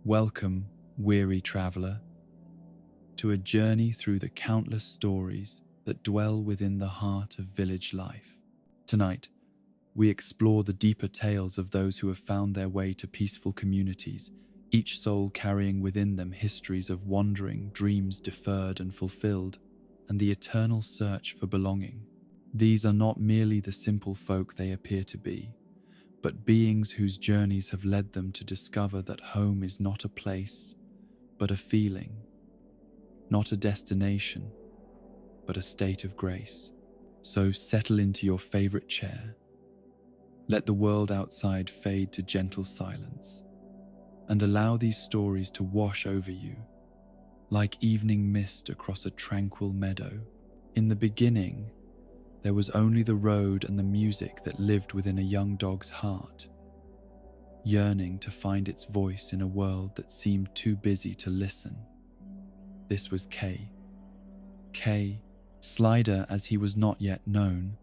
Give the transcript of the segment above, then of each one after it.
Welcome, weary traveler, to a journey through the countless stories that dwell within the heart of village life. Tonight, we explore the deeper tales of those who have found their way to peaceful communities, each soul carrying within them histories of wandering, dreams deferred and fulfilled, and the eternal search for belonging. These are not merely the simple folk they appear to be, but beings whose journeys have led them to discover that home is not a place, but a feeling, not a destination, but a state of grace. So settle into your favorite chair, let the world outside fade to gentle silence, and allow these stories to wash over you, like evening mist across a tranquil meadow. In the beginning, there was only the road and the music that lived within a young dog's heart, yearning to find its voice in a world that seemed too busy to listen. This was Kay. Kay, Slider as he was not yet known,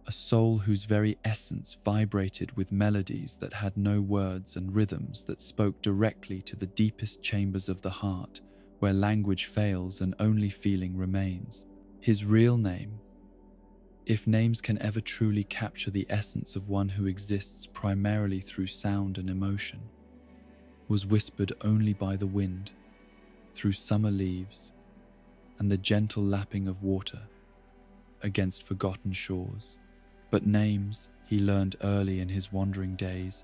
a soul whose very essence vibrated with melodies that had no words and rhythms that spoke directly to the deepest chambers of the heart, where language fails and only feeling remains. His real name, if names can ever truly capture the essence of one who exists primarily through sound and emotion, was whispered only by the wind, through summer leaves, and the gentle lapping of water against forgotten shores. But names, he learned early in his wandering days,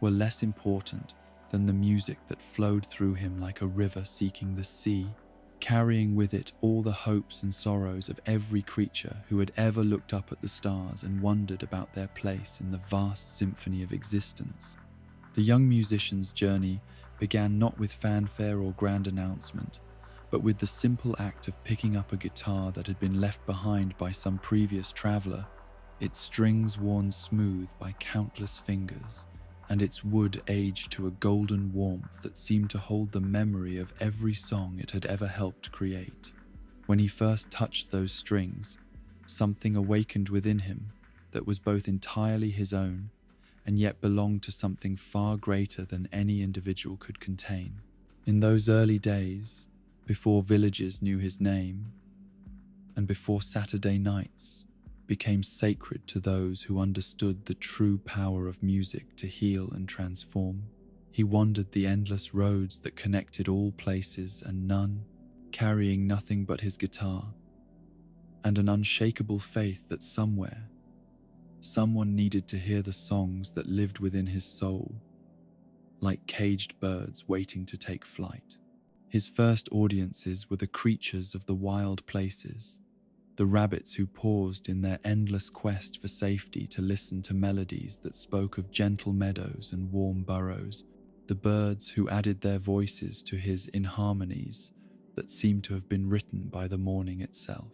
were less important than the music that flowed through him like a river seeking the sea, carrying with it all the hopes and sorrows of every creature who had ever looked up at the stars and wondered about their place in the vast symphony of existence. The young musician's journey began not with fanfare or grand announcement, but with the simple act of picking up a guitar that had been left behind by some previous traveler, its strings worn smooth by countless fingers, and its wood aged to a golden warmth that seemed to hold the memory of every song it had ever helped create. When he first touched those strings, something awakened within him that was both entirely his own and yet belonged to something far greater than any individual could contain. In those early days, before villages knew his name, and before Saturday nights became sacred to those who understood the true power of music to heal and transform, he wandered the endless roads that connected all places and none, carrying nothing but his guitar, and an unshakable faith that somewhere, someone needed to hear the songs that lived within his soul, like caged birds waiting to take flight. His first audiences were the creatures of the wild places, the rabbits who paused in their endless quest for safety to listen to melodies that spoke of gentle meadows and warm burrows, the birds who added their voices to his inharmonies that seemed to have been written by the morning itself.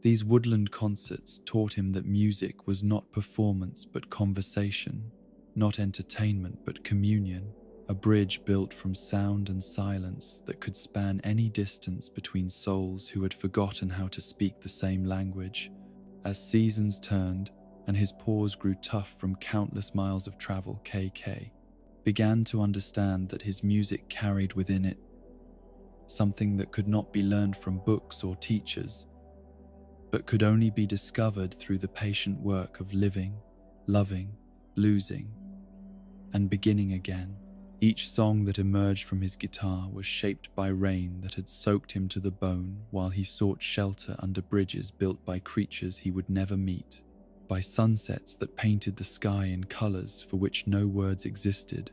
These woodland concerts taught him that music was not performance but conversation, not entertainment but communion, a bridge built from sound and silence that could span any distance between souls who had forgotten how to speak the same language. As seasons turned and his paws grew tough from countless miles of travel, KK began to understand that his music carried within it something that could not be learned from books or teachers, but could only be discovered through the patient work of living, loving, losing, and beginning again. Each song that emerged from his guitar was shaped by rain that had soaked him to the bone while he sought shelter under bridges built by creatures he would never meet, by sunsets that painted the sky in colors for which no words existed,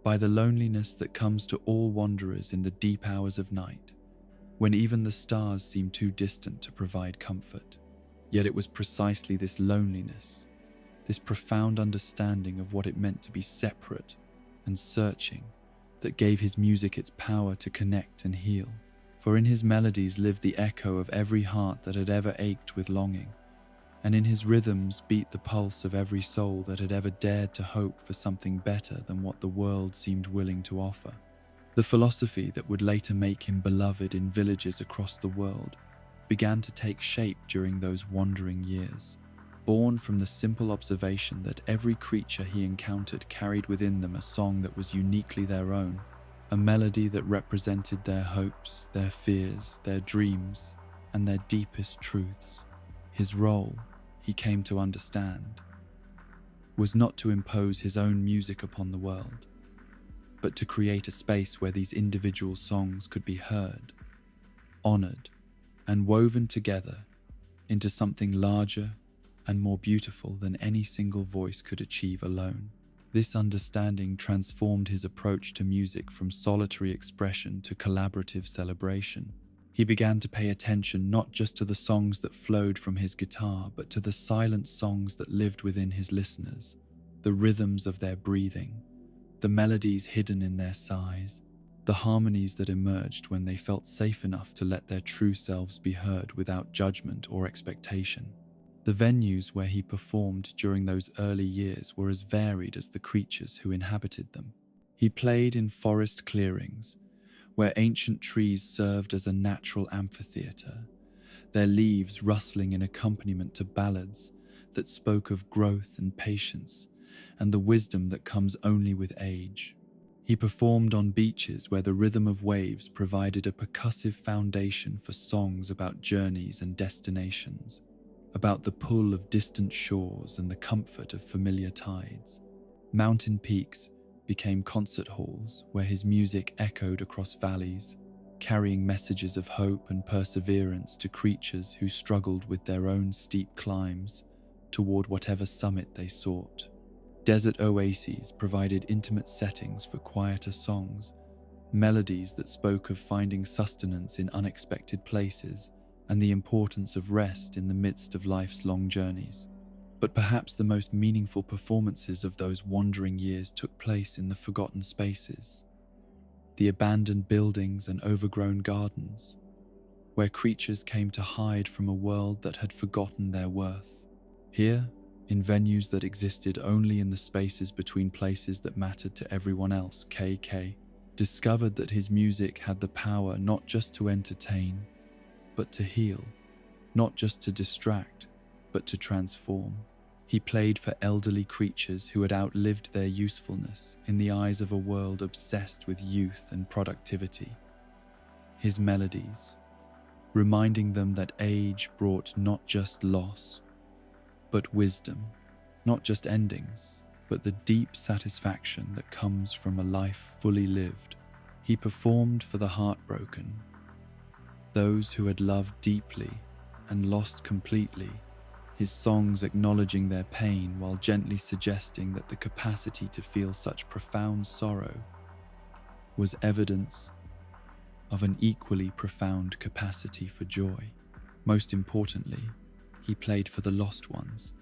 by the loneliness that comes to all wanderers in the deep hours of night, when even the stars seem too distant to provide comfort. Yet it was precisely this loneliness, this profound understanding of what it meant to be separate and searching, that gave his music its power to connect and heal. For in his melodies lived the echo of every heart that had ever ached with longing, and in his rhythms beat the pulse of every soul that had ever dared to hope for something better than what the world seemed willing to offer. The philosophy that would later make him beloved in villages across the world began to take shape during those wandering years, born from the simple observation that every creature he encountered carried within them a song that was uniquely their own, a melody that represented their hopes, their fears, their dreams, and their deepest truths. His role, he came to understand, was not to impose his own music upon the world, but to create a space where these individual songs could be heard, honored, and woven together into something larger and more beautiful than any single voice could achieve alone. This understanding transformed his approach to music from solitary expression to collaborative celebration. He began to pay attention not just to the songs that flowed from his guitar, but to the silent songs that lived within his listeners, the rhythms of their breathing, the melodies hidden in their sighs, the harmonies that emerged when they felt safe enough to let their true selves be heard without judgment or expectation. The venues where he performed during those early years were as varied as the creatures who inhabited them. He played in forest clearings, where ancient trees served as a natural amphitheater, their leaves rustling in accompaniment to ballads that spoke of growth and patience and the wisdom that comes only with age. He performed on beaches where the rhythm of waves provided a percussive foundation for songs about journeys and destinations, about the pull of distant shores and the comfort of familiar tides. Mountain peaks became concert halls where his music echoed across valleys, carrying messages of hope and perseverance to creatures who struggled with their own steep climbs toward whatever summit they sought. Desert oases provided intimate settings for quieter songs, melodies that spoke of finding sustenance in unexpected places and the importance of rest in the midst of life's long journeys. But perhaps the most meaningful performances of those wandering years took place in the forgotten spaces, the abandoned buildings and overgrown gardens, where creatures came to hide from a world that had forgotten their worth. Here, in venues that existed only in the spaces between places that mattered to everyone else, KK discovered that his music had the power not just to entertain, but to heal, not just to distract, but to transform. He played for elderly creatures who had outlived their usefulness in the eyes of a world obsessed with youth and productivity. His melodies, reminding them that age brought not just loss, but wisdom, not just endings, but the deep satisfaction that comes from a life fully lived. He performed for the heartbroken, those who had loved deeply and lost completely, his songs acknowledging their pain while gently suggesting that the capacity to feel such profound sorrow was evidence of an equally profound capacity for joy. Most importantly, he played for the lost ones,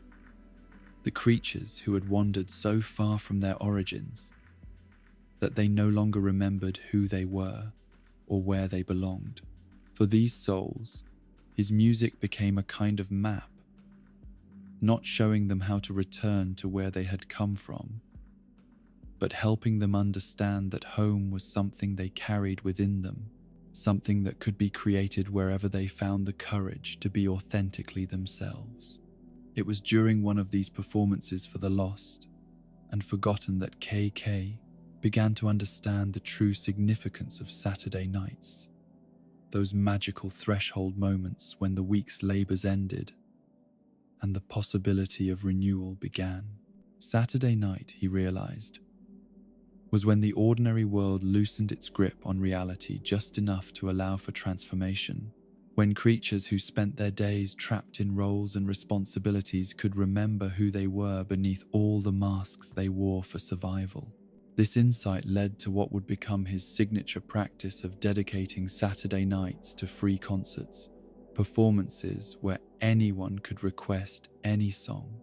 the creatures who had wandered so far from their origins that they no longer remembered who they were or where they belonged. For these souls, his music became a kind of map, not showing them how to return to where they had come from, but helping them understand that home was something they carried within them, something that could be created wherever they found the courage to be authentically themselves. It was during one of these performances for the lost and forgotten that KK began to understand the true significance of Saturday nights, those magical threshold moments when the week's labors ended and the possibility of renewal began. Saturday night, he realized, was when the ordinary world loosened its grip on reality just enough to allow for transformation, when creatures who spent their days trapped in roles and responsibilities could remember who they were beneath all the masks they wore for survival. This insight led to what would become his signature practice of dedicating Saturday nights to free concerts, performances where anyone could request any song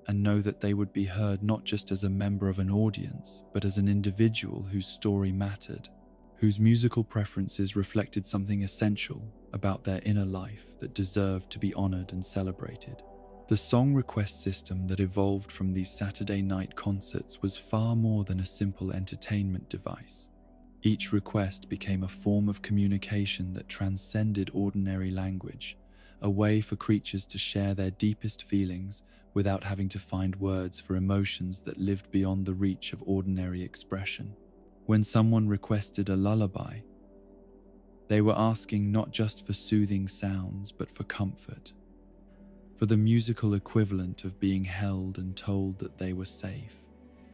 and know that they would be heard not just as a member of an audience, but as an individual whose story mattered, whose musical preferences reflected something essential about their inner life that deserved to be honored and celebrated. The song request system that evolved from these Saturday night concerts was far more than a simple entertainment device. Each request became a form of communication that transcended ordinary language, a way for creatures to share their deepest feelings without having to find words for emotions that lived beyond the reach of ordinary expression. When someone requested a lullaby, they were asking not just for soothing sounds, but for comfort, for the musical equivalent of being held and told that they were safe.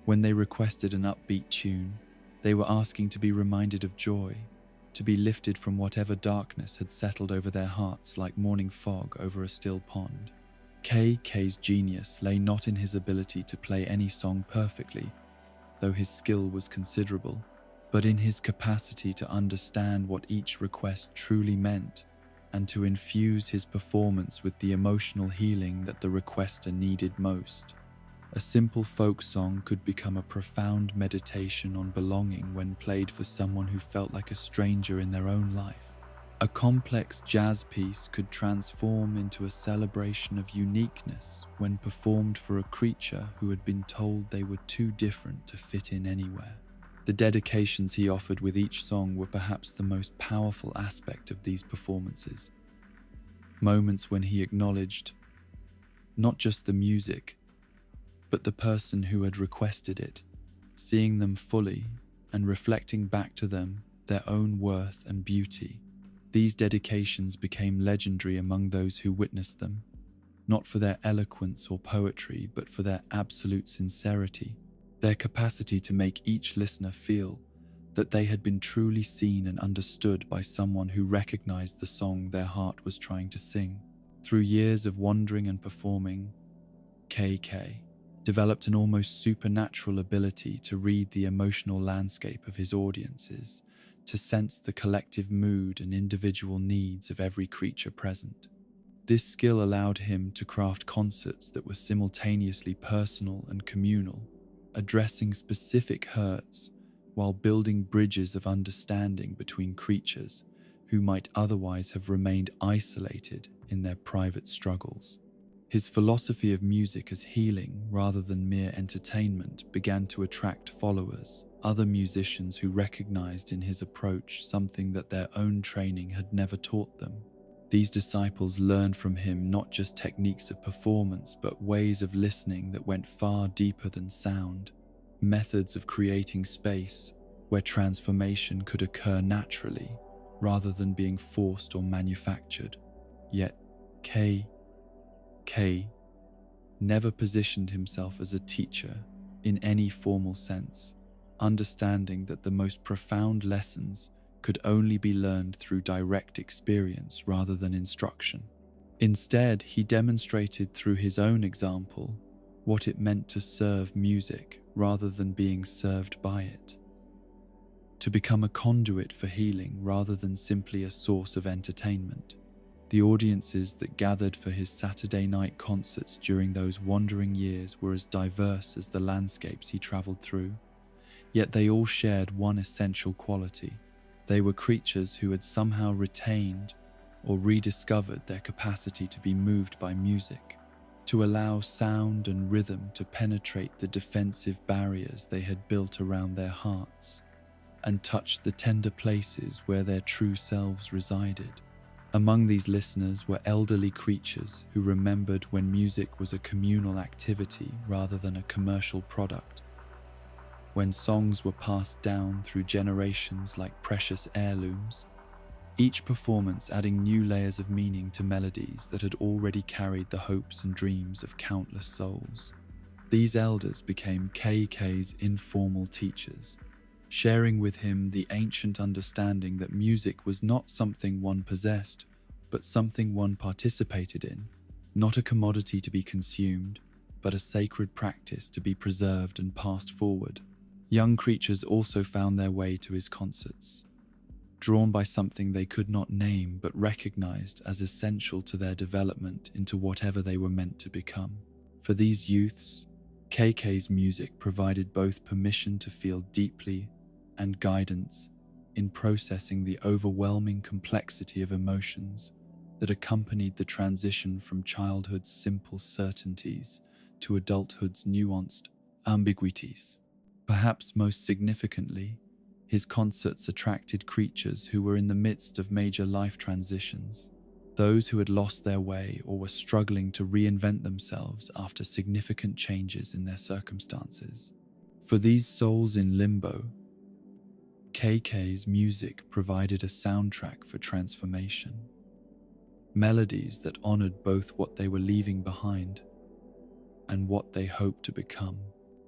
When they requested an upbeat tune, they were asking to be reminded of joy, to be lifted from whatever darkness had settled over their hearts like morning fog over a still pond. KK's genius lay not in his ability to play any song perfectly, though his skill was considerable, but in his capacity to understand what each request truly meant and to infuse his performance with the emotional healing that the requester needed most. A simple folk song could become a profound meditation on belonging when played for someone who felt like a stranger in their own life. A complex jazz piece could transform into a celebration of uniqueness when performed for a creature who had been told they were too different to fit in anywhere. The dedications he offered with each song were perhaps the most powerful aspect of these performances. Moments when he acknowledged not just the music, but the person who had requested it, seeing them fully and reflecting back to them their own worth and beauty. These dedications became legendary among those who witnessed them, not for their eloquence or poetry, but for their absolute sincerity, their capacity to make each listener feel that they had been truly seen and understood by someone who recognized the song their heart was trying to sing. Through years of wandering and performing, KK developed an almost supernatural ability to read the emotional landscape of his audiences, to sense the collective mood and individual needs of every creature present. This skill allowed him to craft concerts that were simultaneously personal and communal, addressing specific hurts while building bridges of understanding between creatures who might otherwise have remained isolated in their private struggles. His philosophy of music as healing rather than mere entertainment began to attract followers, other musicians who recognized in his approach something that their own training had never taught them. These disciples learned from him not just techniques of performance, but ways of listening that went far deeper than sound, methods of creating space where transformation could occur naturally rather than being forced or manufactured. Yet K never positioned himself as a teacher in any formal sense, understanding that the most profound lessons could only be learned through direct experience rather than instruction. Instead, he demonstrated through his own example what it meant to serve music rather than being served by it, to become a conduit for healing rather than simply a source of entertainment. The audiences that gathered for his Saturday night concerts during those wandering years were as diverse as the landscapes he traveled through, yet they all shared one essential quality. They were creatures who had somehow retained or rediscovered their capacity to be moved by music, to allow sound and rhythm to penetrate the defensive barriers they had built around their hearts and touch the tender places where their true selves resided. Among these listeners were elderly creatures who remembered when music was a communal activity rather than a commercial product, when songs were passed down through generations like precious heirlooms, each performance adding new layers of meaning to melodies that had already carried the hopes and dreams of countless souls. These elders became KK's informal teachers, sharing with him the ancient understanding that music was not something one possessed, but something one participated in, not a commodity to be consumed, but a sacred practice to be preserved and passed forward. Young creatures also found their way to his concerts, drawn by something they could not name but recognized as essential to their development into whatever they were meant to become. For these youths, KK's music provided both permission to feel deeply and guidance in processing the overwhelming complexity of emotions that accompanied the transition from childhood's simple certainties to adulthood's nuanced ambiguities. Perhaps most significantly, his concerts attracted creatures who were in the midst of major life transitions, those who had lost their way or were struggling to reinvent themselves after significant changes in their circumstances. For these souls in limbo, KK's music provided a soundtrack for transformation. Melodies that honored both what they were leaving behind and what they hoped to become.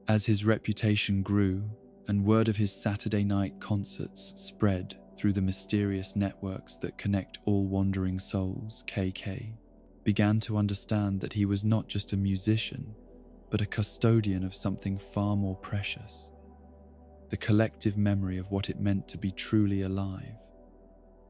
As his reputation grew and word of his Saturday night concerts spread through the mysterious networks that connect all wandering souls, KK began to understand that he was not just a musician, but a custodian of something far more precious: the collective memory of what it meant to be truly alive,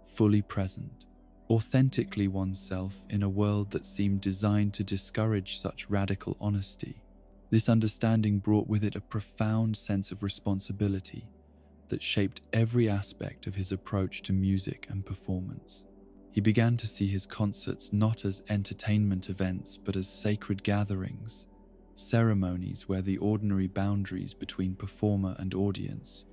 fully present, authentically oneself in a world that seemed designed to discourage such radical honesty. This understanding brought with it a profound sense of responsibility that shaped every aspect of his approach to music and performance. He began to see his concerts not as entertainment events, but as sacred gatherings, ceremonies where the ordinary boundaries between performer and audience,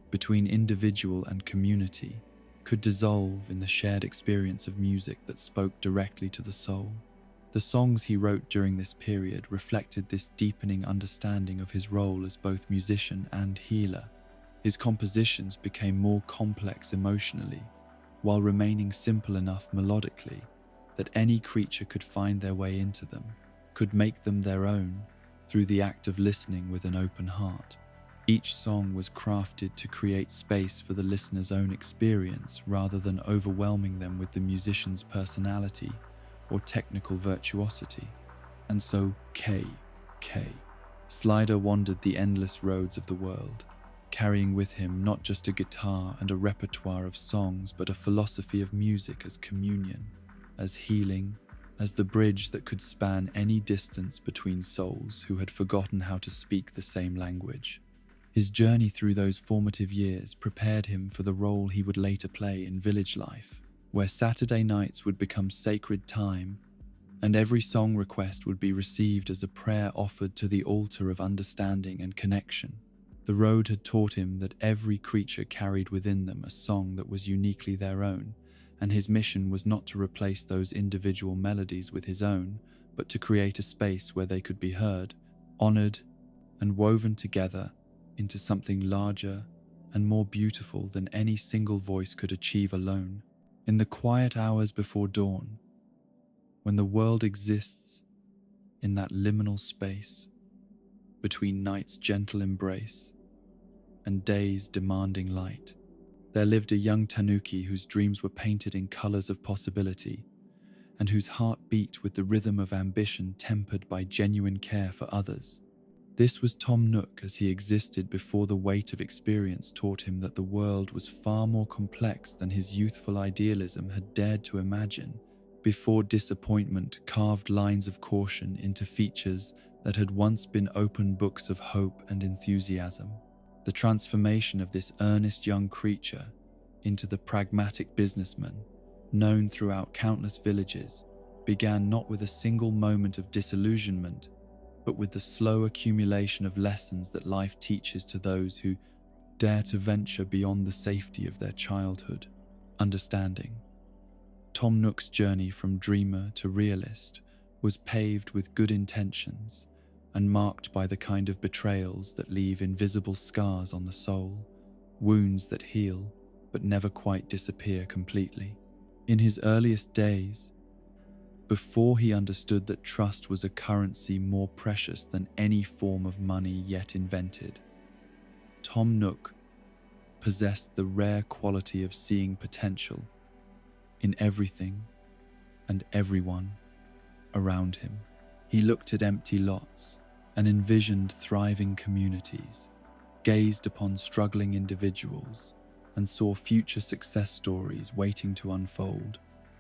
between individual and community, could dissolve in the shared experience of music that spoke directly to the soul. The songs he wrote during this period reflected this deepening understanding of his role as both musician and healer. His compositions became more complex emotionally, while remaining simple enough melodically that any creature could find their way into them, could make them their own through the act of listening with an open heart. Each song was crafted to create space for the listener's own experience rather than overwhelming them with the musician's personality or technical virtuosity. And so KK Slider wandered the endless roads of the world, carrying with him not just a guitar and a repertoire of songs, but a philosophy of music as communion, as healing, as the bridge that could span any distance between souls who had forgotten how to speak the same language. His journey through those formative years prepared him for the role he would later play in village life, where Saturday nights would become sacred time, and every song request would be received as a prayer offered to the altar of understanding and connection. The road had taught him that every creature carried within them a song that was uniquely their own, and his mission was not to replace those individual melodies with his own, but to create a space where they could be heard, honored, and woven together into something larger and more beautiful than any single voice could achieve alone. In the quiet hours before dawn, when the world exists in that liminal space between night's gentle embrace and day's demanding light, there lived a young tanuki whose dreams were painted in colors of possibility and whose heart beat with the rhythm of ambition tempered by genuine care for others. This was Tom Nook as he existed before the weight of experience taught him that the world was far more complex than his youthful idealism had dared to imagine, before disappointment carved lines of caution into features that had once been open books of hope and enthusiasm. The transformation of this earnest young creature into the pragmatic businessman, known throughout countless villages, began not with a single moment of disillusionment, but with the slow accumulation of lessons that life teaches to those who dare to venture beyond the safety of their childhood. Understanding. Tom Nook's journey from dreamer to realist was paved with good intentions and marked by the kind of betrayals that leave invisible scars on the soul, wounds that heal but never quite disappear completely. In his earliest days, before he understood that trust was a currency more precious than any form of money yet invented, Tom Nook possessed the rare quality of seeing potential in everything and everyone around him. He looked at empty lots and envisioned thriving communities, gazed upon struggling individuals, and saw future success stories waiting to unfold.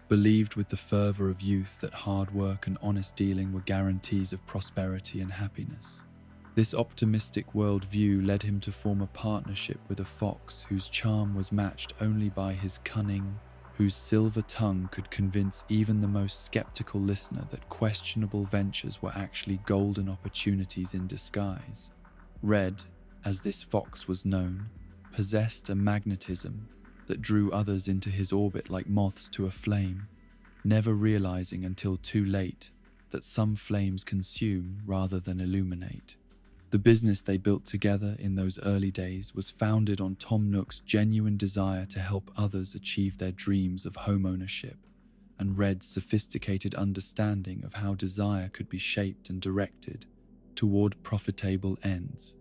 Believed with the fervor of youth that hard work and honest dealing were guarantees of prosperity and happiness. This optimistic worldview led him to form a partnership with a fox whose charm was matched only by his cunning, whose silver tongue could convince even the most skeptical listener that questionable ventures were actually golden opportunities in disguise. Red, as this fox was known, possessed a magnetism that drew others into his orbit like moths to a flame, never realizing until too late that some flames consume rather than illuminate. The business they built together in those early days was founded on Tom Nook's genuine desire to help others achieve their dreams of home ownership, and Red's sophisticated understanding of how desire could be shaped and directed toward profitable ends.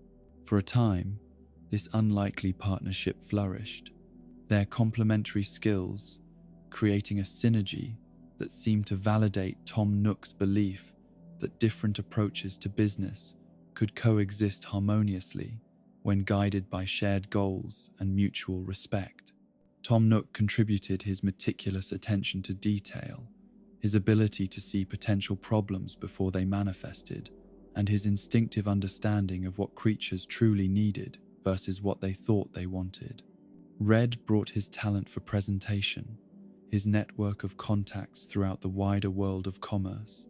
For a time, this unlikely partnership flourished, their complementary skills creating a synergy that seemed to validate Tom Nook's belief that different approaches to business could coexist harmoniously when guided by shared goals and mutual respect. Tom Nook contributed his meticulous attention to detail, his ability to see potential problems before they manifested, and his instinctive understanding of what creatures truly needed versus what they thought they wanted. Red brought his talent for presentation, his network of contacts throughout the wider world of commerce,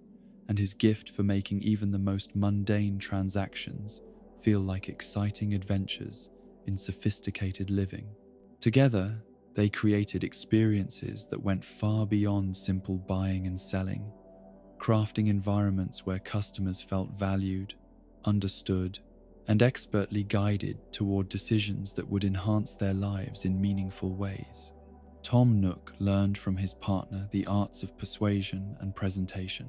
and his gift for making even the most mundane transactions feel like exciting adventures in sophisticated living. Together, they created experiences that went far beyond simple buying and selling, crafting environments where customers felt valued, understood, and expertly guided toward decisions that would enhance their lives in meaningful ways. Tom Nook learned from his partner the arts of persuasion and presentation,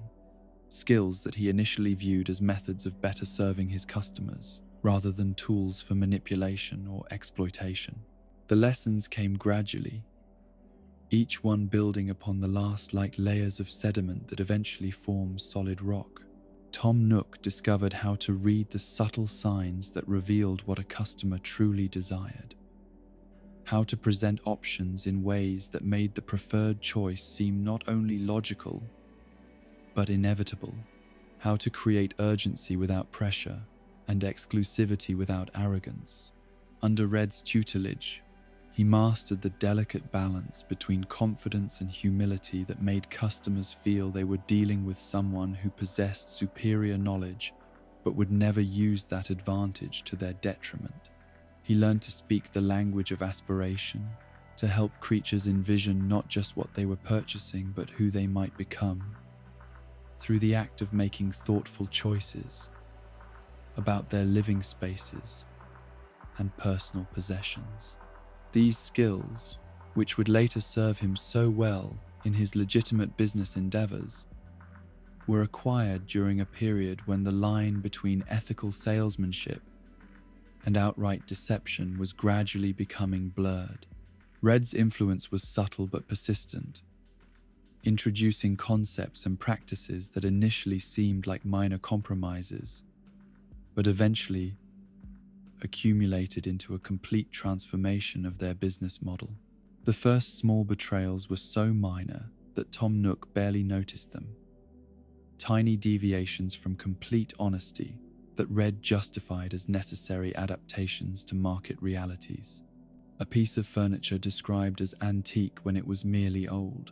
skills that he initially viewed as methods of better serving his customers rather than tools for manipulation or exploitation. The lessons came gradually, each one building upon the last like layers of sediment that eventually form solid rock. Tom Nook discovered how to read the subtle signs that revealed what a customer truly desired, how to present options in ways that made the preferred choice seem not only logical, but inevitable, how to create urgency without pressure and exclusivity without arrogance. Under Red's tutelage, he mastered the delicate balance between confidence and humility that made customers feel they were dealing with someone who possessed superior knowledge but would never use that advantage to their detriment. He learned to speak the language of aspiration, to help creatures envision not just what they were purchasing but who they might become, through the act of making thoughtful choices about their living spaces and personal possessions. These skills, which would later serve him so well in his legitimate business endeavors, were acquired during a period when the line between ethical salesmanship and outright deception was gradually becoming blurred. Red's influence was subtle but persistent, introducing concepts and practices that initially seemed like minor compromises, but eventually accumulated into a complete transformation of their business model. The first small betrayals were so minor that Tom Nook barely noticed them. Tiny deviations from complete honesty that Red justified as necessary adaptations to market realities. A piece of furniture described as antique when it was merely old.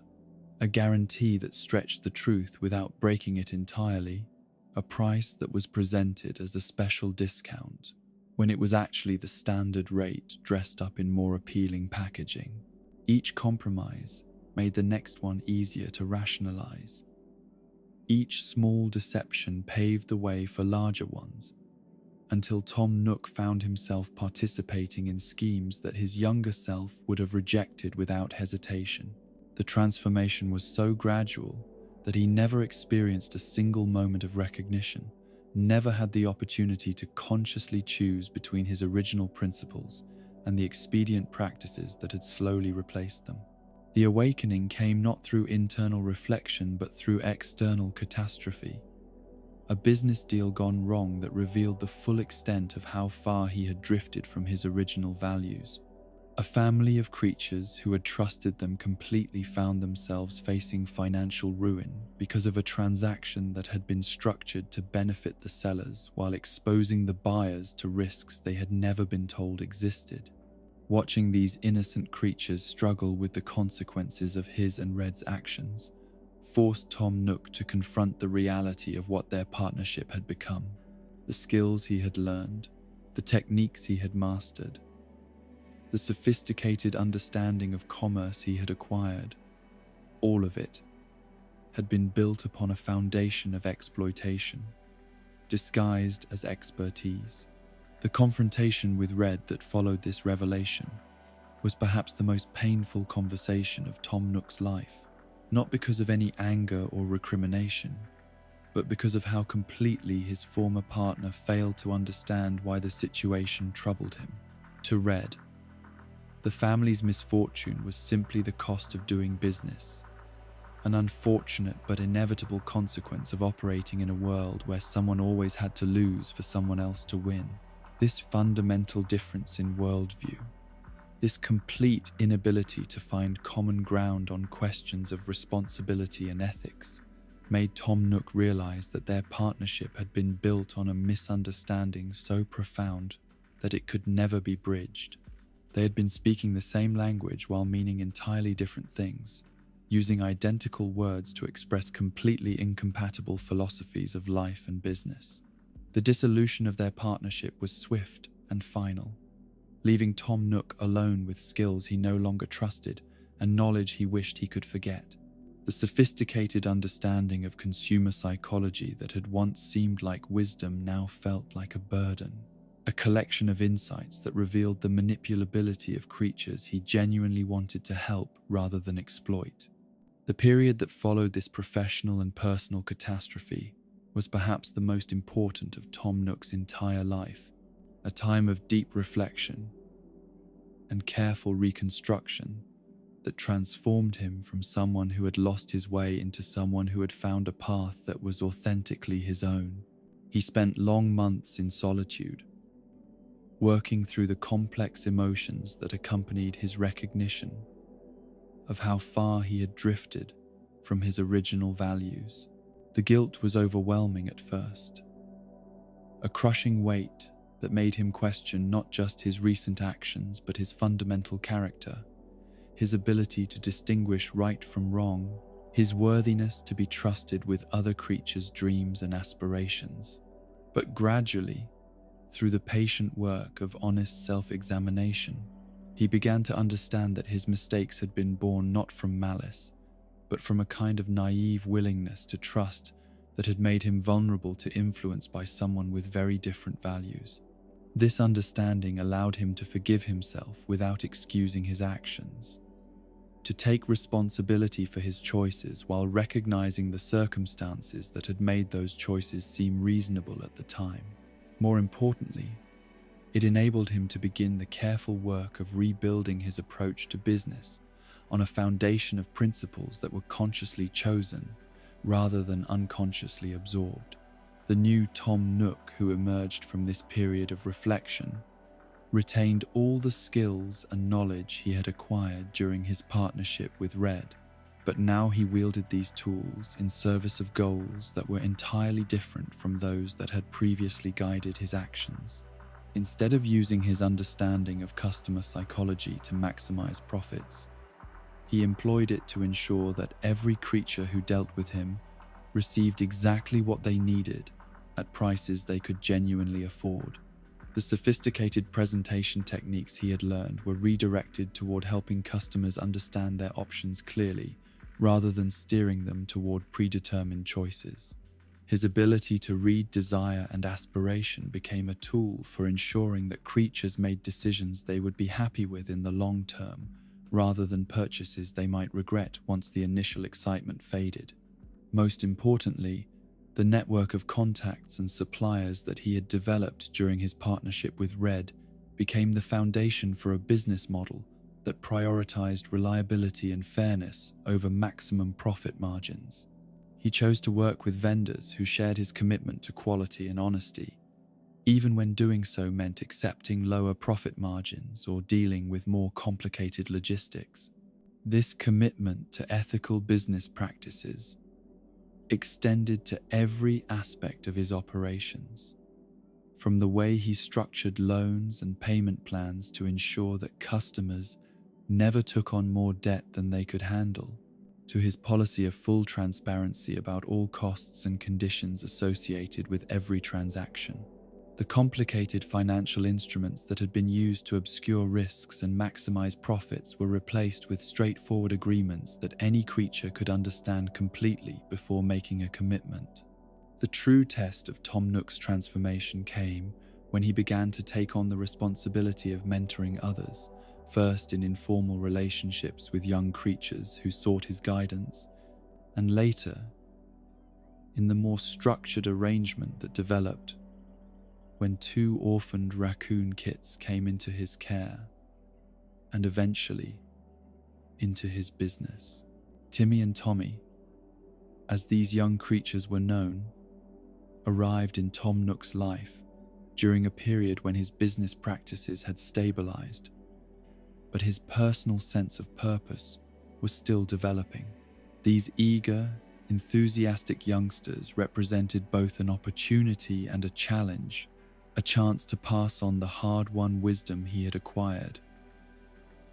A guarantee that stretched the truth without breaking it entirely. A price that was presented as a special discount when it was actually the standard rate dressed up in more appealing packaging. Each compromise made the next one easier to rationalize. Each small deception paved the way for larger ones, until Tom Nook found himself participating in schemes that his younger self would have rejected without hesitation. The transformation was so gradual that he never experienced a single moment of recognition, never had the opportunity to consciously choose between his original principles and the expedient practices that had slowly replaced them. The awakening came not through internal reflection but through external catastrophe. A business deal gone wrong that revealed the full extent of how far he had drifted from his original values. A family of creatures who had trusted them completely found themselves facing financial ruin because of a transaction that had been structured to benefit the sellers while exposing the buyers to risks they had never been told existed. Watching these innocent creatures struggle with the consequences of his and Red's actions forced Tom Nook to confront the reality of what their partnership had become. The skills he had learned, the techniques he had mastered, the sophisticated understanding of commerce he had acquired, all of it had been built upon a foundation of exploitation. disguised as expertise. The confrontation with Red that followed this revelation was perhaps the most painful conversation of Tom Nook's life, not because of any anger or recrimination, but because of how completely his former partner failed to understand why the situation troubled him. To Red, the family's misfortune was simply the cost of doing business, an unfortunate but inevitable consequence of operating in a world where someone always had to lose for someone else to win. This fundamental difference in worldview, this complete inability to find common ground on questions of responsibility and ethics, made Tom Nook realize that their partnership had been built on a misunderstanding so profound that it could never be bridged. They had been speaking the same language while meaning entirely different things, using identical words to express completely incompatible philosophies of life and business. The dissolution of their partnership was swift and final, leaving Tom Nook alone with skills he no longer trusted and knowledge he wished he could forget. The sophisticated understanding of consumer psychology that had once seemed like wisdom now felt like a burden, a collection of insights that revealed the manipulability of creatures he genuinely wanted to help rather than exploit. The period that followed this professional and personal catastrophe was perhaps the most important of Tom Nook's entire life, a time of deep reflection and careful reconstruction that transformed him from someone who had lost his way into someone who had found a path that was authentically his own. He spent long months in solitude, working through the complex emotions that accompanied his recognition of how far he had drifted from his original values. The guilt was overwhelming at first, a crushing weight that made him question not just his recent actions but his fundamental character, his ability to distinguish right from wrong, his worthiness to be trusted with other creatures' dreams and aspirations. But gradually, through the patient work of honest self-examination, he began to understand that his mistakes had been born not from malice, but from a kind of naive willingness to trust that had made him vulnerable to influence by someone with very different values. This understanding allowed him to forgive himself without excusing his actions, to take responsibility for his choices while recognizing the circumstances that had made those choices seem reasonable at the time. More importantly, it enabled him to begin the careful work of rebuilding his approach to business on a foundation of principles that were consciously chosen rather than unconsciously absorbed. The new Tom Nook who emerged from this period of reflection retained all the skills and knowledge he had acquired during his partnership with Red, but now he wielded these tools in service of goals that were entirely different from those that had previously guided his actions. Instead of using his understanding of customer psychology to maximize profits, he employed it to ensure that every creature who dealt with him received exactly what they needed at prices they could genuinely afford. The sophisticated presentation techniques he had learned were redirected toward helping customers understand their options clearly, rather than steering them toward predetermined choices. His ability to read desire and aspiration became a tool for ensuring that creatures made decisions they would be happy with in the long term, rather than purchases they might regret once the initial excitement faded. Most importantly, the network of contacts and suppliers that he had developed during his partnership with Red became the foundation for a business model that prioritized reliability and fairness over maximum profit margins. He chose to work with vendors who shared his commitment to quality and honesty, even when doing so meant accepting lower profit margins or dealing with more complicated logistics. This commitment to ethical business practices extended to every aspect of his operations, from the way he structured loans and payment plans to ensure that customers never took on more debt than they could handle, to his policy of full transparency about all costs and conditions associated with every transaction. The complicated financial instruments that had been used to obscure risks and maximize profits were replaced with straightforward agreements that any creature could understand completely before making a commitment. The true test of Tom Nook's transformation came when he began to take on the responsibility of mentoring others, first in informal relationships with young creatures who sought his guidance, and later in the more structured arrangement that developed when two orphaned raccoon kits came into his care and eventually into his business. Timmy and Tommy, as these young creatures were known, arrived in Tom Nook's life during a period when his business practices had stabilized, but his personal sense of purpose was still developing. These eager, enthusiastic youngsters represented both an opportunity and a challenge, a chance to pass on the hard-won wisdom he had acquired,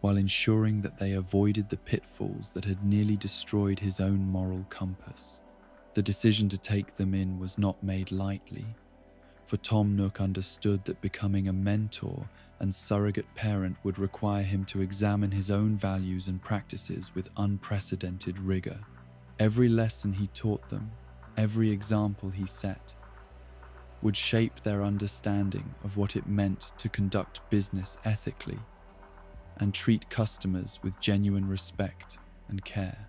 while ensuring that they avoided the pitfalls that had nearly destroyed his own moral compass. The decision to take them in was not made lightly, for Tom Nook understood that becoming a mentor and surrogate parent would require him to examine his own values and practices with unprecedented rigor. Every lesson he taught them, every example he set, would shape their understanding of what it meant to conduct business ethically and treat customers with genuine respect and care.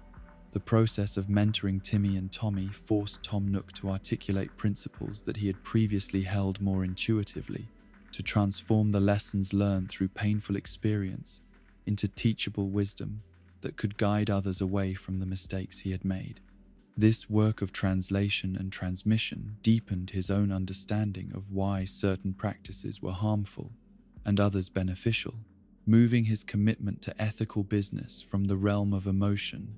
The process of mentoring Timmy and Tommy forced Tom Nook to articulate principles that he had previously held more intuitively, to transform the lessons learned through painful experience into teachable wisdom that could guide others away from the mistakes he had made. This work of translation and transmission deepened his own understanding of why certain practices were harmful and others beneficial, moving his commitment to ethical business from the realm of emotion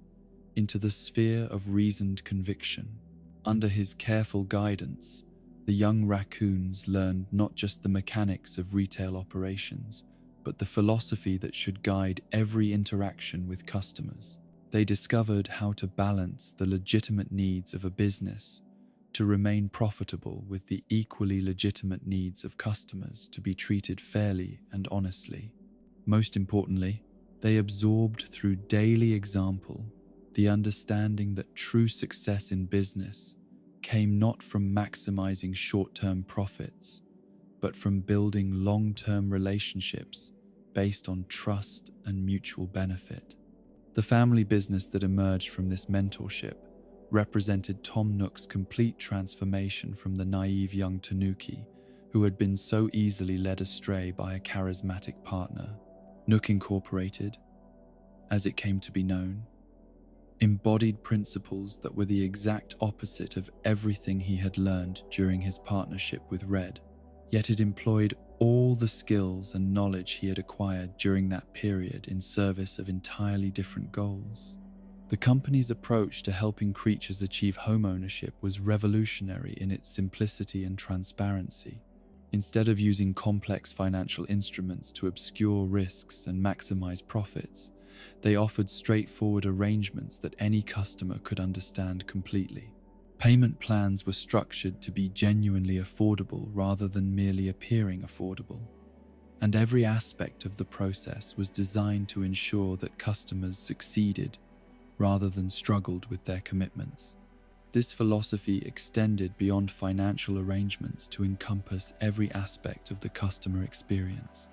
into the sphere of reasoned conviction. Under his careful guidance, the young raccoons learned not just the mechanics of retail operations, but the philosophy that should guide every interaction with customers. They discovered how to balance the legitimate needs of a business to remain profitable with the equally legitimate needs of customers to be treated fairly and honestly. Most importantly, they absorbed through daily example the understanding that true success in business came not from maximizing short-term profits, but from building long-term relationships based on trust and mutual benefit. The family business that emerged from this mentorship represented Tom Nook's complete transformation from the naive young tanuki who had been so easily led astray by a charismatic partner. Nook Incorporated, as it came to be known, embodied principles that were the exact opposite of everything he had learned during his partnership with Red, yet it employed all the skills and knowledge he had acquired during that period in service of entirely different goals. The company's approach to helping creatures achieve home ownership was revolutionary in its simplicity and transparency. Instead of using complex financial instruments to obscure risks and maximize profits, they offered straightforward arrangements that any customer could understand completely. Payment plans were structured to be genuinely affordable rather than merely appearing affordable, and every aspect of the process was designed to ensure that customers succeeded rather than struggled with their commitments. This philosophy extended beyond financial arrangements to encompass every aspect of the customer experience.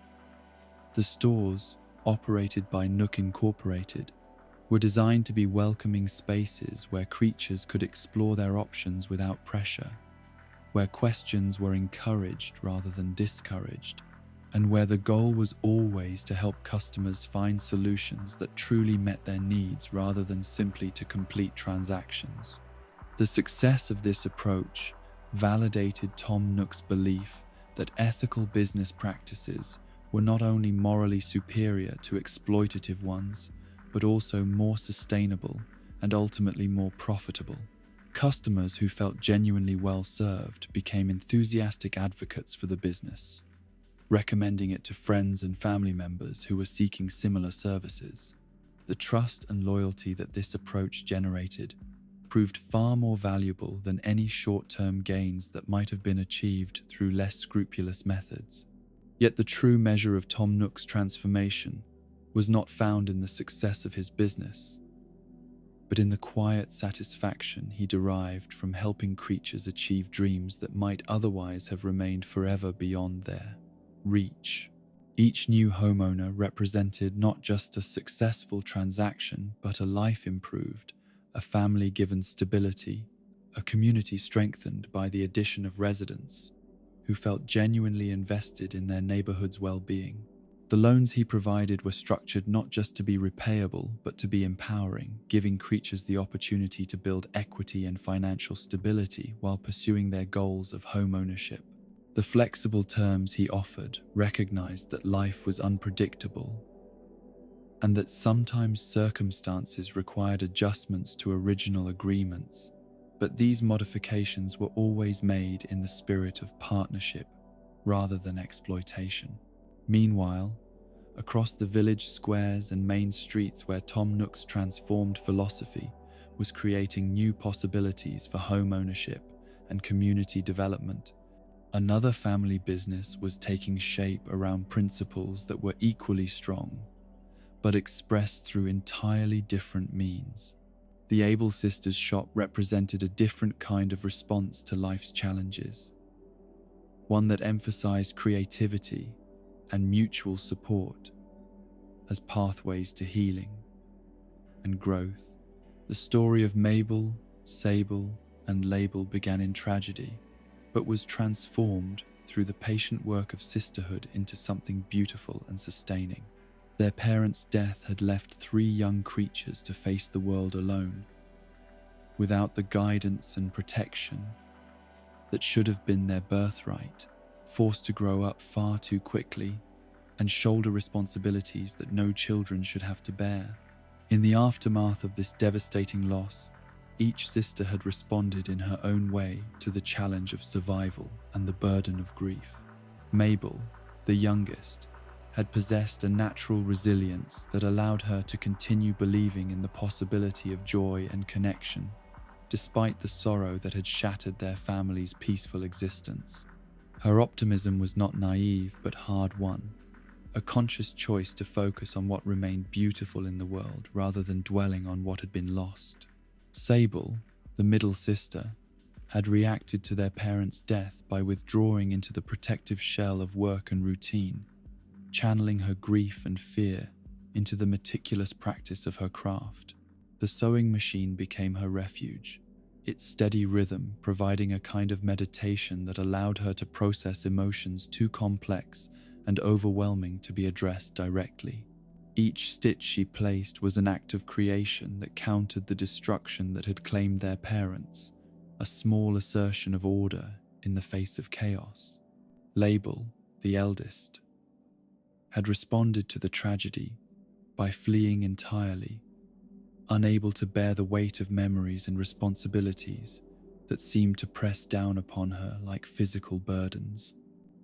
The stores, operated by Nook Incorporated, were designed to be welcoming spaces where creatures could explore their options without pressure, where questions were encouraged rather than discouraged, and where the goal was always to help customers find solutions that truly met their needs rather than simply to complete transactions. The success of this approach validated Tom Nook's belief that ethical business practices were not only morally superior to exploitative ones, but also more sustainable and ultimately more profitable. Customers who felt genuinely well served became enthusiastic advocates for the business, recommending it to friends and family members who were seeking similar services. The trust and loyalty that this approach generated proved far more valuable than any short-term gains that might have been achieved through less scrupulous methods. Yet the true measure of Tom Nook's transformation was not found in the success of his business, but in the quiet satisfaction he derived from helping creatures achieve dreams that might otherwise have remained forever beyond their reach. Each new homeowner represented not just a successful transaction, but a life improved, a family given stability, a community strengthened by the addition of residents who felt genuinely invested in their neighborhood's well-being. The loans he provided were structured not just to be repayable, but to be empowering, giving creatures the opportunity to build equity and financial stability while pursuing their goals of home ownership. The flexible terms he offered recognized that life was unpredictable and that sometimes circumstances required adjustments to original agreements, but these modifications were always made in the spirit of partnership rather than exploitation. Meanwhile, across the village squares and main streets where Tom Nook's transformed philosophy was creating new possibilities for home ownership and community development, another family business was taking shape around principles that were equally strong, but expressed through entirely different means. The Able Sisters shop represented a different kind of response to life's challenges, one that emphasized creativity and mutual support as pathways to healing and growth. The story of Mabel, Sable, and Label began in tragedy, but was transformed through the patient work of sisterhood into something beautiful and sustaining. Their parents' death had left 3 young creatures to face the world alone, without the guidance and protection that should have been their birthright, forced to grow up far too quickly and shoulder responsibilities that no children should have to bear. In the aftermath of this devastating loss, each sister had responded in her own way to the challenge of survival and the burden of grief. Mabel, the youngest, had possessed a natural resilience that allowed her to continue believing in the possibility of joy and connection, despite the sorrow that had shattered their family's peaceful existence. Her optimism was not naive but hard-won, a conscious choice to focus on what remained beautiful in the world rather than dwelling on what had been lost. Sable, the middle sister, had reacted to their parents' death by withdrawing into the protective shell of work and routine, channeling her grief and fear into the meticulous practice of her craft. The sewing machine became her refuge, its steady rhythm providing a kind of meditation that allowed her to process emotions too complex and overwhelming to be addressed directly. Each stitch she placed was an act of creation that countered the destruction that had claimed their parents, a small assertion of order in the face of chaos. Label, the eldest, had responded to the tragedy by fleeing entirely, unable to bear the weight of memories and responsibilities that seemed to press down upon her like physical burdens.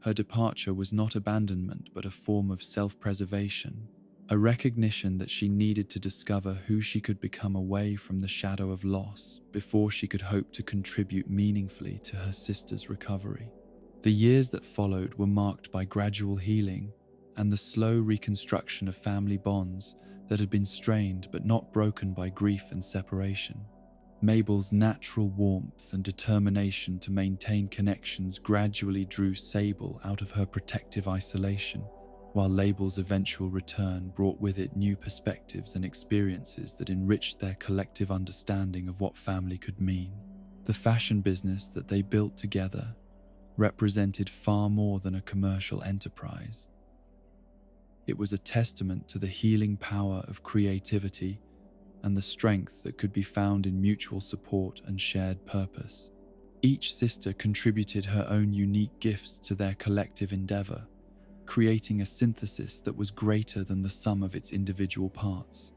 Her departure was not abandonment but a form of self-preservation, a recognition that she needed to discover who she could become away from the shadow of loss before she could hope to contribute meaningfully to her sister's recovery. The years that followed were marked by gradual healing and the slow reconstruction of family bonds that had been strained but not broken by grief and separation. Mabel's natural warmth and determination to maintain connections gradually drew Sable out of her protective isolation, while Label's eventual return brought with it new perspectives and experiences that enriched their collective understanding of what family could mean. The fashion business that they built together represented far more than a commercial enterprise. It was a testament to the healing power of creativity and the strength that could be found in mutual support and shared purpose. Each sister contributed her own unique gifts to their collective endeavor, creating a synthesis that was greater than the sum of its individual parts.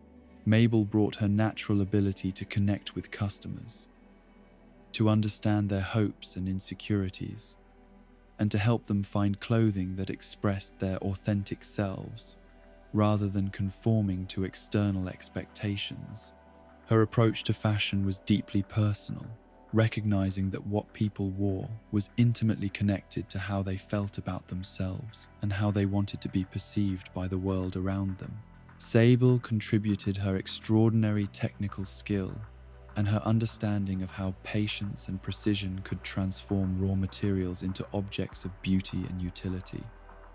Mabel brought her natural ability to connect with customers, to understand their hopes and insecurities, and to help them find clothing that expressed their authentic selves, rather than conforming to external expectations. Her approach to fashion was deeply personal, recognizing that what people wore was intimately connected to how they felt about themselves and how they wanted to be perceived by the world around them. Sable contributed her extraordinary technical skill and her understanding of how patience and precision could transform raw materials into objects of beauty and utility.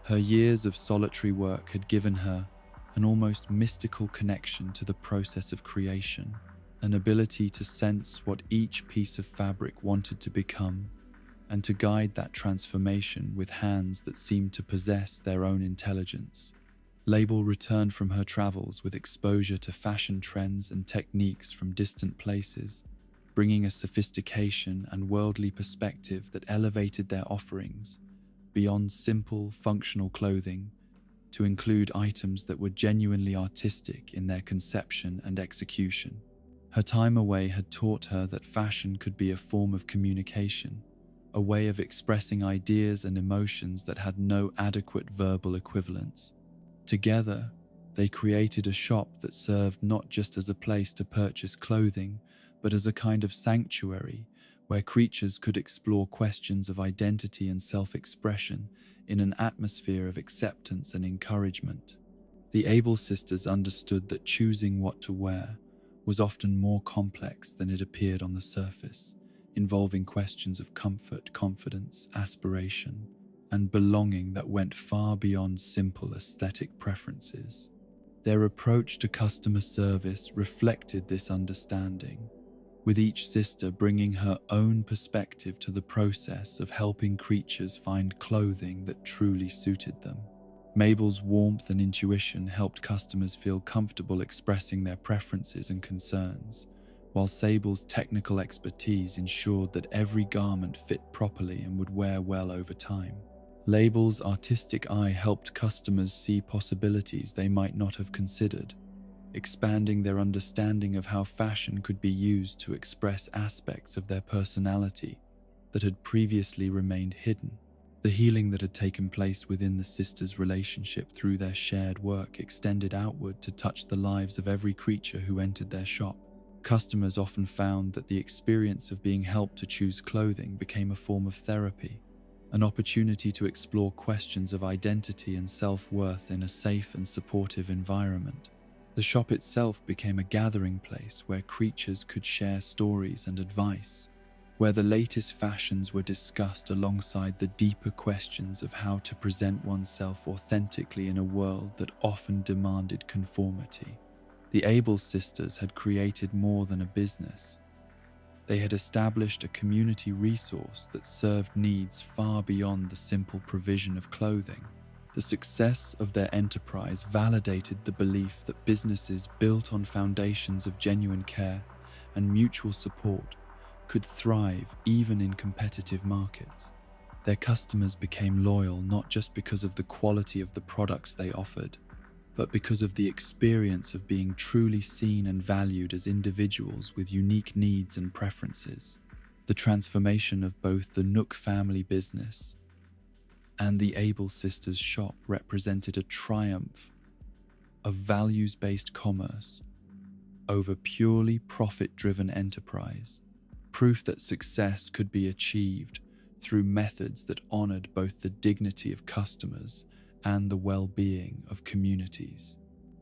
Her years of solitary work had given her an almost mystical connection to the process of creation, an ability to sense what each piece of fabric wanted to become, and to guide that transformation with hands that seemed to possess their own intelligence. Label returned from her travels with exposure to fashion trends and techniques from distant places, bringing a sophistication and worldly perspective that elevated their offerings beyond simple, functional clothing to include items that were genuinely artistic in their conception and execution. Her time away had taught her that fashion could be a form of communication, a way of expressing ideas and emotions that had no adequate verbal equivalents. Together, they created a shop that served not just as a place to purchase clothing, but as a kind of sanctuary where creatures could explore questions of identity and self-expression in an atmosphere of acceptance and encouragement. The Able sisters understood that choosing what to wear was often more complex than it appeared on the surface, involving questions of comfort, confidence, aspiration, and belonging that went far beyond simple aesthetic preferences. Their approach to customer service reflected this understanding, with each sister bringing her own perspective to the process of helping creatures find clothing that truly suited them. Mabel's warmth and intuition helped customers feel comfortable expressing their preferences and concerns, while Sable's technical expertise ensured that every garment fit properly and would wear well over time. Label's artistic eye helped customers see possibilities they might not have considered, expanding their understanding of how fashion could be used to express aspects of their personality that had previously remained hidden. The healing that had taken place within the sisters' relationship through their shared work extended outward to touch the lives of every creature who entered their shop. Customers often found that the experience of being helped to choose clothing became a form of therapy, an opportunity to explore questions of identity and self-worth in a safe and supportive environment. The shop itself became a gathering place where creatures could share stories and advice, where the latest fashions were discussed alongside the deeper questions of how to present oneself authentically in a world that often demanded conformity. The Able sisters had created more than a business. They had established a community resource that served needs far beyond the simple provision of clothing. The success of their enterprise validated the belief that businesses built on foundations of genuine care and mutual support could thrive even in competitive markets. Their customers became loyal not just because of the quality of the products they offered, but because of the experience of being truly seen and valued as individuals with unique needs and preferences. The transformation of both the Nook family business and the Able sisters' shop represented a triumph of values-based commerce over purely profit-driven enterprise, proof that success could be achieved through methods that honored both the dignity of customers and the well-being of communities.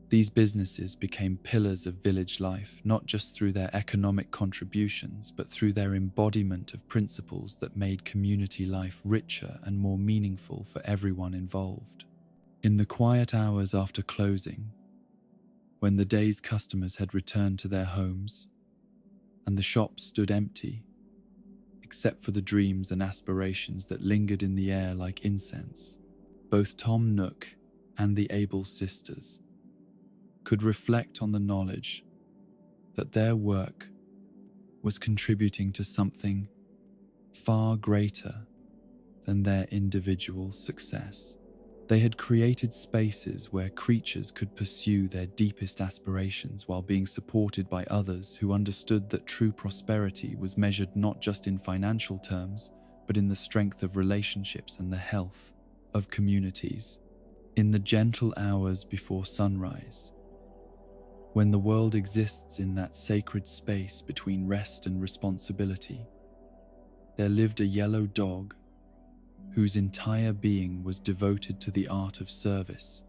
These businesses became pillars of village life, not just through their economic contributions, but through their embodiment of principles that made community life richer and more meaningful for everyone involved. In the quiet hours after closing, when the day's customers had returned to their homes, and the shop stood empty, except for the dreams and aspirations that lingered in the air like incense, both Tom Nook and the Able sisters could reflect on the knowledge that their work was contributing to something far greater than their individual success. They had created spaces where creatures could pursue their deepest aspirations while being supported by others who understood that true prosperity was measured not just in financial terms, but in the strength of relationships and the health of communities. In the gentle hours before sunrise, when the world exists in that sacred space between rest and responsibility, there lived a yellow dog whose entire being was devoted to the art of service.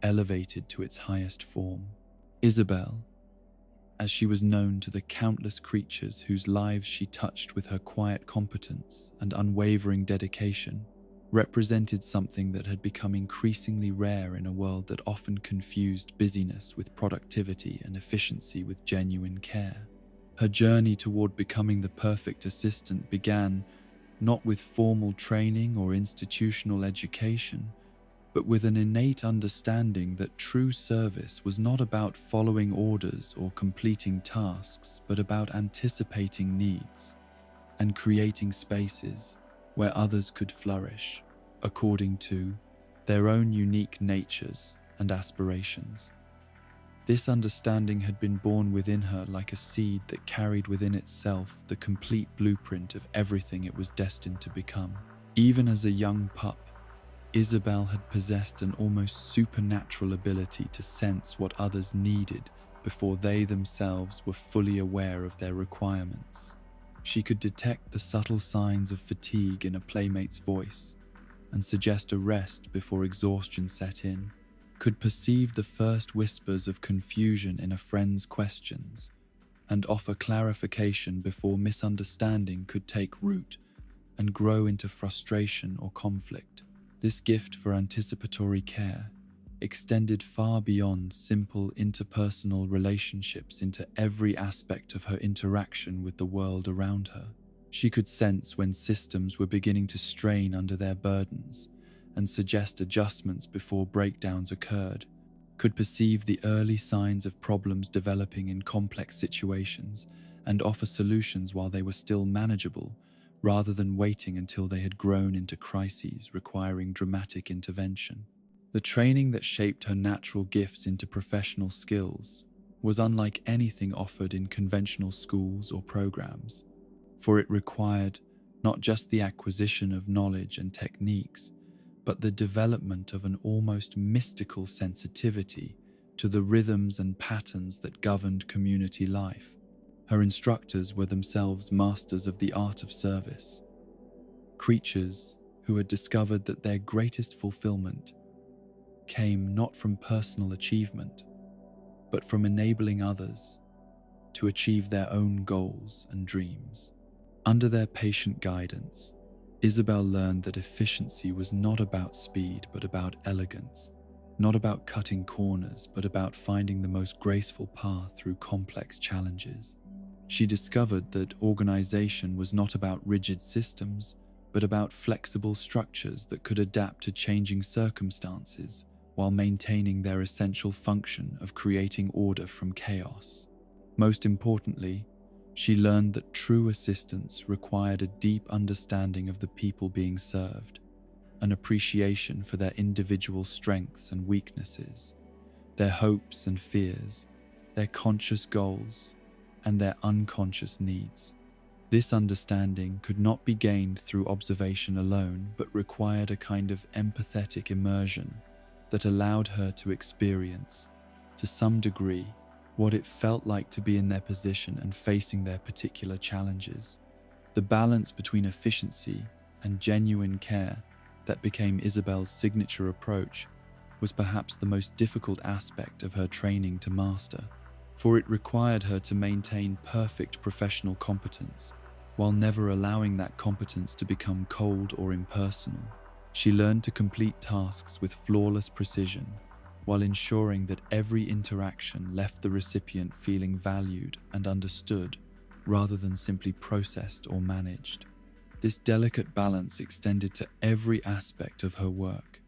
elevated to its highest form. Isabel, as she was known to the countless creatures whose lives she touched with her quiet competence and unwavering dedication, represented something that had become increasingly rare in a world that often confused busyness with productivity and efficiency with genuine care. Her journey toward becoming the perfect assistant began not with formal training or institutional education, but with an innate understanding that true service was not about following orders or completing tasks, but about anticipating needs and creating spaces where others could flourish according to their own unique natures and aspirations. This understanding had been born within her like a seed that carried within itself the complete blueprint of everything it was destined to become. Even as a young pup, Isabel had possessed an almost supernatural ability to sense what others needed before they themselves were fully aware of their requirements. She could detect the subtle signs of fatigue in a playmate's voice and suggest a rest before exhaustion set in, could perceive the first whispers of confusion in a friend's questions, and offer clarification before misunderstanding could take root and grow into frustration or conflict. This gift for anticipatory care extended far beyond simple interpersonal relationships into every aspect of her interaction with the world around her. She could sense when systems were beginning to strain under their burdens and suggest adjustments before breakdowns occurred, could perceive the early signs of problems developing in complex situations and offer solutions while they were still manageable, rather than waiting until they had grown into crises requiring dramatic intervention. The training that shaped her natural gifts into professional skills was unlike anything offered in conventional schools or programs, for it required not just the acquisition of knowledge and techniques, but the development of an almost mystical sensitivity to the rhythms and patterns that governed community life. Her instructors were themselves masters of the art of service, creatures who had discovered that their greatest fulfillment came not from personal achievement, but from enabling others to achieve their own goals and dreams. Under their patient guidance, Isabel learned that efficiency was not about speed but about elegance, not about cutting corners but about finding the most graceful path through complex challenges. She discovered that organization was not about rigid systems, but about flexible structures that could adapt to changing circumstances while maintaining their essential function of creating order from chaos. Most importantly, she learned that true assistance required a deep understanding of the people being served, an appreciation for their individual strengths and weaknesses, their hopes and fears, their conscious goals, and their unconscious needs. This understanding could not be gained through observation alone, but required a kind of empathetic immersion that allowed her to experience, to some degree, what it felt like to be in their position and facing their particular challenges. The balance between efficiency and genuine care that became Isabel's signature approach was perhaps the most difficult aspect of her training to master, for it required her to maintain perfect professional competence while never allowing that competence to become cold or impersonal. She learned to complete tasks with flawless precision while ensuring that every interaction left the recipient feeling valued and understood rather than simply processed or managed. This delicate balance extended to every aspect of her work,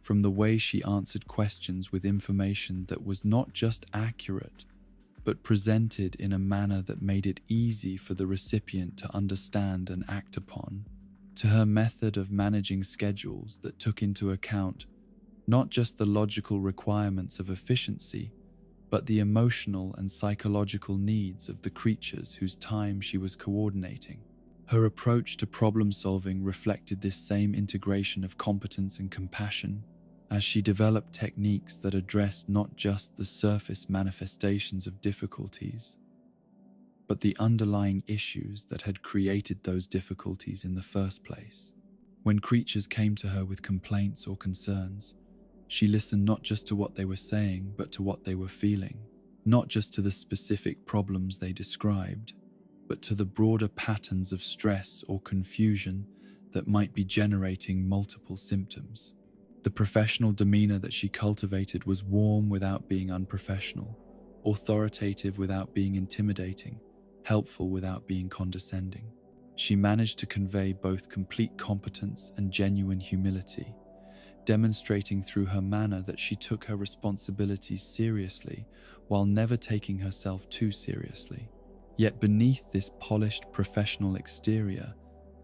from the way she answered questions with information that was not just accurate, but presented in a manner that made it easy for the recipient to understand and act upon, to her method of managing schedules that took into account not just the logical requirements of efficiency, but the emotional and psychological needs of the creatures whose time she was coordinating. Her approach to problem-solving reflected this same integration of competence and compassion, as she developed techniques that addressed not just the surface manifestations of difficulties, but the underlying issues that had created those difficulties in the first place. When creatures came to her with complaints or concerns, She listened not just to what they were saying, but to what they were feeling, not just to the specific problems they described, but to the broader patterns of stress or confusion that might be generating multiple symptoms. The professional demeanor that she cultivated was warm without being unprofessional, authoritative without being intimidating, helpful without being condescending. She managed to convey both complete competence and genuine humility, demonstrating through her manner that she took her responsibilities seriously while never taking herself too seriously. Yet beneath this polished professional exterior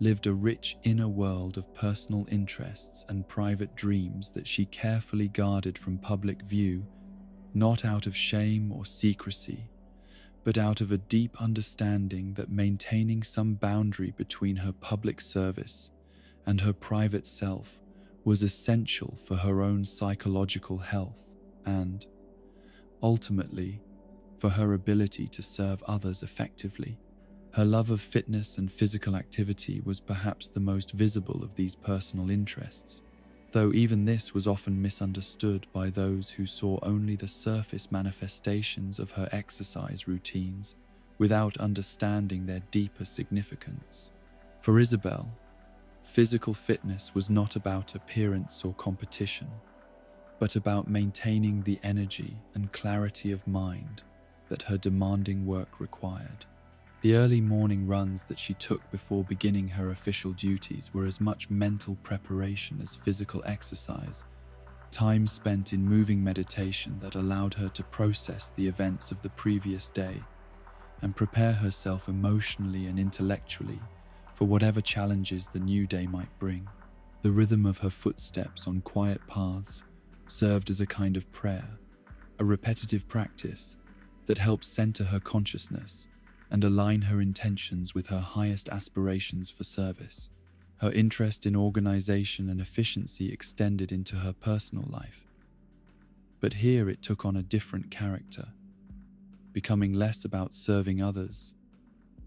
lived a rich inner world of personal interests and private dreams that she carefully guarded from public view, not out of shame or secrecy, but out of a deep understanding that maintaining some boundary between her public service and her private self was essential for her own psychological health and, ultimately, for her ability to serve others effectively. Her love of fitness and physical activity was perhaps the most visible of these personal interests, though even this was often misunderstood by those who saw only the surface manifestations of her exercise routines without understanding their deeper significance. For Isabel, physical fitness was not about appearance or competition, but about maintaining the energy and clarity of mind that her demanding work required. The early morning runs that she took before beginning her official duties were as much mental preparation as physical exercise, time spent in moving meditation that allowed her to process the events of the previous day and prepare herself emotionally and intellectually for whatever challenges the new day might bring. The rhythm of her footsteps on quiet paths served as a kind of prayer, a repetitive practice that helped center her consciousness and align her intentions with her highest aspirations for service. Her interest in organization and efficiency extended into her personal life. But here it took on a different character, becoming less about serving others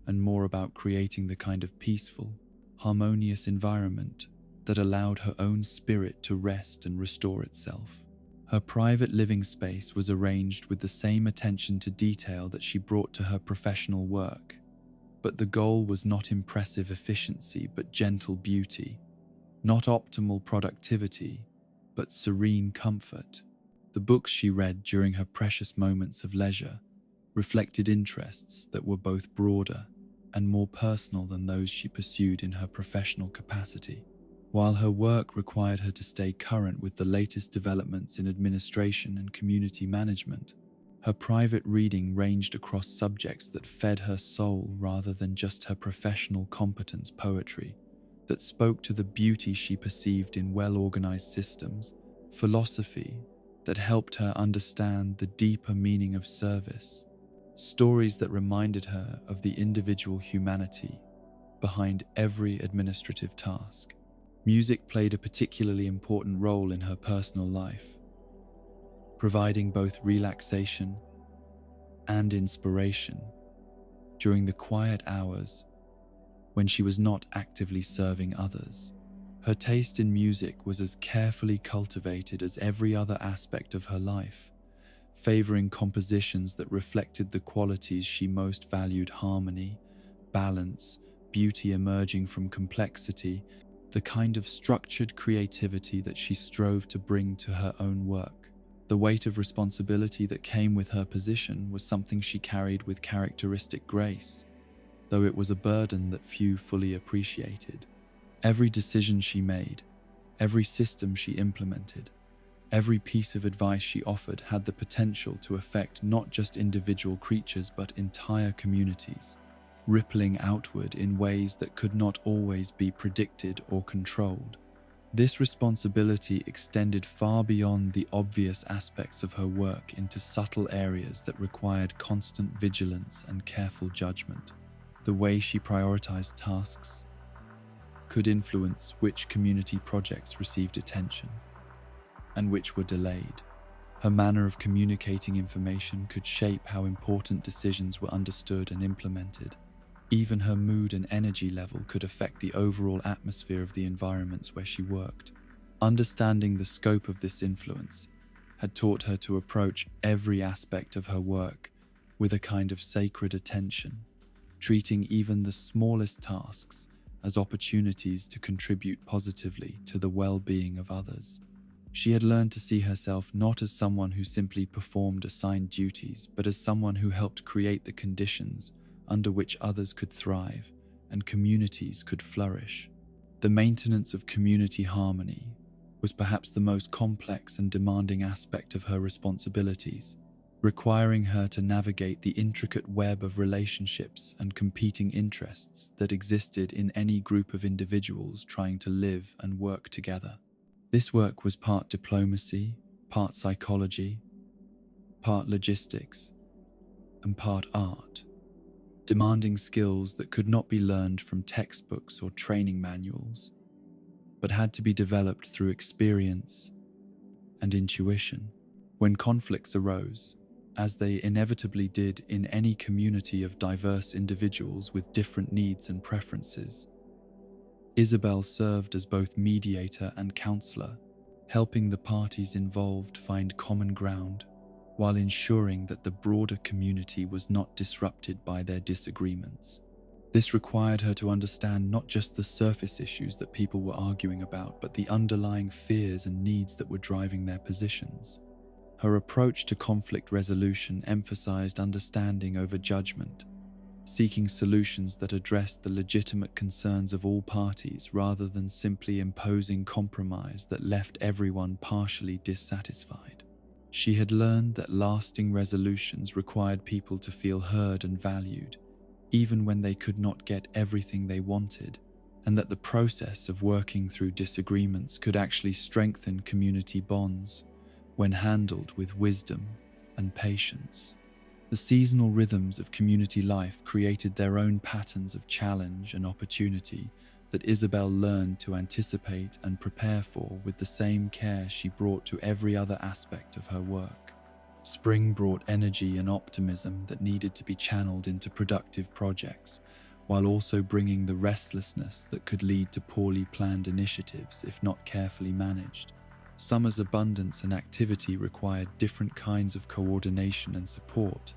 and more about creating the kind of peaceful, harmonious environment that allowed her own spirit to rest and restore itself. Her private living space was arranged with the same attention to detail that she brought to her professional work, but the goal was not impressive efficiency but gentle beauty, not optimal productivity but serene comfort. The books she read during her precious moments of leisure reflected interests that were both broader and more personal than those she pursued in her professional capacity. While her work required her to stay current with the latest developments in administration and community management, her private reading ranged across subjects that fed her soul rather than just her professional competence. Poetry that spoke to the beauty she perceived in well-organized systems, philosophy that helped her understand the deeper meaning of service, stories that reminded her of the individual humanity behind every administrative task. Music played a particularly important role in her personal life, providing both relaxation and inspiration during the quiet hours when she was not actively serving others. Her taste in music was as carefully cultivated as every other aspect of her life, favoring compositions that reflected the qualities she most valued: harmony, balance, beauty emerging from complexity, the kind of structured creativity that she strove to bring to her own work. The weight of responsibility that came with her position was something she carried with characteristic grace, though it was a burden that few fully appreciated. Every decision she made, every system she implemented, every piece of advice she offered had the potential to affect not just individual creatures but entire communities, rippling outward in ways that could not always be predicted or controlled. This responsibility extended far beyond the obvious aspects of her work into subtle areas that required constant vigilance and careful judgment. The way she prioritized tasks could influence which community projects received attention and which were delayed. Her manner of communicating information could shape how important decisions were understood and implemented. Even her mood and energy level could affect the overall atmosphere of the environments where she worked. Understanding the scope of this influence had taught her to approach every aspect of her work with a kind of sacred attention, treating even the smallest tasks as opportunities to contribute positively to the well-being of others. She had learned to see herself not as someone who simply performed assigned duties, but as someone who helped create the conditions under which others could thrive and communities could flourish. The maintenance of community harmony was perhaps the most complex and demanding aspect of her responsibilities, requiring her to navigate the intricate web of relationships and competing interests that existed in any group of individuals trying to live and work together. This work was part diplomacy, part psychology, part logistics, and part art, demanding skills that could not be learned from textbooks or training manuals, but had to be developed through experience and intuition. When conflicts arose, as they inevitably did in any community of diverse individuals with different needs and preferences, Isabel served as both mediator and counselor, helping the parties involved find common ground while ensuring that the broader community was not disrupted by their disagreements. This required her to understand not just the surface issues that people were arguing about, but the underlying fears and needs that were driving their positions. Her approach to conflict resolution emphasized understanding over judgment, seeking solutions that addressed the legitimate concerns of all parties rather than simply imposing compromise that left everyone partially dissatisfied. She had learned that lasting resolutions required people to feel heard and valued, even when they could not get everything they wanted, and that the process of working through disagreements could actually strengthen community bonds when handled with wisdom and patience. The seasonal rhythms of community life created their own patterns of challenge and opportunity that Isabel learned to anticipate and prepare for with the same care she brought to every other aspect of her work. Spring brought energy and optimism that needed to be channeled into productive projects, while also bringing the restlessness that could lead to poorly planned initiatives if not carefully managed. Summer's abundance and activity required different kinds of coordination and support,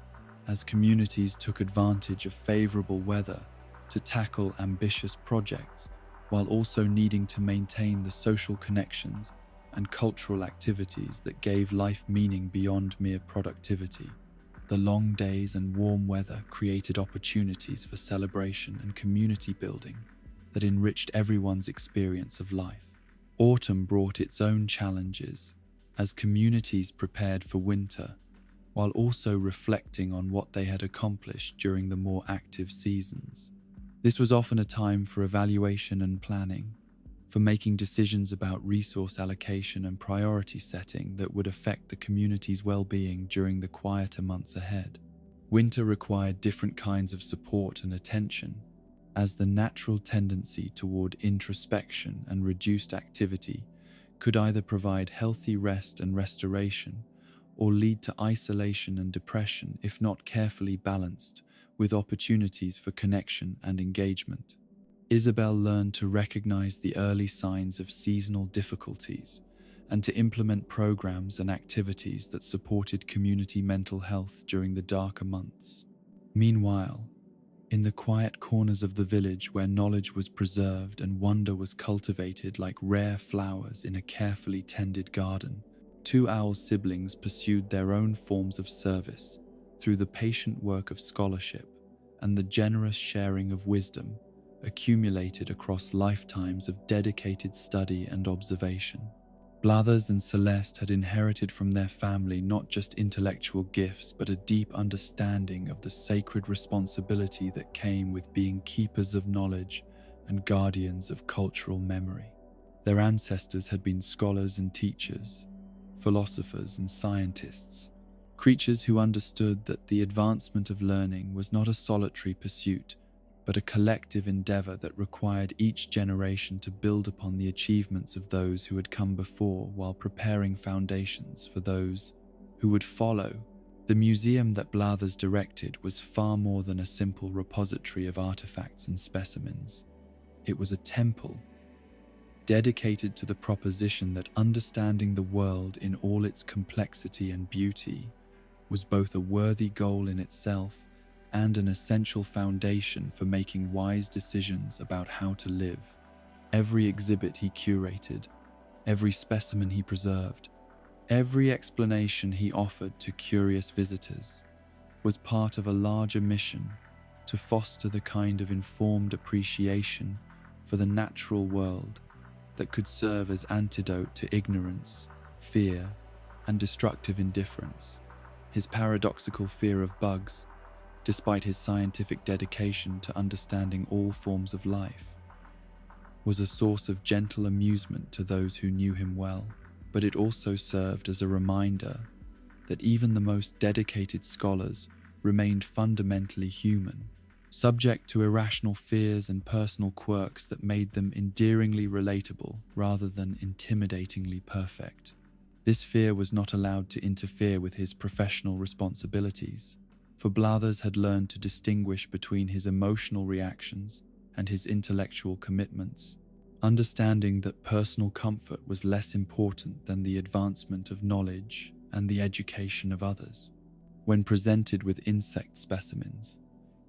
as communities took advantage of favorable weather to tackle ambitious projects, while also needing to maintain the social connections and cultural activities that gave life meaning beyond mere productivity. The long days and warm weather created opportunities for celebration and community building that enriched everyone's experience of life. Autumn brought its own challenges as communities prepared for winter, while also reflecting on what they had accomplished during the more active seasons. This was often a time for evaluation and planning, for making decisions about resource allocation and priority setting that would affect the community's well-being during the quieter months ahead. Winter required different kinds of support and attention, as the natural tendency toward introspection and reduced activity could either provide healthy rest and restoration or lead to isolation and depression if not carefully balanced with opportunities for connection and engagement. Isabel learned to recognize the early signs of seasonal difficulties and to implement programs and activities that supported community mental health during the darker months. Meanwhile, in the quiet corners of the village where knowledge was preserved and wonder was cultivated like rare flowers in a carefully tended garden, two owl siblings pursued their own forms of service through the patient work of scholarship and the generous sharing of wisdom accumulated across lifetimes of dedicated study and observation. Blathers and Celeste had inherited from their family not just intellectual gifts, but a deep understanding of the sacred responsibility that came with being keepers of knowledge and guardians of cultural memory. Their ancestors had been scholars and teachers, philosophers and scientists, creatures who understood that the advancement of learning was not a solitary pursuit, but a collective endeavor that required each generation to build upon the achievements of those who had come before while preparing foundations for those who would follow. The museum that Blathers directed was far more than a simple repository of artifacts and specimens. It was a temple dedicated to the proposition that understanding the world in all its complexity and beauty was both a worthy goal in itself and an essential foundation for making wise decisions about how to live. Every exhibit he curated, every specimen he preserved, every explanation he offered to curious visitors was part of a larger mission to foster the kind of informed appreciation for the natural world that could serve as antidote to ignorance, fear, and destructive indifference. His paradoxical fear of bugs, despite his scientific dedication to understanding all forms of life, was a source of gentle amusement to those who knew him well, but it also served as a reminder that even the most dedicated scholars remained fundamentally human, subject to irrational fears and personal quirks that made them endearingly relatable rather than intimidatingly perfect. This fear was not allowed to interfere with his professional responsibilities, for Blathers had learned to distinguish between his emotional reactions and his intellectual commitments, understanding that personal comfort was less important than the advancement of knowledge and the education of others. When presented with insect specimens,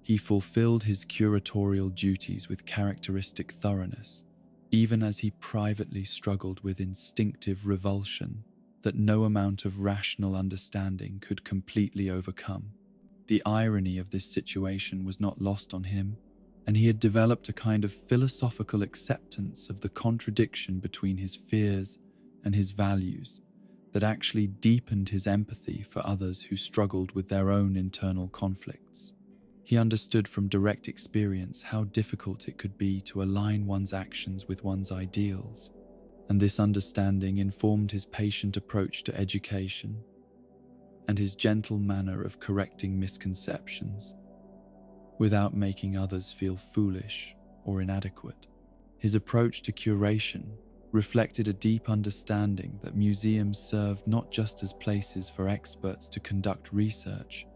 he fulfilled his curatorial duties with characteristic thoroughness, even as he privately struggled with instinctive revulsion that no amount of rational understanding could completely overcome. The irony of this situation was not lost on him, and he had developed a kind of philosophical acceptance of the contradiction between his fears and his values that actually deepened his empathy for others who struggled with their own internal conflicts. He understood from direct experience how difficult it could be to align one's actions with one's ideals, and this understanding informed his patient approach to education and his gentle manner of correcting misconceptions without making others feel foolish or inadequate. His approach to curation reflected a deep understanding that museums served not just as places for experts to conduct research,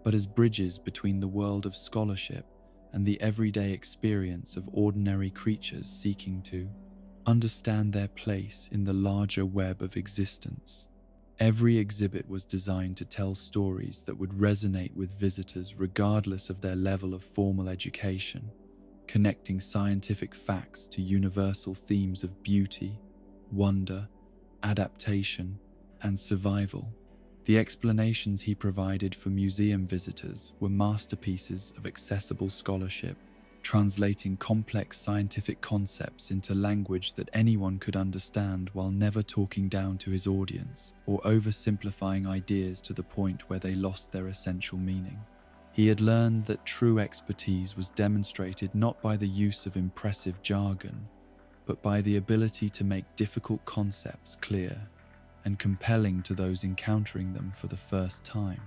but as bridges between the world of scholarship and the everyday experience of ordinary creatures seeking to understand their place in the larger web of existence. Every exhibit was designed to tell stories that would resonate with visitors regardless of their level of formal education, connecting scientific facts to universal themes of beauty, wonder, adaptation, and survival. The explanations he provided for museum visitors were masterpieces of accessible scholarship, translating complex scientific concepts into language that anyone could understand while never talking down to his audience or oversimplifying ideas to the point where they lost their essential meaning. He had learned that true expertise was demonstrated not by the use of impressive jargon, but by the ability to make difficult concepts clear and compelling to those encountering them for the first time.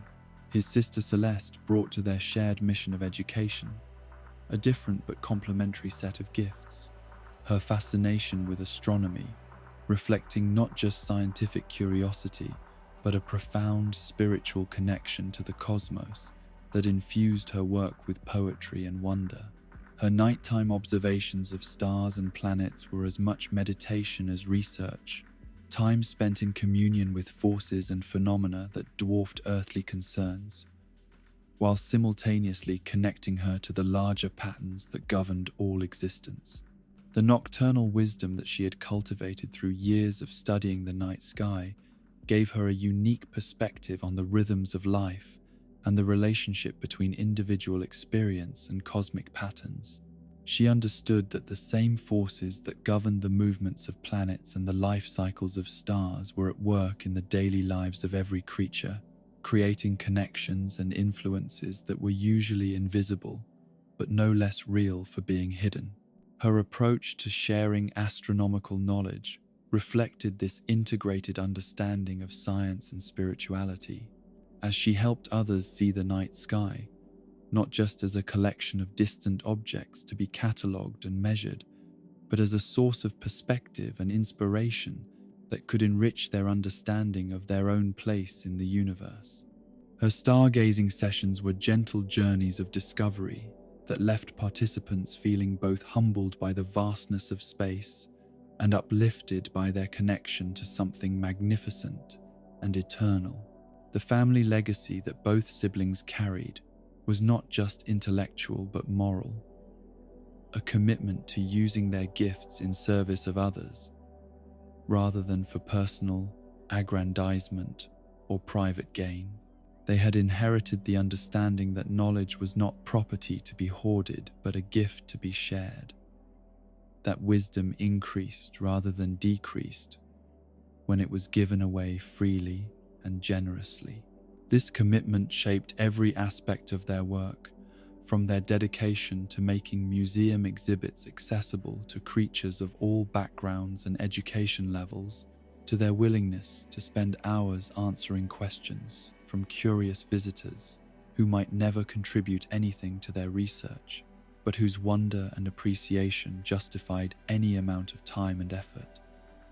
His sister Celeste brought to their shared mission of education a different but complementary set of gifts. Her fascination with astronomy, reflecting not just scientific curiosity, but a profound spiritual connection to the cosmos that infused her work with poetry and wonder. Her nighttime observations of stars and planets were as much meditation as research, time spent in communion with forces and phenomena that dwarfed earthly concerns, while simultaneously connecting her to the larger patterns that governed all existence. The nocturnal wisdom that she had cultivated through years of studying the night sky gave her a unique perspective on the rhythms of life and the relationship between individual experience and cosmic patterns. She understood that the same forces that governed the movements of planets and the life cycles of stars were at work in the daily lives of every creature, creating connections and influences that were usually invisible, but no less real for being hidden. Her approach to sharing astronomical knowledge reflected this integrated understanding of science and spirituality, as she helped others see the night sky, not just as a collection of distant objects to be catalogued and measured, but as a source of perspective and inspiration that could enrich their understanding of their own place in the universe. Her stargazing sessions were gentle journeys of discovery that left participants feeling both humbled by the vastness of space and uplifted by their connection to something magnificent and eternal. The family legacy that both siblings carried was not just intellectual but moral, a commitment to using their gifts in service of others, rather than for personal aggrandizement or private gain. They had inherited the understanding that knowledge was not property to be hoarded but a gift to be shared, that wisdom increased rather than decreased when it was given away freely and generously. This commitment shaped every aspect of their work, from their dedication to making museum exhibits accessible to creatures of all backgrounds and education levels, to their willingness to spend hours answering questions from curious visitors who might never contribute anything to their research, but whose wonder and appreciation justified any amount of time and effort.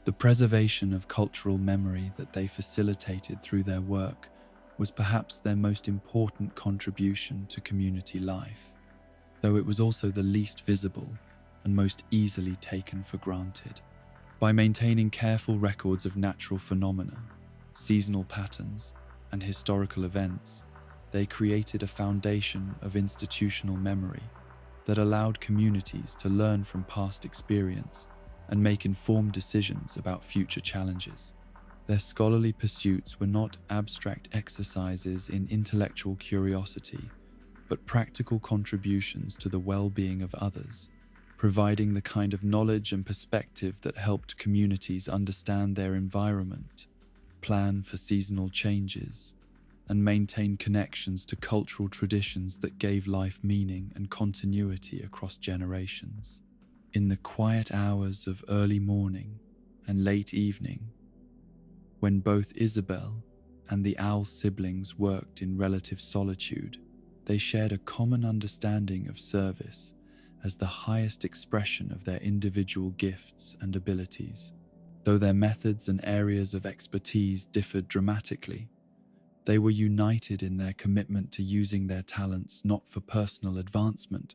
The preservation of cultural memory that they facilitated through their work was perhaps their most important contribution to community life, though it was also the least visible and most easily taken for granted. By maintaining careful records of natural phenomena, seasonal patterns, and historical events, they created a foundation of institutional memory that allowed communities to learn from past experience and make informed decisions about future challenges. Their scholarly pursuits were not abstract exercises in intellectual curiosity, but practical contributions to the well-being of others, providing the kind of knowledge and perspective that helped communities understand their environment, plan for seasonal changes, and maintain connections to cultural traditions that gave life meaning and continuity across generations. In the quiet hours of early morning and late evening, when both Isabel and the owl siblings worked in relative solitude, they shared a common understanding of service as the highest expression of their individual gifts and abilities. Though their methods and areas of expertise differed dramatically, they were united in their commitment to using their talents not for personal advancement,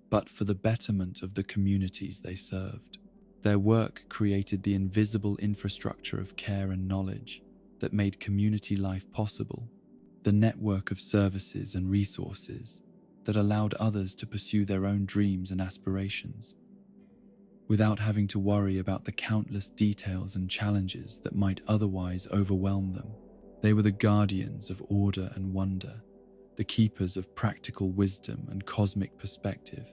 but for the betterment of the communities they served. Their work created the invisible infrastructure of care and knowledge that made community life possible, the network of services and resources that allowed others to pursue their own dreams and aspirations, without having to worry about the countless details and challenges that might otherwise overwhelm them. They were the guardians of order and wonder, the keepers of practical wisdom and cosmic perspective,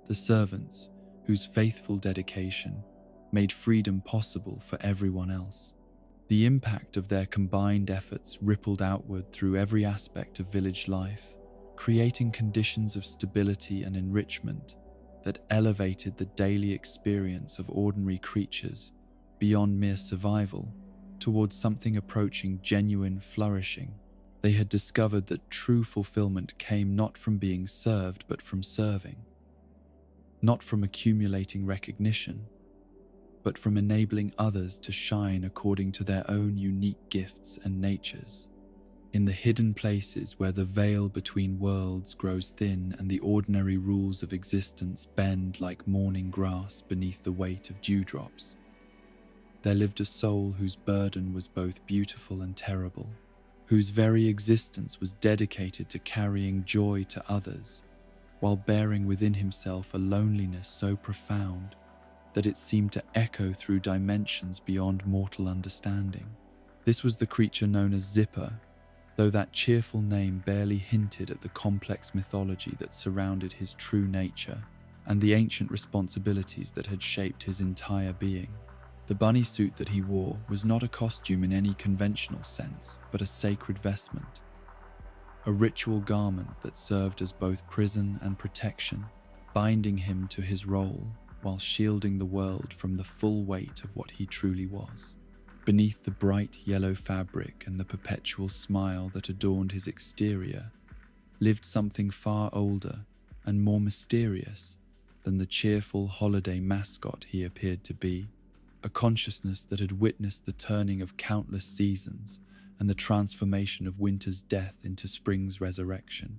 the servants whose faithful dedication made freedom possible for everyone else. The impact of their combined efforts rippled outward through every aspect of village life, creating conditions of stability and enrichment that elevated the daily experience of ordinary creatures beyond mere survival towards something approaching genuine flourishing. They had discovered that true fulfillment came not from being served but from serving, not from accumulating recognition, but from enabling others to shine according to their own unique gifts and natures. In the hidden places where the veil between worlds grows thin and the ordinary rules of existence bend like morning grass beneath the weight of dewdrops, there lived a soul whose burden was both beautiful and terrible, whose very existence was dedicated to carrying joy to others, while bearing within himself a loneliness so profound that it seemed to echo through dimensions beyond mortal understanding. This was the creature known as Zipper, though that cheerful name barely hinted at the complex mythology that surrounded his true nature and the ancient responsibilities that had shaped his entire being. The bunny suit that he wore was not a costume in any conventional sense, but a sacred vestment, a ritual garment that served as both prison and protection, binding him to his role while shielding the world from the full weight of what he truly was. Beneath the bright yellow fabric and the perpetual smile that adorned his exterior lived something far older and more mysterious than the cheerful holiday mascot he appeared to be, a consciousness that had witnessed the turning of countless seasons and the transformation of winter's death into spring's resurrection.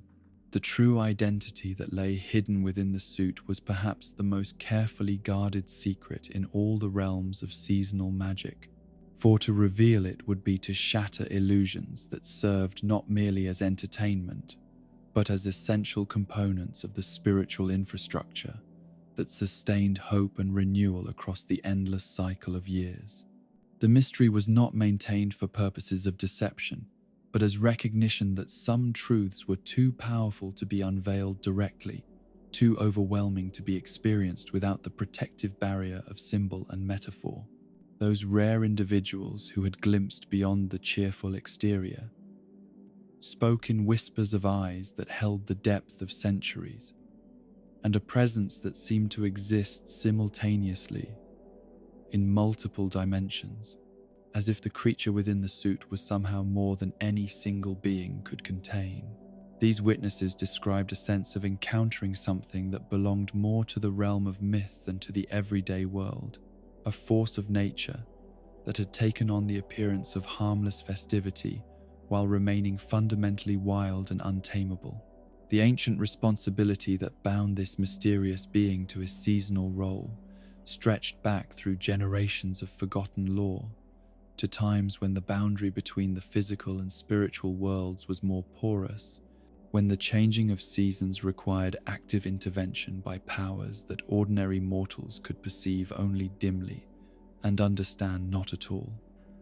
The true identity that lay hidden within the suit was perhaps the most carefully guarded secret in all the realms of seasonal magic, for to reveal it would be to shatter illusions that served not merely as entertainment, but as essential components of the spiritual infrastructure that sustained hope and renewal across the endless cycle of years. The mystery was not maintained for purposes of deception, but as recognition that some truths were too powerful to be unveiled directly, too overwhelming to be experienced without the protective barrier of symbol and metaphor. Those rare individuals who had glimpsed beyond the cheerful exterior spoke in whispers of eyes that held the depth of centuries, and a presence that seemed to exist simultaneously in multiple dimensions, as if the creature within the suit was somehow more than any single being could contain. These witnesses described a sense of encountering something that belonged more to the realm of myth than to the everyday world, a force of nature that had taken on the appearance of harmless festivity while remaining fundamentally wild and untamable. The ancient responsibility that bound this mysterious being to his seasonal role stretched back through generations of forgotten lore, to times when the boundary between the physical and spiritual worlds was more porous, when the changing of seasons required active intervention by powers that ordinary mortals could perceive only dimly and understand not at all.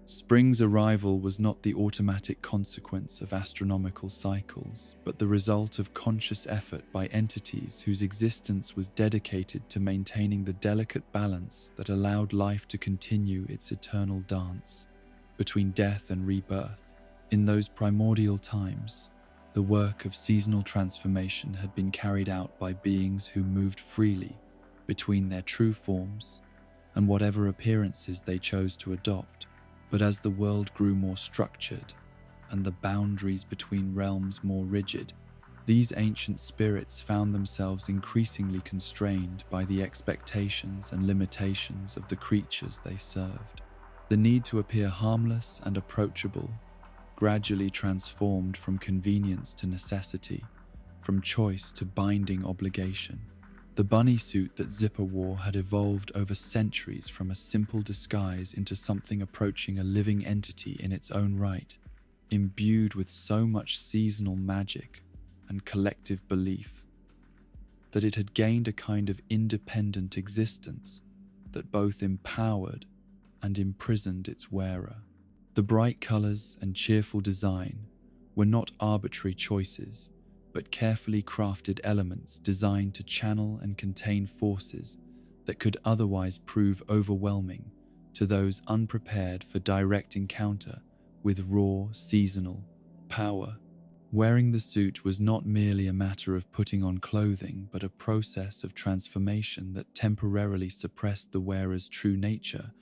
Spring's arrival was not the automatic consequence of astronomical cycles, but the result of conscious effort by entities whose existence was dedicated to maintaining the delicate balance that allowed life to continue its eternal dance between death and rebirth. In those primordial times, the work of seasonal transformation had been carried out by beings who moved freely between their true forms and whatever appearances they chose to adopt. But as the world grew more structured and the boundaries between realms more rigid, these ancient spirits found themselves increasingly constrained by the expectations and limitations of the creatures they served. The need to appear harmless and approachable gradually transformed from convenience to necessity, from choice to binding obligation. The bunny suit that Zipper wore had evolved over centuries from a simple disguise into something approaching a living entity in its own right, imbued with so much seasonal magic and collective belief that it had gained a kind of independent existence that both empowered and imprisoned its wearer. The bright colors and cheerful design were not arbitrary choices, but carefully crafted elements designed to channel and contain forces that could otherwise prove overwhelming to those unprepared for direct encounter with raw, seasonal power. Wearing the suit was not merely a matter of putting on clothing, but a process of transformation that temporarily suppressed the wearer's true nature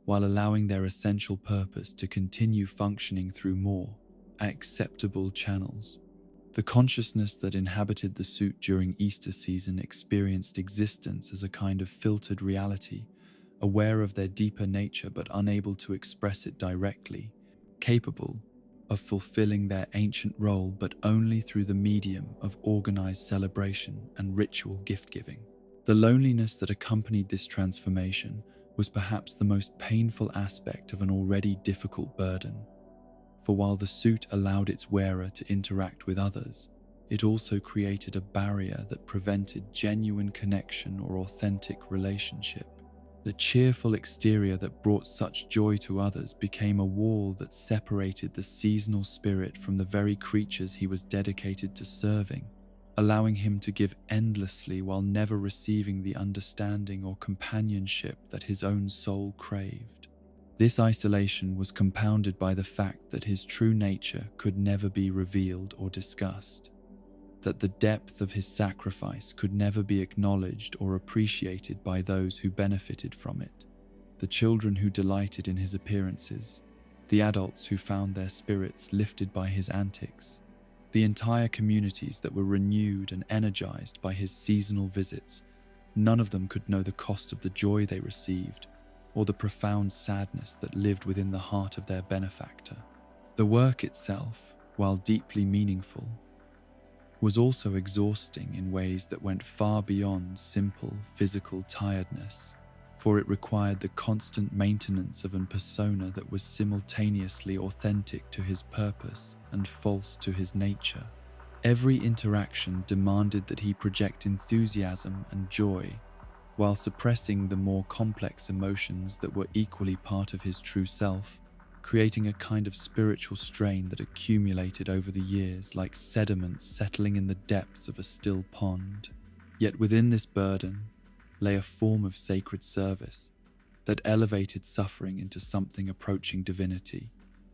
while allowing their essential purpose to continue functioning through more acceptable channels. The consciousness that inhabited the suit during Easter season experienced existence as a kind of filtered reality, aware of their deeper nature but unable to express it directly, capable of fulfilling their ancient role but only through the medium of organized celebration and ritual gift-giving. The loneliness that accompanied this transformation was perhaps the most painful aspect of an already difficult burden. For while the suit allowed its wearer to interact with others, it also created a barrier that prevented genuine connection or authentic relationship. The cheerful exterior that brought such joy to others became a wall that separated the seasonal spirit from the very creatures he was dedicated to serving, allowing him to give endlessly while never receiving the understanding or companionship that his own soul craved. This isolation was compounded by the fact that his true nature could never be revealed or discussed, that the depth of his sacrifice could never be acknowledged or appreciated by those who benefited from it, the children who delighted in his appearances, the adults who found their spirits lifted by his antics, the entire communities that were renewed and energized by his seasonal visits. None of them could know the cost of the joy they received, or the profound sadness that lived within the heart of their benefactor. The work itself, while deeply meaningful, was also exhausting in ways that went far beyond simple physical tiredness, for it required the constant maintenance of a persona that was simultaneously authentic to his purpose and false to his nature. Every interaction demanded that he project enthusiasm and joy, while suppressing the more complex emotions that were equally part of his true self, creating a kind of spiritual strain that accumulated over the years like sediment settling in the depths of a still pond. Yet within this burden lay a form of sacred service that elevated suffering into something approaching divinity,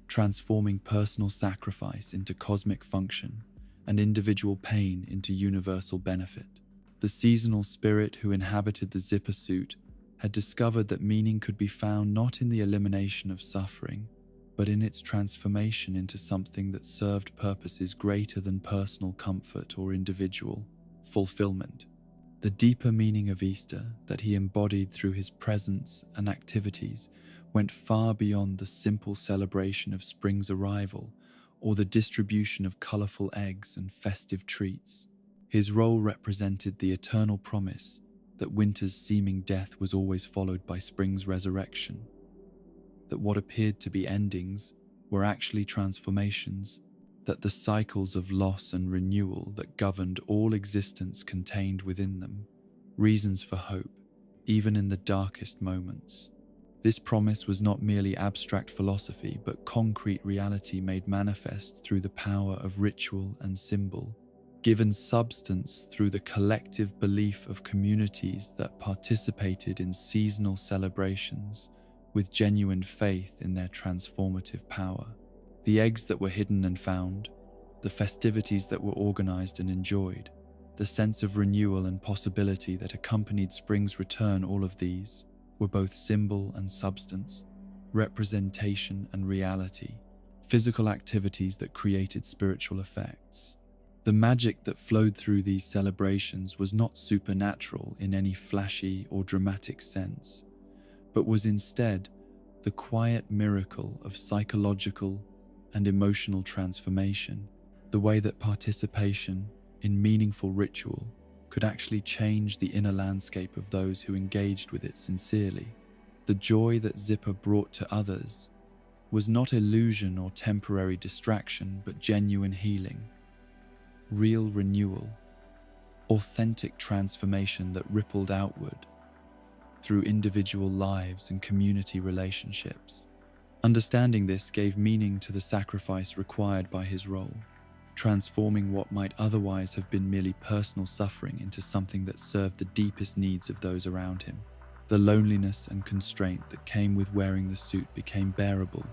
transforming personal sacrifice into cosmic function and individual pain into universal benefit. The seasonal spirit who inhabited the zipper suit had discovered that meaning could be found not in the elimination of suffering, but in its transformation into something that served purposes greater than personal comfort or individual fulfillment. The deeper meaning of Easter that he embodied through his presence and activities went far beyond the simple celebration of spring's arrival or the distribution of colorful eggs and festive treats. His role represented the eternal promise that winter's seeming death was always followed by spring's resurrection, that what appeared to be endings were actually transformations, that the cycles of loss and renewal that governed all existence contained within them reasons for hope, even in the darkest moments. This promise was not merely abstract philosophy, but concrete reality made manifest through the power of ritual and symbol, given substance through the collective belief of communities that participated in seasonal celebrations with genuine faith in their transformative power. The eggs that were hidden and found, the festivities that were organized and enjoyed, the sense of renewal and possibility that accompanied spring's return, all of these were both symbol and substance, representation and reality, physical activities that created spiritual effects. The magic that flowed through these celebrations was not supernatural in any flashy or dramatic sense, but was instead the quiet miracle of psychological and emotional transformation, the way that participation in meaningful ritual could actually change the inner landscape of those who engaged with it sincerely. The joy that Zipper brought to others was not illusion or temporary distraction, but genuine healing, real renewal, authentic transformation that rippled outward through individual lives and community relationships. Understanding this gave meaning to the sacrifice required by his role, transforming what might otherwise have been merely personal suffering into something that served the deepest needs of those around him. The loneliness and constraint that came with wearing the suit became bearable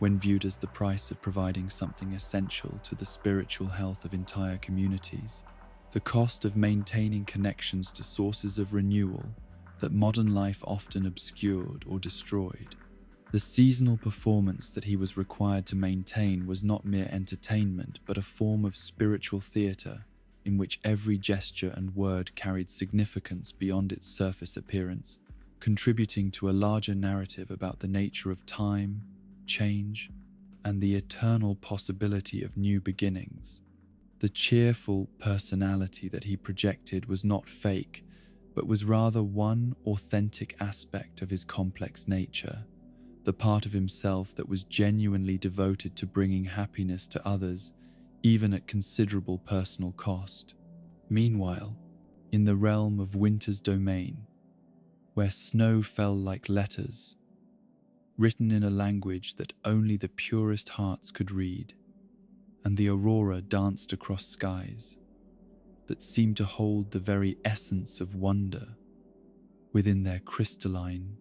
when viewed as the price of providing something essential to the spiritual health of entire communities. The cost of maintaining connections to sources of renewal that modern life often obscured or destroyed. The seasonal performance that he was required to maintain was not mere entertainment, but a form of spiritual theater in which every gesture and word carried significance beyond its surface appearance, contributing to a larger narrative about the nature of time, change, and the eternal possibility of new beginnings. The cheerful personality that he projected was not fake, but was rather one authentic aspect of his complex nature, the part of himself that was genuinely devoted to bringing happiness to others, even at considerable personal cost. Meanwhile, in the realm of winter's domain, where snow fell like letters, written in a language that only the purest hearts could read, and the aurora danced across skies that seemed to hold the very essence of wonder within their crystalline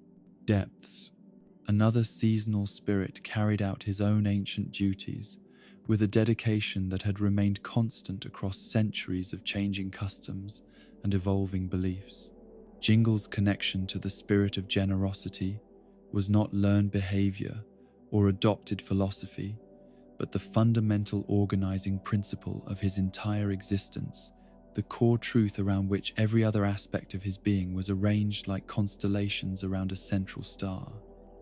depths. Another seasonal spirit carried out his own ancient duties with a dedication that had remained constant across centuries of changing customs and evolving beliefs. Jingle's connection to the spirit of generosity was not learned behavior or adopted philosophy, but the fundamental organizing principle of his entire existence, the core truth around which every other aspect of his being was arranged like constellations around a central star.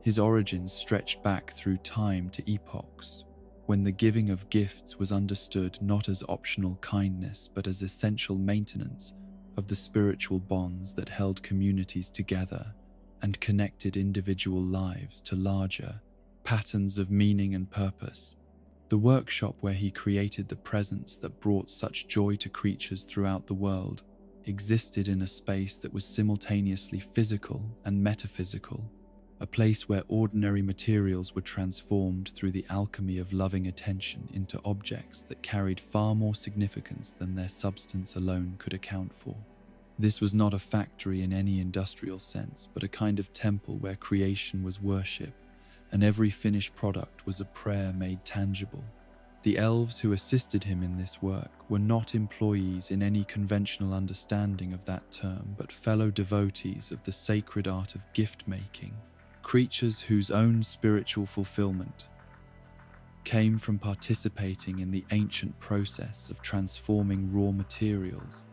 His origins stretched back through time to epochs, when the giving of gifts was understood not as optional kindness but as essential maintenance of the spiritual bonds that held communities together and connected individual lives to larger patterns of meaning and purpose. The workshop where he created the presents that brought such joy to creatures throughout the world existed in a space that was simultaneously physical and metaphysical, a place where ordinary materials were transformed through the alchemy of loving attention into objects that carried far more significance than their substance alone could account for. This was not a factory in any industrial sense, but a kind of temple where creation was worship, and every finished product was a prayer made tangible. The elves who assisted him in this work were not employees in any conventional understanding of that term, but fellow devotees of the sacred art of gift-making, creatures whose own spiritual fulfillment came from participating in the ancient process of transforming raw materials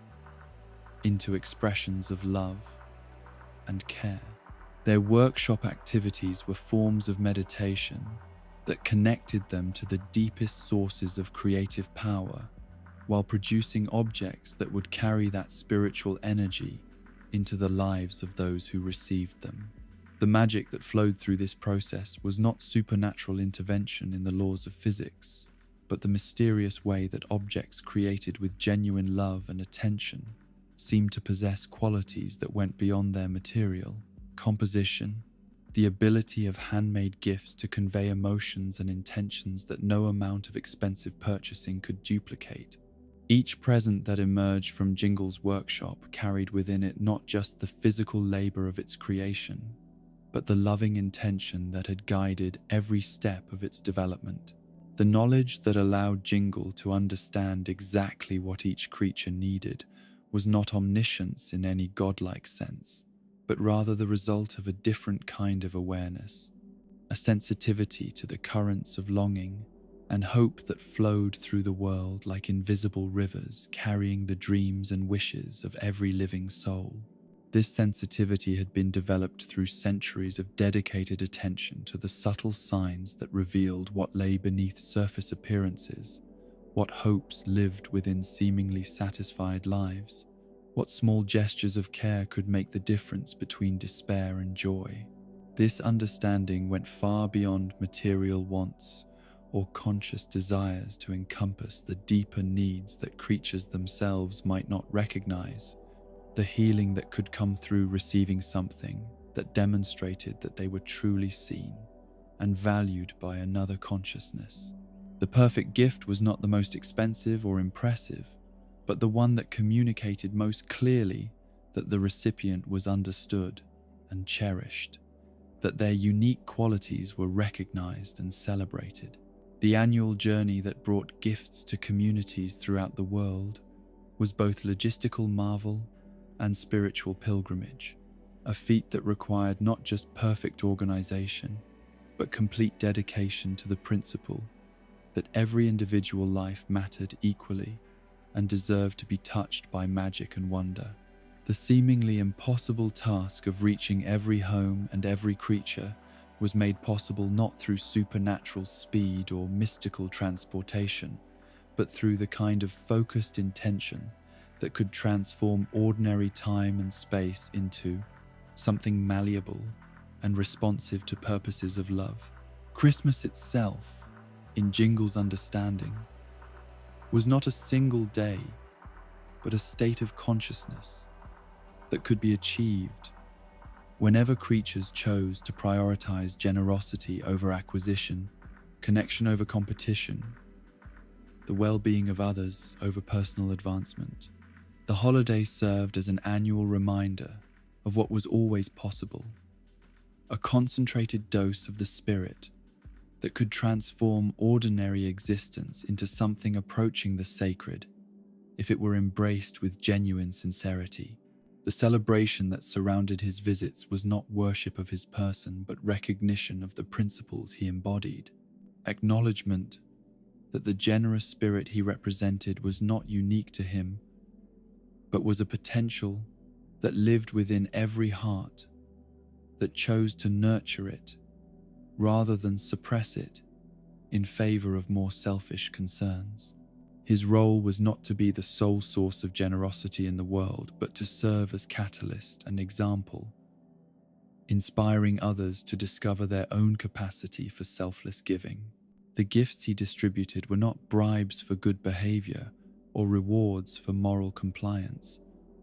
into expressions of love and care. Their workshop activities were forms of meditation that connected them to the deepest sources of creative power, while producing objects that would carry that spiritual energy into the lives of those who received them. The magic that flowed through this process was not supernatural intervention in the laws of physics, but the mysterious way that objects created with genuine love and attention seemed to possess qualities that went beyond their material composition, the ability of handmade gifts to convey emotions and intentions that no amount of expensive purchasing could duplicate. Each present that emerged from Jingle's workshop carried within it not just the physical labor of its creation, but the loving intention that had guided every step of its development. The knowledge that allowed Jingle to understand exactly what each creature needed was not omniscience in any godlike sense, but rather the result of a different kind of awareness, a sensitivity to the currents of longing and hope that flowed through the world like invisible rivers carrying the dreams and wishes of every living soul. This sensitivity had been developed through centuries of dedicated attention to the subtle signs that revealed what lay beneath surface appearances, what hopes lived within seemingly satisfied lives, what small gestures of care could make the difference between despair and joy. This understanding went far beyond material wants or conscious desires to encompass the deeper needs that creatures themselves might not recognize, the healing that could come through receiving something that demonstrated that they were truly seen and valued by another consciousness. The perfect gift was not the most expensive or impressive, but the one that communicated most clearly that the recipient was understood and cherished, that their unique qualities were recognized and celebrated. The annual journey that brought gifts to communities throughout the world was both logistical marvel and spiritual pilgrimage, a feat that required not just perfect organization, but complete dedication to the principle that every individual life mattered equally and deserved to be touched by magic and wonder. The seemingly impossible task of reaching every home and every creature was made possible not through supernatural speed or mystical transportation, but through the kind of focused intention that could transform ordinary time and space into something malleable and responsive to purposes of love. Christmas itself, in Jingle's understanding, was not a single day, but a state of consciousness that could be achieved whenever creatures chose to prioritize generosity over acquisition, connection over competition, the well-being of others over personal advancement. The holiday served as an annual reminder of what was always possible, a concentrated dose of the spirit that could transform ordinary existence into something approaching the sacred if it were embraced with genuine sincerity. The celebration that surrounded his visits was not worship of his person, but recognition of the principles he embodied, acknowledgement that the generous spirit he represented was not unique to him, but was a potential that lived within every heart that chose to nurture it rather than suppress it. in favor of more selfish concerns. His role was not to be the sole source of generosity in the world, but to serve as catalyst and example, inspiring others to discover their own capacity for selfless giving. The gifts he distributed were not bribes for good behavior or rewards for moral compliance,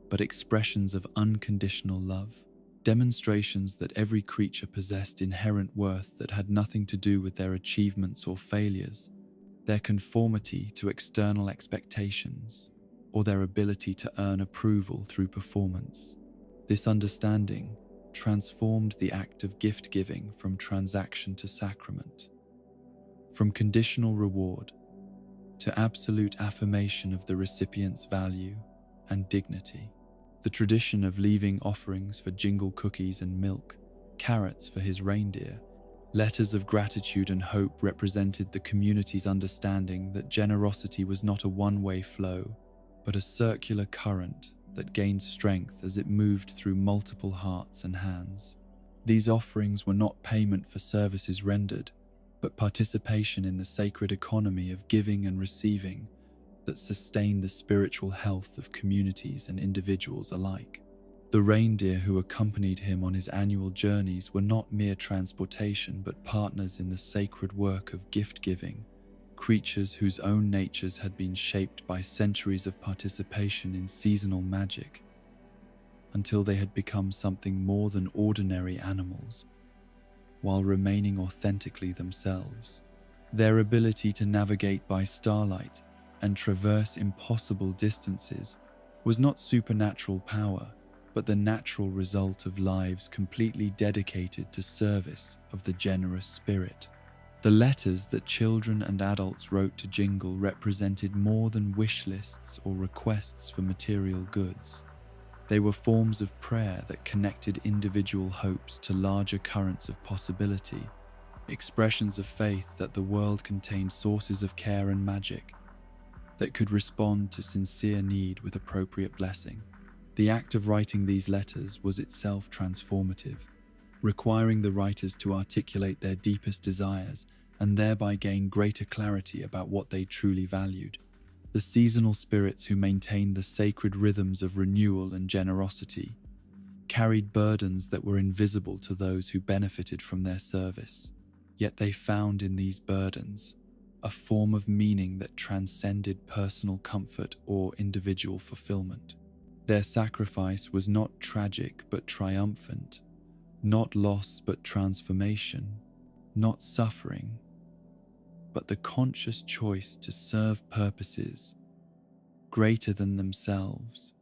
but expressions of unconditional love, demonstrations that every creature possessed inherent worth that had nothing to do with their achievements or failures, their conformity to external expectations, or their ability to earn approval through performance. This understanding transformed the act of gift-giving from transaction to sacrament, from conditional reward to absolute affirmation of the recipient's value and dignity. The tradition of leaving offerings for jingle cookies and milk, carrots for his reindeer, letters of gratitude and hope represented the community's understanding that generosity was not a one-way flow, but a circular current that gained strength as it moved through multiple hearts and hands. These offerings were not payment for services rendered, but participation in the sacred economy of giving and receiving that sustained the spiritual health of communities and individuals alike. The reindeer who accompanied him on his annual journeys were not mere transportation, but partners in the sacred work of gift-giving, creatures whose own natures had been shaped by centuries of participation in seasonal magic, until they had become something more than ordinary animals, while remaining authentically themselves. Their ability to navigate by starlight and traverse impossible distances was not supernatural power, but the natural result of lives completely dedicated to service of the generous spirit. The letters that children and adults wrote to Jingle represented more than wish lists or requests for material goods. They were forms of prayer that connected individual hopes to larger currents of possibility, expressions of faith that the world contained sources of care and magic that could respond to sincere need with appropriate blessing. The act of writing these letters was itself transformative, requiring the writers to articulate their deepest desires and thereby gain greater clarity about what they truly valued. The seasonal spirits who maintained the sacred rhythms of renewal and generosity carried burdens that were invisible to those who benefited from their service. Yet they found in these burdens a form of meaning that transcended personal comfort or individual fulfillment. Their sacrifice was not tragic but triumphant, not loss but transformation, not suffering, but the conscious choice to serve purposes greater than themselves,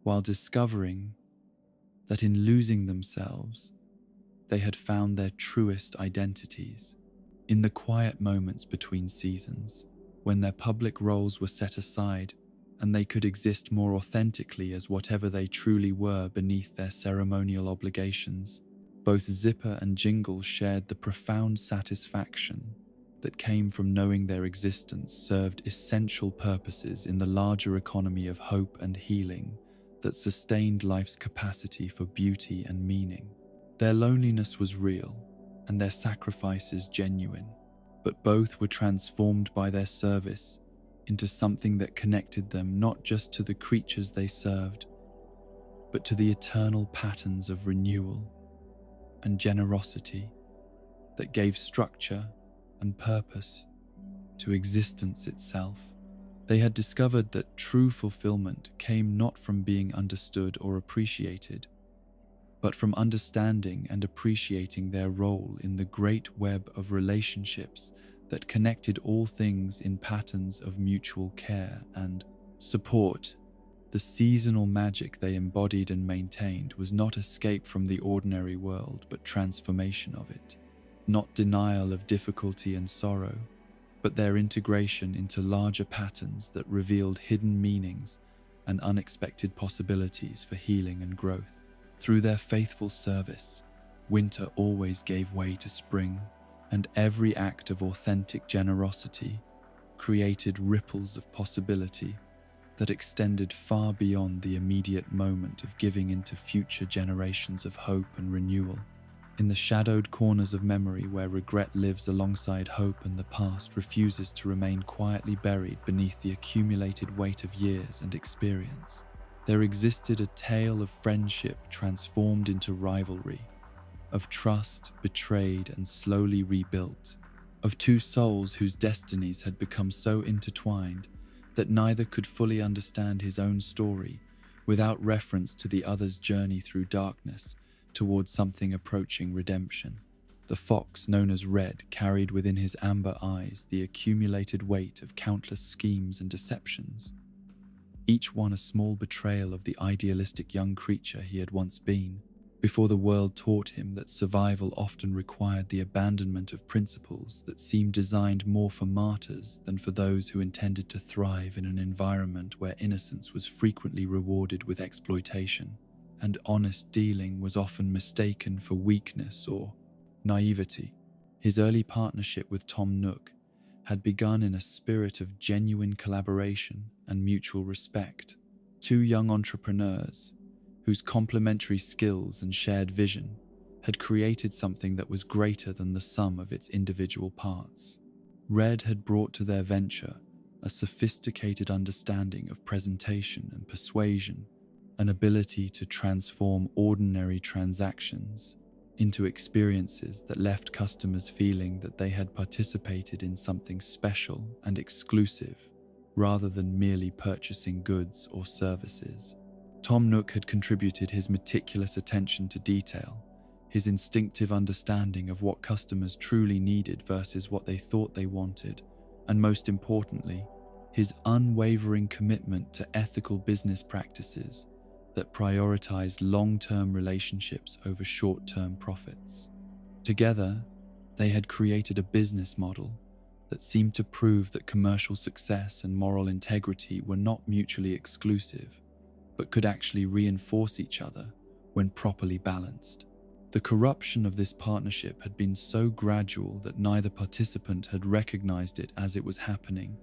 while discovering that in losing themselves, they had found their truest identities. In the quiet moments between seasons, when their public roles were set aside and they could exist more authentically as whatever they truly were beneath their ceremonial obligations, both Zipper and Jingle shared the profound satisfaction that came from knowing their existence served essential purposes in the larger economy of hope and healing that sustained life's capacity for beauty and meaning. Their loneliness was real, and their sacrifices genuine, but both were transformed by their service into something that connected them not just to the creatures they served, but to the eternal patterns of renewal and generosity that gave structure and purpose to existence itself. They had discovered that true fulfillment came not from being understood or appreciated, but from understanding and appreciating their role in the great web of relationships that connected all things in patterns of mutual care and support. The seasonal magic they embodied and maintained was not escape from the ordinary world, but transformation of it. Not denial of difficulty and sorrow, but their integration into larger patterns that revealed hidden meanings and unexpected possibilities for healing and growth. Through their faithful service, winter always gave way to spring, and every act of authentic generosity created ripples of possibility that extended far beyond the immediate moment of giving into future generations of hope and renewal. In the shadowed corners of memory where regret lives alongside hope and the past refuses to remain quietly buried beneath the accumulated weight of years and experience, there existed a tale of friendship transformed into rivalry, of trust betrayed and slowly rebuilt, of two souls whose destinies had become so intertwined that neither could fully understand his own story without reference to the other's journey through darkness towards something approaching redemption. The fox known as Red carried within his amber eyes the accumulated weight of countless schemes and deceptions, each one a small betrayal of the idealistic young creature he had once been, before the world taught him that survival often required the abandonment of principles that seemed designed more for martyrs than for those who intended to thrive in an environment where innocence was frequently rewarded with exploitation, and honest dealing was often mistaken for weakness or naivety. His early partnership with Tom Nook had begun in a spirit of genuine collaboration and mutual respect. Two young entrepreneurs, whose complementary skills and shared vision had created something that was greater than the sum of its individual parts. Red had brought to their venture a sophisticated understanding of presentation and persuasion, an ability to transform ordinary transactions into experiences that left customers feeling that they had participated in something special and exclusive, rather than merely purchasing goods or services. Tom Nook had contributed his meticulous attention to detail, his instinctive understanding of what customers truly needed versus what they thought they wanted, and most importantly, his unwavering commitment to ethical business practices that prioritized long-term relationships over short-term profits. Together, they had created a business model that seemed to prove that commercial success and moral integrity were not mutually exclusive, but could actually reinforce each other when properly balanced. The corruption of this partnership had been so gradual that neither participant had recognized it as it was happening,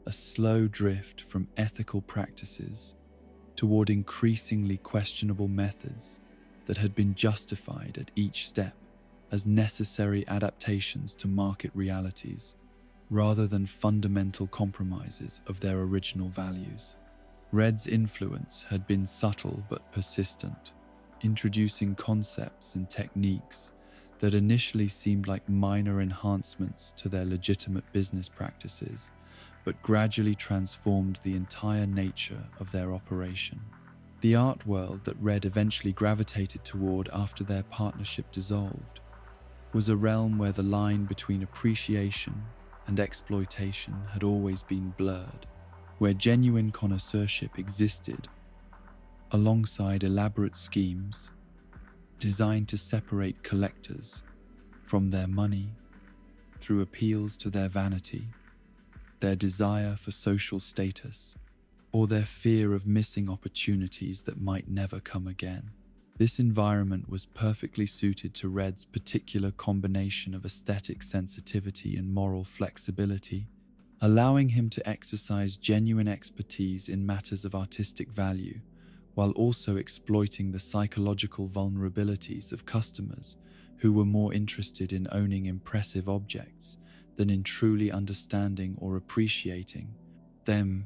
a slow drift from ethical practices toward increasingly questionable methods that had been justified at each step as necessary adaptations to market realities, rather than fundamental compromises of their original values. Red's influence had been subtle but persistent, introducing concepts and techniques that initially seemed like minor enhancements to their legitimate business practices, but gradually transformed the entire nature of their operation. The art world that Red eventually gravitated toward after their partnership dissolved was a realm where the line between appreciation and exploitation had always been blurred, where genuine connoisseurship existed alongside elaborate schemes designed to separate collectors from their money through appeals to their vanity, their desire for social status, or their fear of missing opportunities that might never come again. This environment was perfectly suited to Red's particular combination of aesthetic sensitivity and moral flexibility, allowing him to exercise genuine expertise in matters of artistic value, while also exploiting the psychological vulnerabilities of customers who were more interested in owning impressive objects than in truly understanding or appreciating them.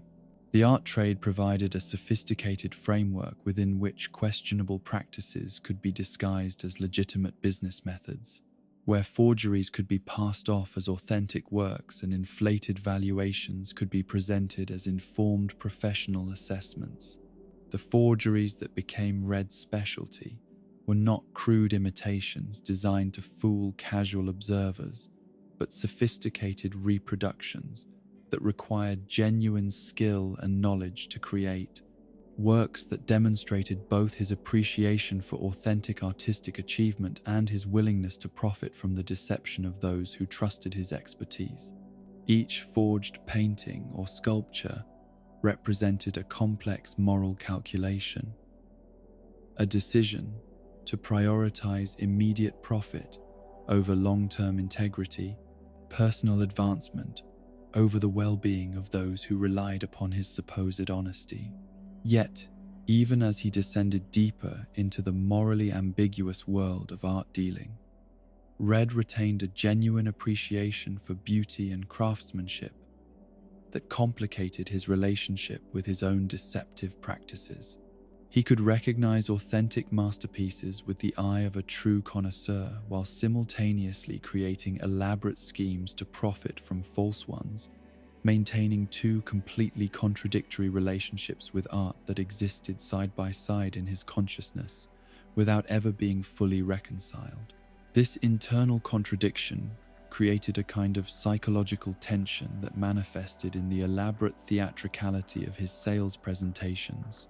The art trade provided a sophisticated framework within which questionable practices could be disguised as legitimate business methods, where forgeries could be passed off as authentic works and inflated valuations could be presented as informed professional assessments. The forgeries that became Red's specialty were not crude imitations designed to fool casual observers, but sophisticated reproductions that required genuine skill and knowledge to create, works that demonstrated both his appreciation for authentic artistic achievement and his willingness to profit from the deception of those who trusted his expertise. Each forged painting or sculpture represented a complex moral calculation, a decision to prioritize immediate profit over long-term integrity, personal advancement over the well-being of those who relied upon his supposed honesty. Yet, even as he descended deeper into the morally ambiguous world of art dealing, Red retained a genuine appreciation for beauty and craftsmanship that complicated his relationship with his own deceptive practices. He could recognize authentic masterpieces with the eye of a true connoisseur while simultaneously creating elaborate schemes to profit from false ones, maintaining two completely contradictory relationships with art that existed side by side in his consciousness without ever being fully reconciled. This internal contradiction created a kind of psychological tension that manifested in the elaborate theatricality of his sales presentations,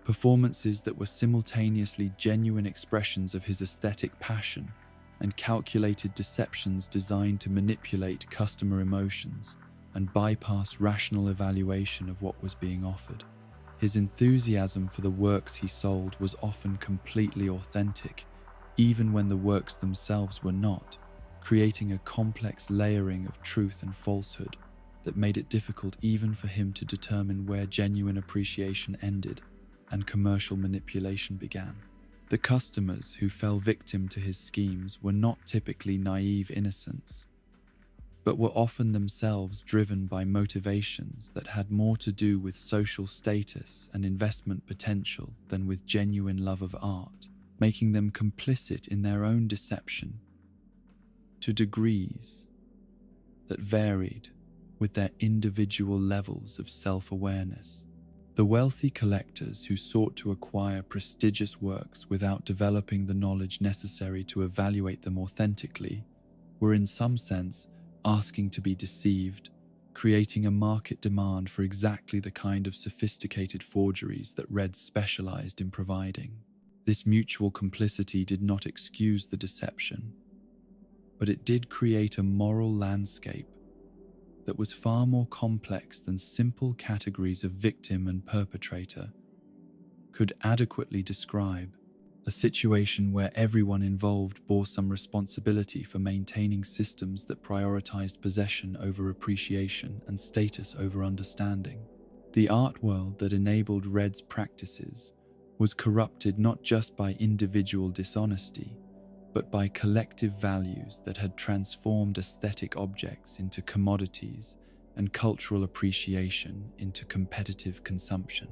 performances that were simultaneously genuine expressions of his aesthetic passion and calculated deceptions designed to manipulate customer emotions and bypass rational evaluation of what was being offered. His enthusiasm for the works he sold was often completely authentic, even when the works themselves were not, creating a complex layering of truth and falsehood that made it difficult even for him to determine where genuine appreciation ended and commercial manipulation began. The customers who fell victim to his schemes were not typically naive innocents, but were often themselves driven by motivations that had more to do with social status and investment potential than with genuine love of art, making them complicit in their own deception to degrees that varied with their individual levels of self-awareness. The wealthy collectors who sought to acquire prestigious works without developing the knowledge necessary to evaluate them authentically were in some sense asking to be deceived, creating a market demand for exactly the kind of sophisticated forgeries that Red specialized in providing. This mutual complicity did not excuse the deception, but it did create a moral landscape that was far more complex than simple categories of victim and perpetrator could adequately describe. A situation where everyone involved bore some responsibility for maintaining systems that prioritized possession over appreciation and status over understanding. The art world that enabled Red's practices was corrupted not just by individual dishonesty, but by collective values that had transformed aesthetic objects into commodities and cultural appreciation into competitive consumption.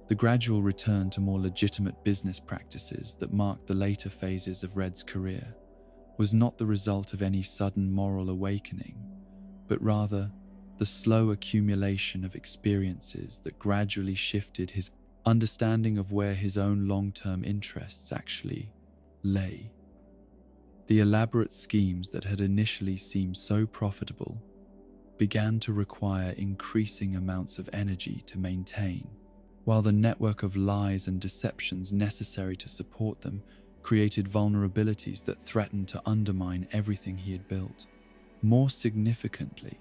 The gradual return to more legitimate business practices that marked the later phases of Red's career was not the result of any sudden moral awakening, but rather the slow accumulation of experiences that gradually shifted his understanding of where his own long-term interests actually lay. The elaborate schemes that had initially seemed so profitable began to require increasing amounts of energy to maintain, while the network of lies and deceptions necessary to support them created vulnerabilities that threatened to undermine everything he had built. More significantly,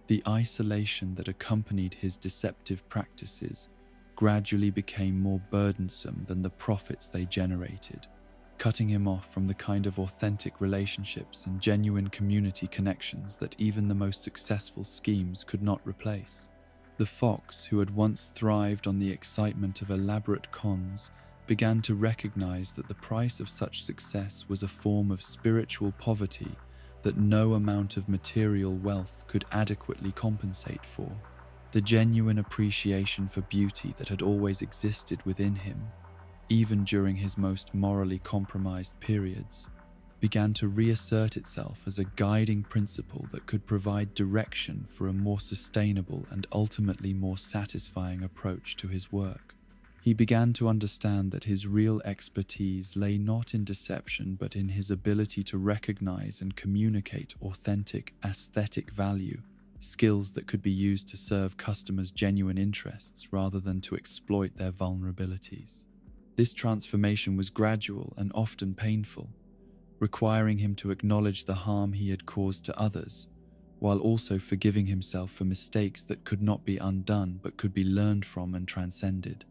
the isolation that accompanied his deceptive practices gradually became more burdensome than the profits they generated, cutting him off from the kind of authentic relationships and genuine community connections that even the most successful schemes could not replace. The fox, who had once thrived on the excitement of elaborate cons, began to recognize that the price of such success was a form of spiritual poverty that no amount of material wealth could adequately compensate for. The genuine appreciation for beauty that had always existed within him, even during his most morally compromised periods, began to reassert itself as a guiding principle that could provide direction for a more sustainable and ultimately more satisfying approach to his work. He began to understand that his real expertise lay not in deception but in his ability to recognize and communicate authentic aesthetic value, skills that could be used to serve customers' genuine interests rather than to exploit their vulnerabilities. This transformation was gradual and often painful, requiring him to acknowledge the harm he had caused to others, while also forgiving himself for mistakes that could not be undone but could be learned from and transcended.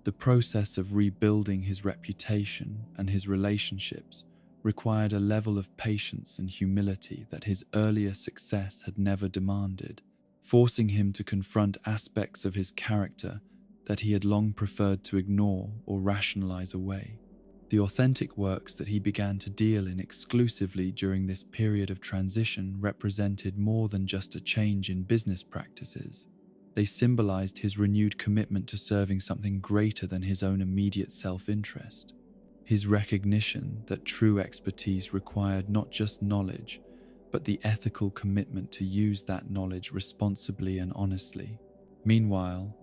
The process of rebuilding his reputation and his relationships required a level of patience and humility that his earlier success had never demanded, forcing him to confront aspects of his character that he had long preferred to ignore or rationalize away. The authentic works that he began to deal in exclusively during this period of transition represented more than just a change in business practices. They symbolized his renewed commitment to serving something greater than his own immediate self-interest. His recognition that true expertise required not just knowledge, but the ethical commitment to use that knowledge responsibly and honestly. Meanwhile,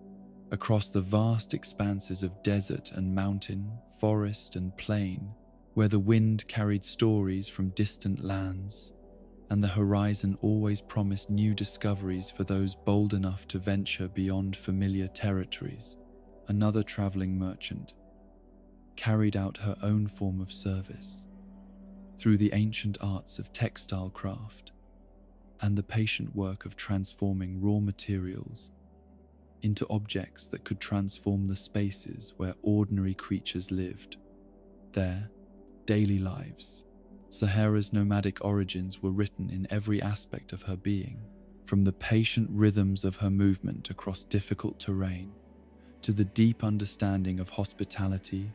across the vast expanses of desert and mountain, forest and plain, where the wind carried stories from distant lands, and the horizon always promised new discoveries for those bold enough to venture beyond familiar territories, another traveling merchant carried out her own form of service through the ancient arts of textile craft and the patient work of transforming raw materials into objects that could transform the spaces where ordinary creatures lived. Their daily lives. Sahara's nomadic origins were written in every aspect of her being, from the patient rhythms of her movement across difficult terrain to the deep understanding of hospitality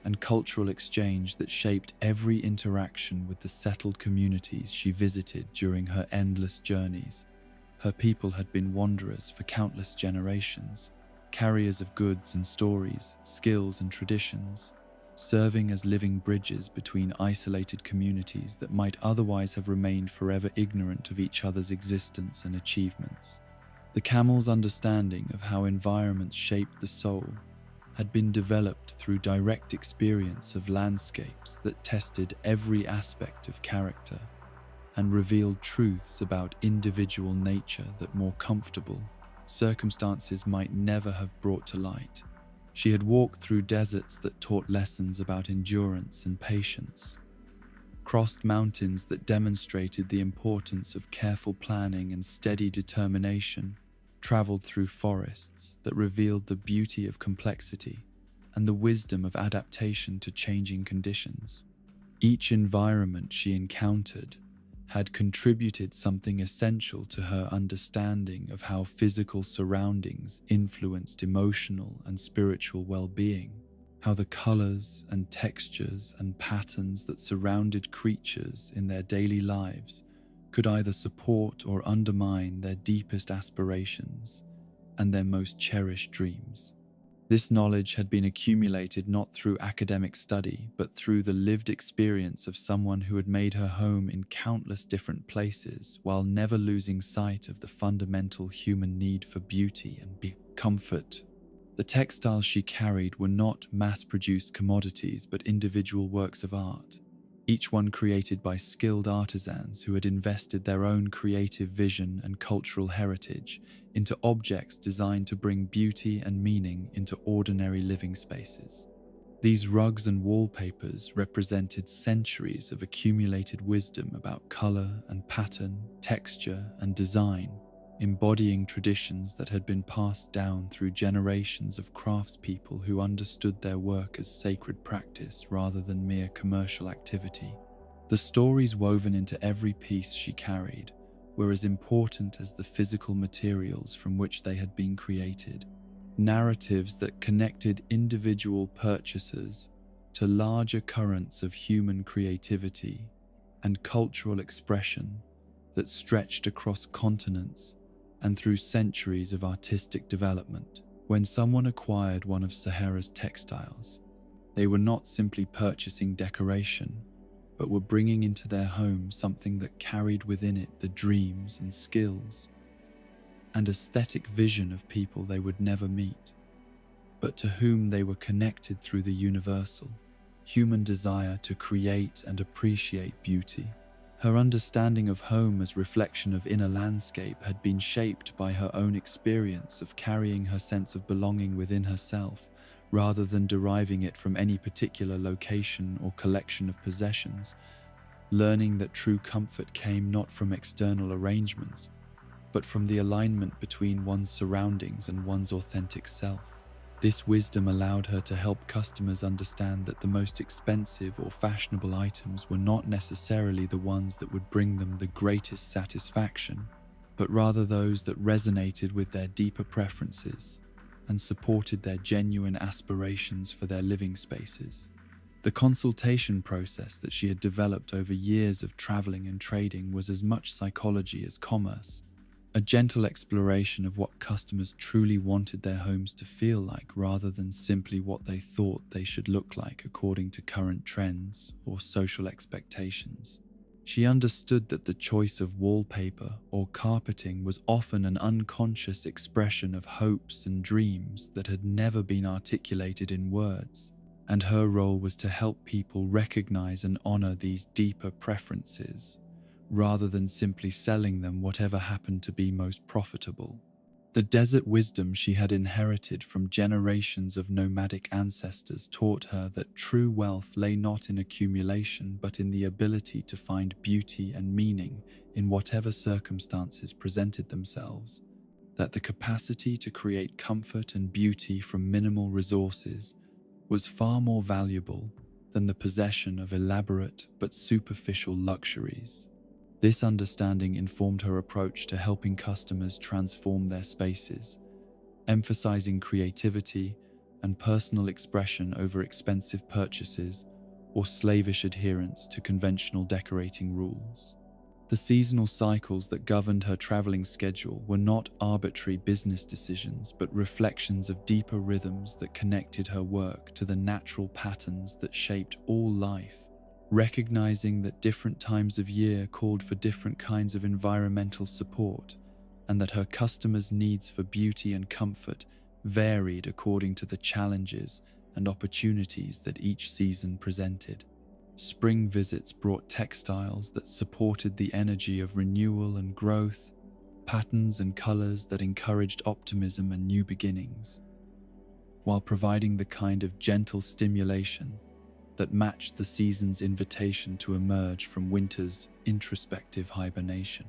and cultural exchange that shaped every interaction with the settled communities she visited during her endless journeys. Her people had been wanderers for countless generations, carriers of goods and stories, skills and traditions, serving as living bridges between isolated communities that might otherwise have remained forever ignorant of each other's existence and achievements. The camel's understanding of how environments shaped the soul had been developed through direct experience of landscapes that tested every aspect of character and revealed truths about individual nature that more comfortable circumstances might never have brought to light. She had walked through deserts that taught lessons about endurance and patience, crossed mountains that demonstrated the importance of careful planning and steady determination, traveled through forests that revealed the beauty of complexity and the wisdom of adaptation to changing conditions. Each environment she encountered had contributed something essential to her understanding of how physical surroundings influenced emotional and spiritual well-being, how the colors and textures and patterns that surrounded creatures in their daily lives could either support or undermine their deepest aspirations and their most cherished dreams. This knowledge had been accumulated not through academic study, but through the lived experience of someone who had made her home in countless different places while never losing sight of the fundamental human need for beauty and comfort. The textiles she carried were not mass-produced commodities, but individual works of art, each one created by skilled artisans who had invested their own creative vision and cultural heritage into objects designed to bring beauty and meaning into ordinary living spaces. These rugs and wallpapers represented centuries of accumulated wisdom about color and pattern, texture and design, embodying traditions that had been passed down through generations of craftspeople who understood their work as sacred practice rather than mere commercial activity. The stories woven into every piece she carried were as important as the physical materials from which they had been created, narratives that connected individual purchasers to larger currents of human creativity and cultural expression that stretched across continents and through centuries of artistic development. When someone acquired one of Sahara's textiles, they were not simply purchasing decoration, but were bringing into their home something that carried within it the dreams and skills and aesthetic vision of people they would never meet, but to whom they were connected through the universal, human desire to create and appreciate beauty. Her understanding of home as reflection of inner landscape had been shaped by her own experience of carrying her sense of belonging within herself, rather than deriving it from any particular location or collection of possessions, learning that true comfort came not from external arrangements, but from the alignment between one's surroundings and one's authentic self. This wisdom allowed her to help customers understand that the most expensive or fashionable items were not necessarily the ones that would bring them the greatest satisfaction, but rather those that resonated with their deeper preferences and supported their genuine aspirations for their living spaces. The consultation process that she had developed over years of traveling and trading was as much psychology as commerce, a gentle exploration of what customers truly wanted their homes to feel like rather than simply what they thought they should look like according to current trends or social expectations. She understood that the choice of wallpaper or carpeting was often an unconscious expression of hopes and dreams that had never been articulated in words, and her role was to help people recognize and honor these deeper preferences, rather than simply selling them whatever happened to be most profitable. The desert wisdom she had inherited from generations of nomadic ancestors taught her that true wealth lay not in accumulation but in the ability to find beauty and meaning in whatever circumstances presented themselves, that the capacity to create comfort and beauty from minimal resources was far more valuable than the possession of elaborate but superficial luxuries. This understanding informed her approach to helping customers transform their spaces, emphasizing creativity and personal expression over expensive purchases or slavish adherence to conventional decorating rules. The seasonal cycles that governed her traveling schedule were not arbitrary business decisions, but reflections of deeper rhythms that connected her work to the natural patterns that shaped all life. Recognizing that different times of year called for different kinds of environmental support, and that her customers' needs for beauty and comfort varied according to the challenges and opportunities that each season presented. Spring visits brought textiles that supported the energy of renewal and growth, patterns and colors that encouraged optimism and new beginnings, while providing the kind of gentle stimulation that matched the season's invitation to emerge from winter's introspective hibernation.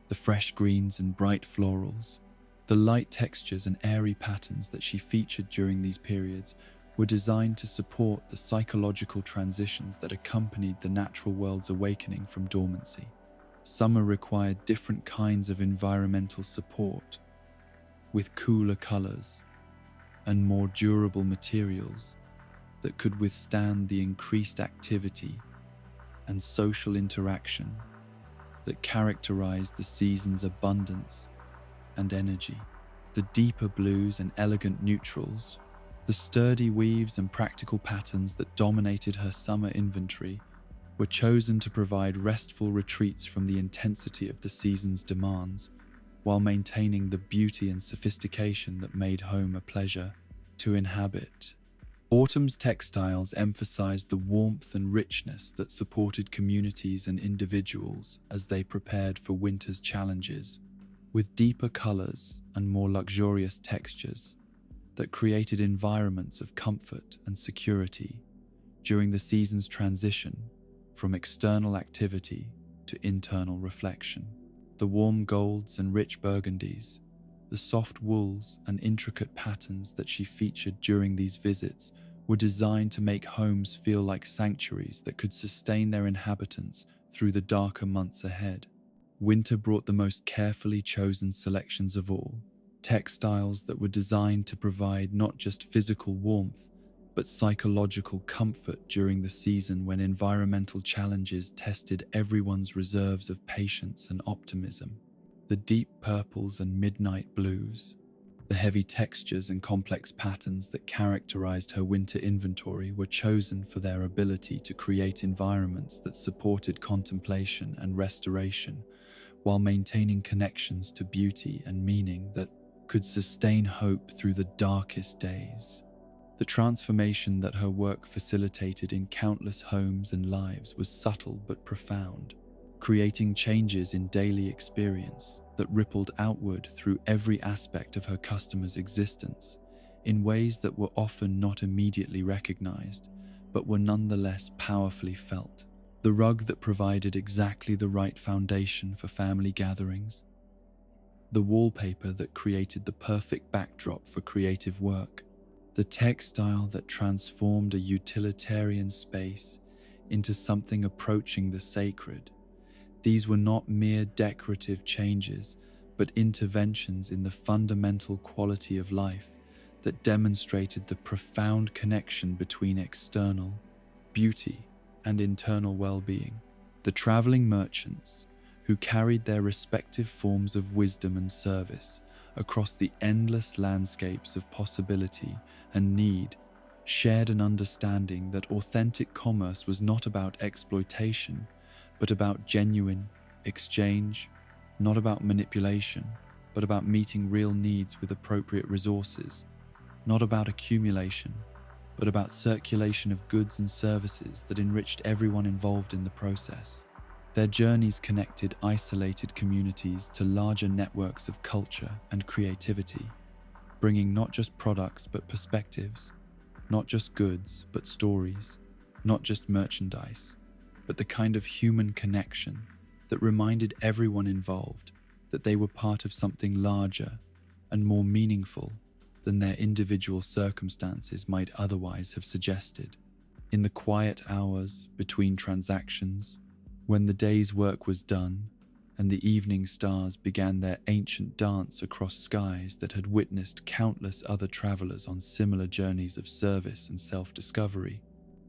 The fresh greens and bright florals, the light textures and airy patterns that she featured during these periods were designed to support the psychological transitions that accompanied the natural world's awakening from dormancy. Summer required different kinds of environmental support, with cooler colors and more durable materials that could withstand the increased activity and social interaction that characterized the season's abundance and energy. The deeper blues and elegant neutrals, the sturdy weaves and practical patterns that dominated her summer inventory were chosen to provide restful retreats from the intensity of the season's demands, while maintaining the beauty and sophistication that made home a pleasure to inhabit. Autumn's textiles emphasized the warmth and richness that supported communities and individuals as they prepared for winter's challenges, with deeper colors and more luxurious textures that created environments of comfort and security during the season's transition from external activity to internal reflection. The warm golds and rich burgundies, the soft wools and intricate patterns that she featured during these visits were designed to make homes feel like sanctuaries that could sustain their inhabitants through the darker months ahead. Winter brought the most carefully chosen selections of all, textiles that were designed to provide not just physical warmth, but psychological comfort during the season when environmental challenges tested everyone's reserves of patience and optimism. The deep purples and midnight blues, the heavy textures and complex patterns that characterized her winter inventory were chosen for their ability to create environments that supported contemplation and restoration, while maintaining connections to beauty and meaning that could sustain hope through the darkest days. The transformation that her work facilitated in countless homes and lives was subtle but profound, creating changes in daily experience that rippled outward through every aspect of her customers' existence in ways that were often not immediately recognized, but were nonetheless powerfully felt. The rug that provided exactly the right foundation for family gatherings, the wallpaper that created the perfect backdrop for creative work, the textile that transformed a utilitarian space into something approaching the sacred. These were not mere decorative changes, but interventions in the fundamental quality of life that demonstrated the profound connection between external beauty, and internal well-being. The traveling merchants, who carried their respective forms of wisdom and service across the endless landscapes of possibility and need, shared an understanding that authentic commerce was not about exploitation, but about genuine exchange, not about manipulation, but about meeting real needs with appropriate resources, not about accumulation, but about circulation of goods and services that enriched everyone involved in the process. Their journeys connected isolated communities to larger networks of culture and creativity, bringing not just products but perspectives, not just goods but stories, not just merchandise, but the kind of human connection that reminded everyone involved that they were part of something larger and more meaningful than their individual circumstances might otherwise have suggested. In the quiet hours between transactions, when the day's work was done and the evening stars began their ancient dance across skies that had witnessed countless other travelers on similar journeys of service and self-discovery,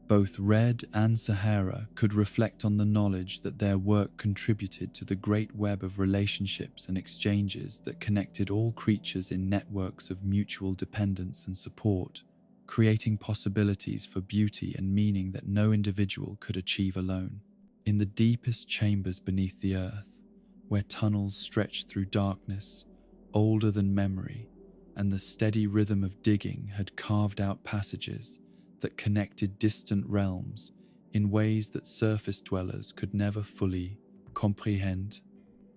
both Red and Sahara could reflect on the knowledge that their work contributed to the great web of relationships and exchanges that connected all creatures in networks of mutual dependence and support, creating possibilities for beauty and meaning that no individual could achieve alone. In the deepest chambers beneath the earth, where tunnels stretched through darkness, older than memory, and the steady rhythm of digging had carved out passages that connected distant realms in ways that surface dwellers could never fully comprehend,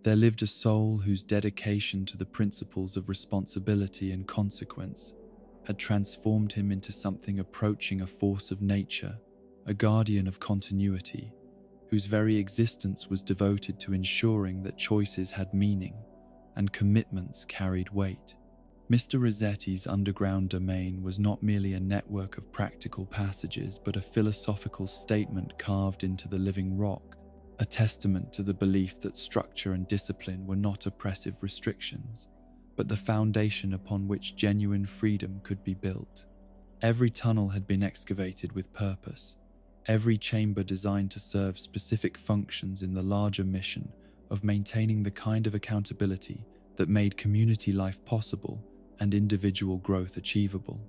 there lived a soul whose dedication to the principles of responsibility and consequence had transformed him into something approaching a force of nature, a guardian of continuity, whose very existence was devoted to ensuring that choices had meaning and commitments carried weight. Mr. Rossetti's underground domain was not merely a network of practical passages, but a philosophical statement carved into the living rock, a testament to the belief that structure and discipline were not oppressive restrictions, but the foundation upon which genuine freedom could be built. Every tunnel had been excavated with purpose, every chamber designed to serve specific functions in the larger mission of maintaining the kind of accountability that made community life possible and individual growth achievable.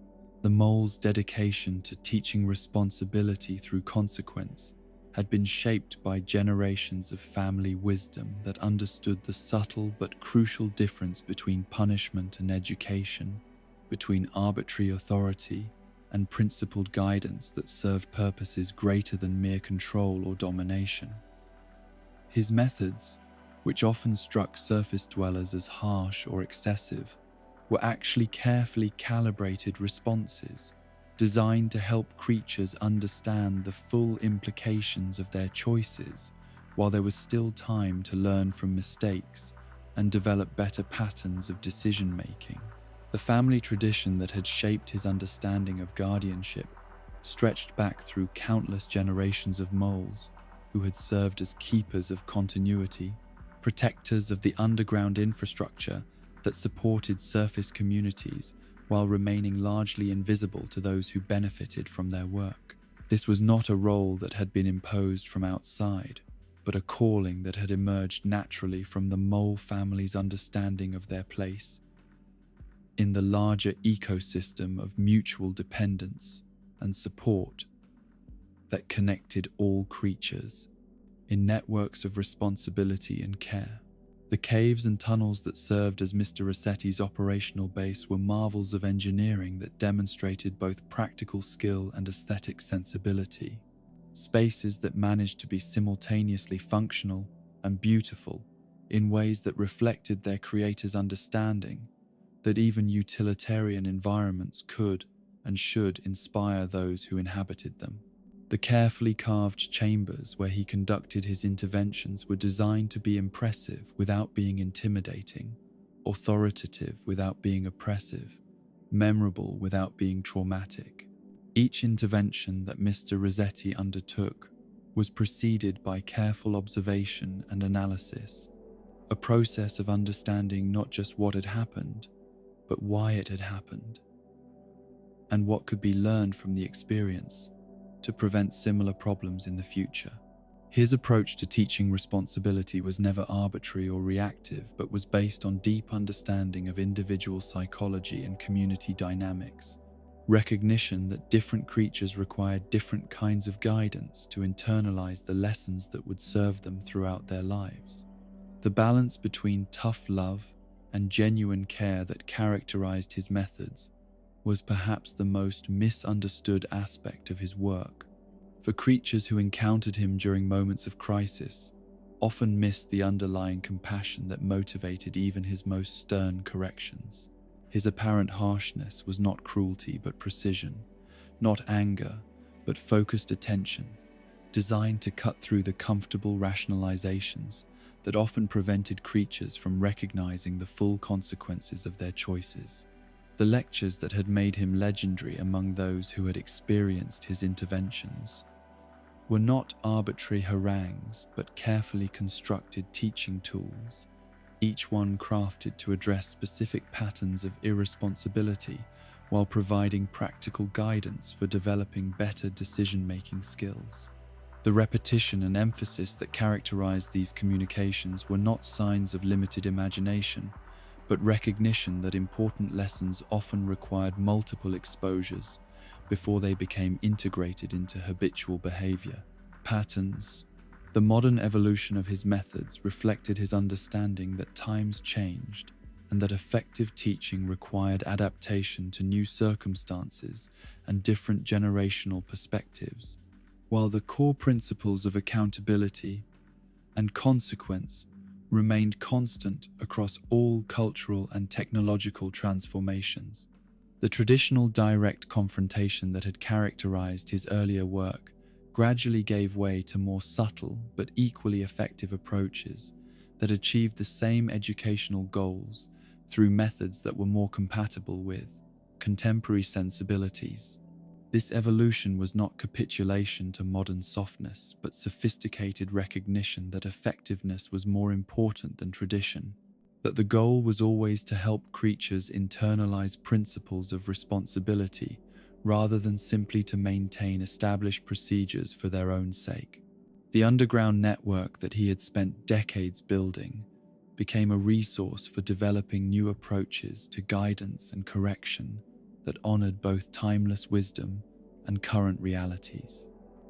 The mole's dedication to teaching responsibility through consequence had been shaped by generations of family wisdom that understood the subtle but crucial difference between punishment and education, between arbitrary authority and principled guidance that served purposes greater than mere control or domination. His methods, which often struck surface dwellers as harsh or excessive, were actually carefully calibrated responses designed to help creatures understand the full implications of their choices while there was still time to learn from mistakes and develop better patterns of decision-making. The family tradition that had shaped his understanding of guardianship stretched back through countless generations of moles who had served as keepers of continuity, protectors of the underground infrastructure that supported surface communities while remaining largely invisible to those who benefited from their work. This was not a role that had been imposed from outside, but a calling that had emerged naturally from the mole family's understanding of their place in the larger ecosystem of mutual dependence and support that connected all creatures in networks of responsibility and care. The caves and tunnels that served as Mr. Rossetti's operational base were marvels of engineering that demonstrated both practical skill and aesthetic sensibility, spaces that managed to be simultaneously functional and beautiful in ways that reflected their creator's understanding that even utilitarian environments could and should inspire those who inhabited them. The carefully carved chambers where he conducted his interventions were designed to be impressive without being intimidating, authoritative without being oppressive, memorable without being traumatic. Each intervention that Mr. Rossetti undertook was preceded by careful observation and analysis, a process of understanding not just what had happened, but why it had happened, and what could be learned from the experience to prevent similar problems in the future. His approach to teaching responsibility was never arbitrary or reactive, but was based on deep understanding of individual psychology and community dynamics. Recognition that different creatures required different kinds of guidance to internalize the lessons that would serve them throughout their lives. The balance between tough love and genuine care that characterized his methods was perhaps the most misunderstood aspect of his work. For creatures who encountered him during moments of crisis often missed the underlying compassion that motivated even his most stern corrections. His apparent harshness was not cruelty but precision, not anger but focused attention, designed to cut through the comfortable rationalizations that often prevented creatures from recognizing the full consequences of their choices. The lectures that had made him legendary among those who had experienced his interventions were not arbitrary harangues but carefully constructed teaching tools, each one crafted to address specific patterns of irresponsibility while providing practical guidance for developing better decision-making skills. The repetition and emphasis that characterized these communications were not signs of limited imagination, but recognition that important lessons often required multiple exposures before they became integrated into habitual behavior. Patterns. The modern evolution of his methods reflected his understanding that times changed and that effective teaching required adaptation to new circumstances and different generational perspectives. While the core principles of accountability and consequence remained constant across all cultural and technological transformations, the traditional direct confrontation that had characterized his earlier work gradually gave way to more subtle but equally effective approaches that achieved the same educational goals through methods that were more compatible with contemporary sensibilities. This evolution was not capitulation to modern softness, but sophisticated recognition that effectiveness was more important than tradition, that the goal was always to help creatures internalize principles of responsibility rather than simply to maintain established procedures for their own sake. The underground network that he had spent decades building became a resource for developing new approaches to guidance and correction that honored both timeless wisdom and current realities.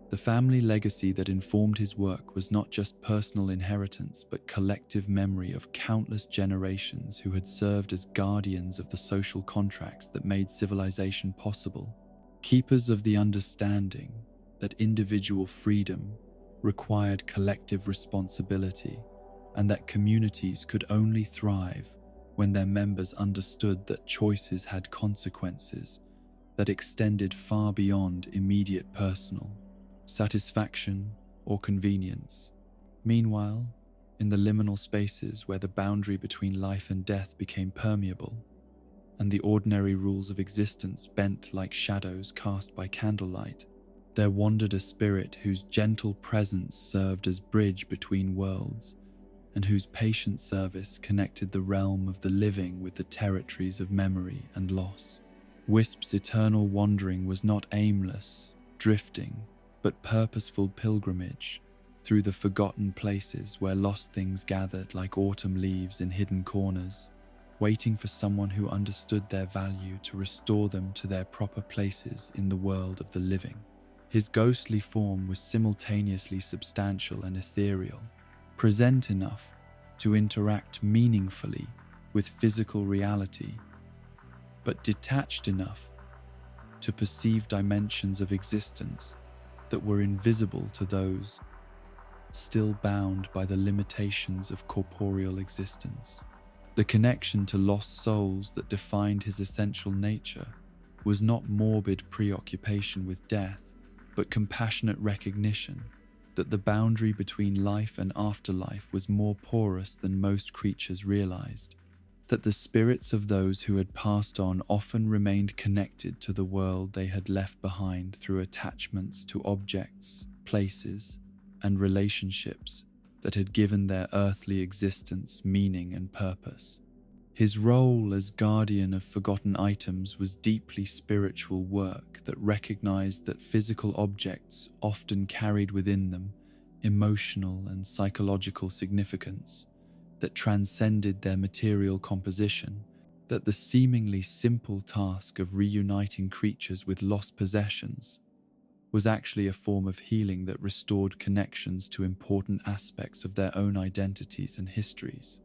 The family legacy that informed his work was not just personal inheritance, but collective memory of countless generations who had served as guardians of the social contracts that made civilization possible, keepers of the understanding that individual freedom required collective responsibility, and that communities could only thrive when their members understood that choices had consequences that extended far beyond immediate personal satisfaction or convenience. Meanwhile, in the liminal spaces where the boundary between life and death became permeable, and the ordinary rules of existence bent like shadows cast by candlelight, there wandered a spirit whose gentle presence served as bridge between worlds, and whose patient service connected the realm of the living with the territories of memory and loss. Wisp's eternal wandering was not aimless, drifting, but purposeful pilgrimage through the forgotten places where lost things gathered like autumn leaves in hidden corners, waiting for someone who understood their value to restore them to their proper places in the world of the living. His ghostly form was simultaneously substantial and ethereal, present enough to interact meaningfully with physical reality, but detached enough to perceive dimensions of existence that were invisible to those still bound by the limitations of corporeal existence. The connection to lost souls that defined his essential nature was not morbid preoccupation with death, but compassionate recognition that the boundary between life and afterlife was more porous than most creatures realized, that the spirits of those who had passed on often remained connected to the world they had left behind through attachments to objects, places, and relationships that had given their earthly existence meaning and purpose. His role as guardian of forgotten items was deeply spiritual work that recognized that physical objects often carried within them emotional and psychological significance that transcended their material composition, that the seemingly simple task of reuniting creatures with lost possessions was actually a form of healing that restored connections to important aspects of their own identities and histories.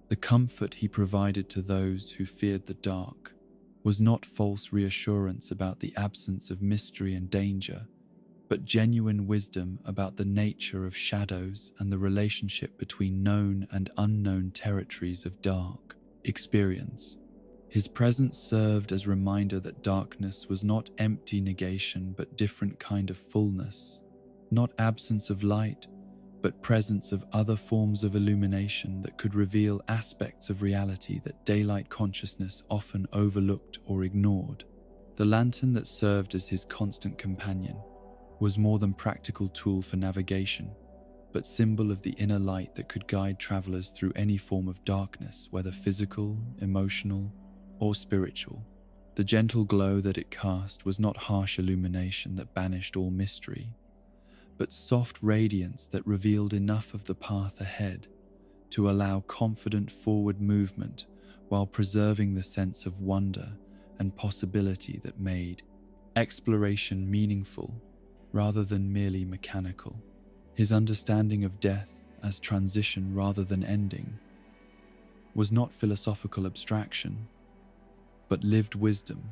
The comfort he provided to those who feared the dark was not false reassurance about the absence of mystery and danger, but genuine wisdom about the nature of shadows and the relationship between known and unknown territories of dark experience. His presence served as reminder that darkness was not empty negation but different kind of fullness, not absence of light, but presence of other forms of illumination that could reveal aspects of reality that daylight consciousness often overlooked or ignored. The lantern that served as his constant companion was more than practical tool for navigation, but symbol of the inner light that could guide travelers through any form of darkness, whether physical, emotional, or spiritual. The gentle glow that it cast was not harsh illumination that banished all mystery, but soft radiance that revealed enough of the path ahead to allow confident forward movement while preserving the sense of wonder and possibility that made exploration meaningful rather than merely mechanical. His understanding of death as transition rather than ending was not philosophical abstraction, but lived wisdom,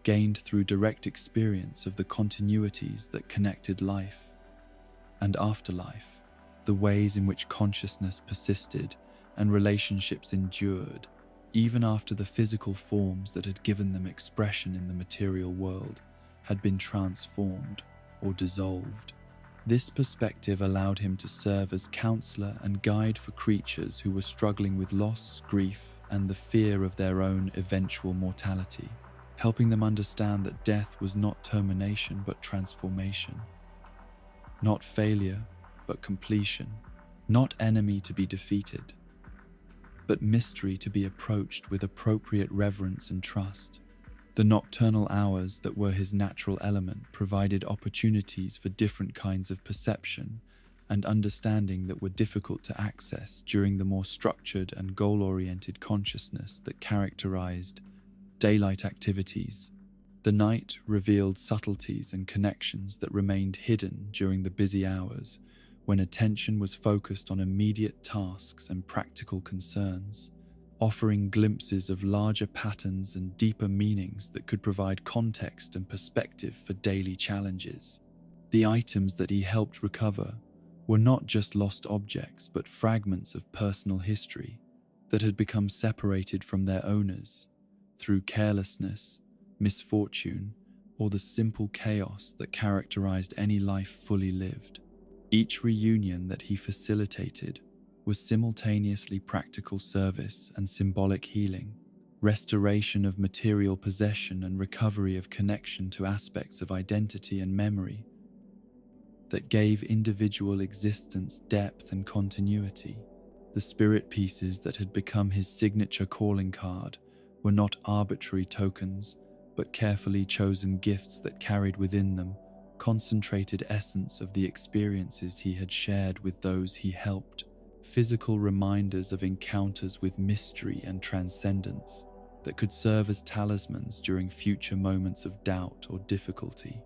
gained through direct experience of the continuities that connected life and afterlife, the ways in which consciousness persisted and relationships endured, even after the physical forms that had given them expression in the material world had been transformed or dissolved. This perspective allowed him to serve as counselor and guide for creatures who were struggling with loss, grief, and the fear of their own eventual mortality, helping them understand that death was not termination but transformation, not failure but completion, not enemy to be defeated, but mystery to be approached with appropriate reverence and trust. The nocturnal hours that were his natural element provided opportunities for different kinds of perception and understanding that were difficult to access during the more structured and goal-oriented consciousness that characterized daylight activities. The night revealed subtleties and connections that remained hidden during the busy hours when attention was focused on immediate tasks and practical concerns, offering glimpses of larger patterns and deeper meanings that could provide context and perspective for daily challenges. The items that he helped recover were not just lost objects, but fragments of personal history that had become separated from their owners through carelessness, misfortune, or the simple chaos that characterized any life fully lived. Each reunion that he facilitated was simultaneously practical service and symbolic healing, restoration of material possession and recovery of connection to aspects of identity and memory that gave individual existence depth and continuity. The spirit pieces that had become his signature calling card were not arbitrary tokens, but carefully chosen gifts that carried within them concentrated essence of the experiences he had shared with those he helped, physical reminders of encounters with mystery and transcendence that could serve as talismans during future moments of doubt or difficulty.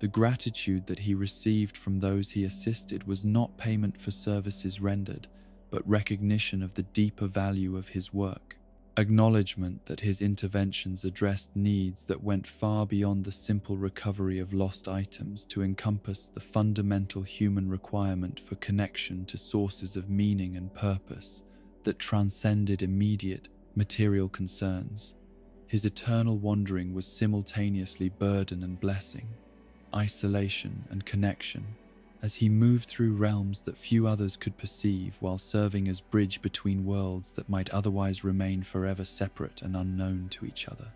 The gratitude that he received from those he assisted was not payment for services rendered, but recognition of the deeper value of his work, acknowledgement that his interventions addressed needs that went far beyond the simple recovery of lost items to encompass the fundamental human requirement for connection to sources of meaning and purpose that transcended immediate material concerns. His eternal wandering was simultaneously burden and blessing, isolation and connection, as he moved through realms that few others could perceive while serving as bridge between worlds that might otherwise remain forever separate and unknown to each other.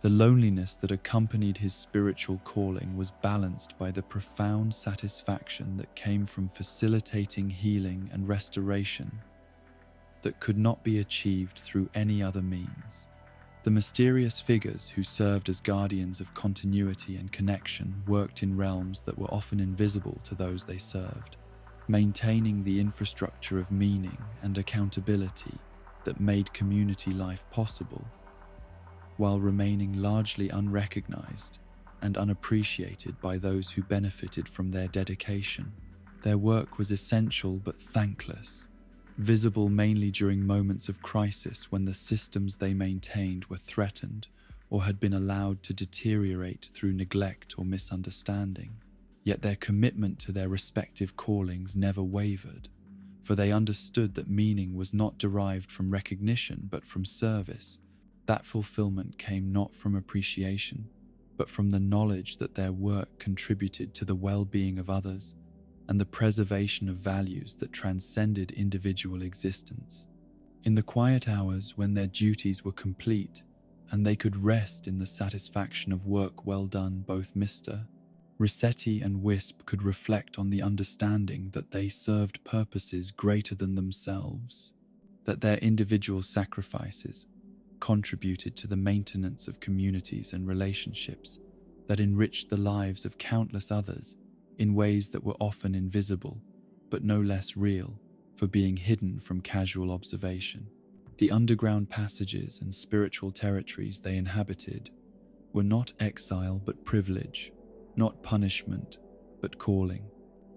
The loneliness that accompanied his spiritual calling was balanced by the profound satisfaction that came from facilitating healing and restoration that could not be achieved through any other means. The mysterious figures who served as guardians of continuity and connection worked in realms that were often invisible to those they served, maintaining the infrastructure of meaning and accountability that made community life possible, while remaining largely unrecognized and unappreciated by those who benefited from their dedication. Their work was essential but thankless, visible mainly during moments of crisis when the systems they maintained were threatened or had been allowed to deteriorate through neglect or misunderstanding. Yet their commitment to their respective callings never wavered, for they understood that meaning was not derived from recognition but from service. That fulfillment came not from appreciation, but from the knowledge that their work contributed to the well-being of others and the preservation of values that transcended individual existence. In the quiet hours when their duties were complete and they could rest in the satisfaction of work well done, both Mr. Rossetti and Wisp could reflect on the understanding that they served purposes greater than themselves, that their individual sacrifices contributed to the maintenance of communities and relationships that enriched the lives of countless others in ways that were often invisible, but no less real for being hidden from casual observation. The underground passages and spiritual territories they inhabited were not exile but privilege, not punishment but calling,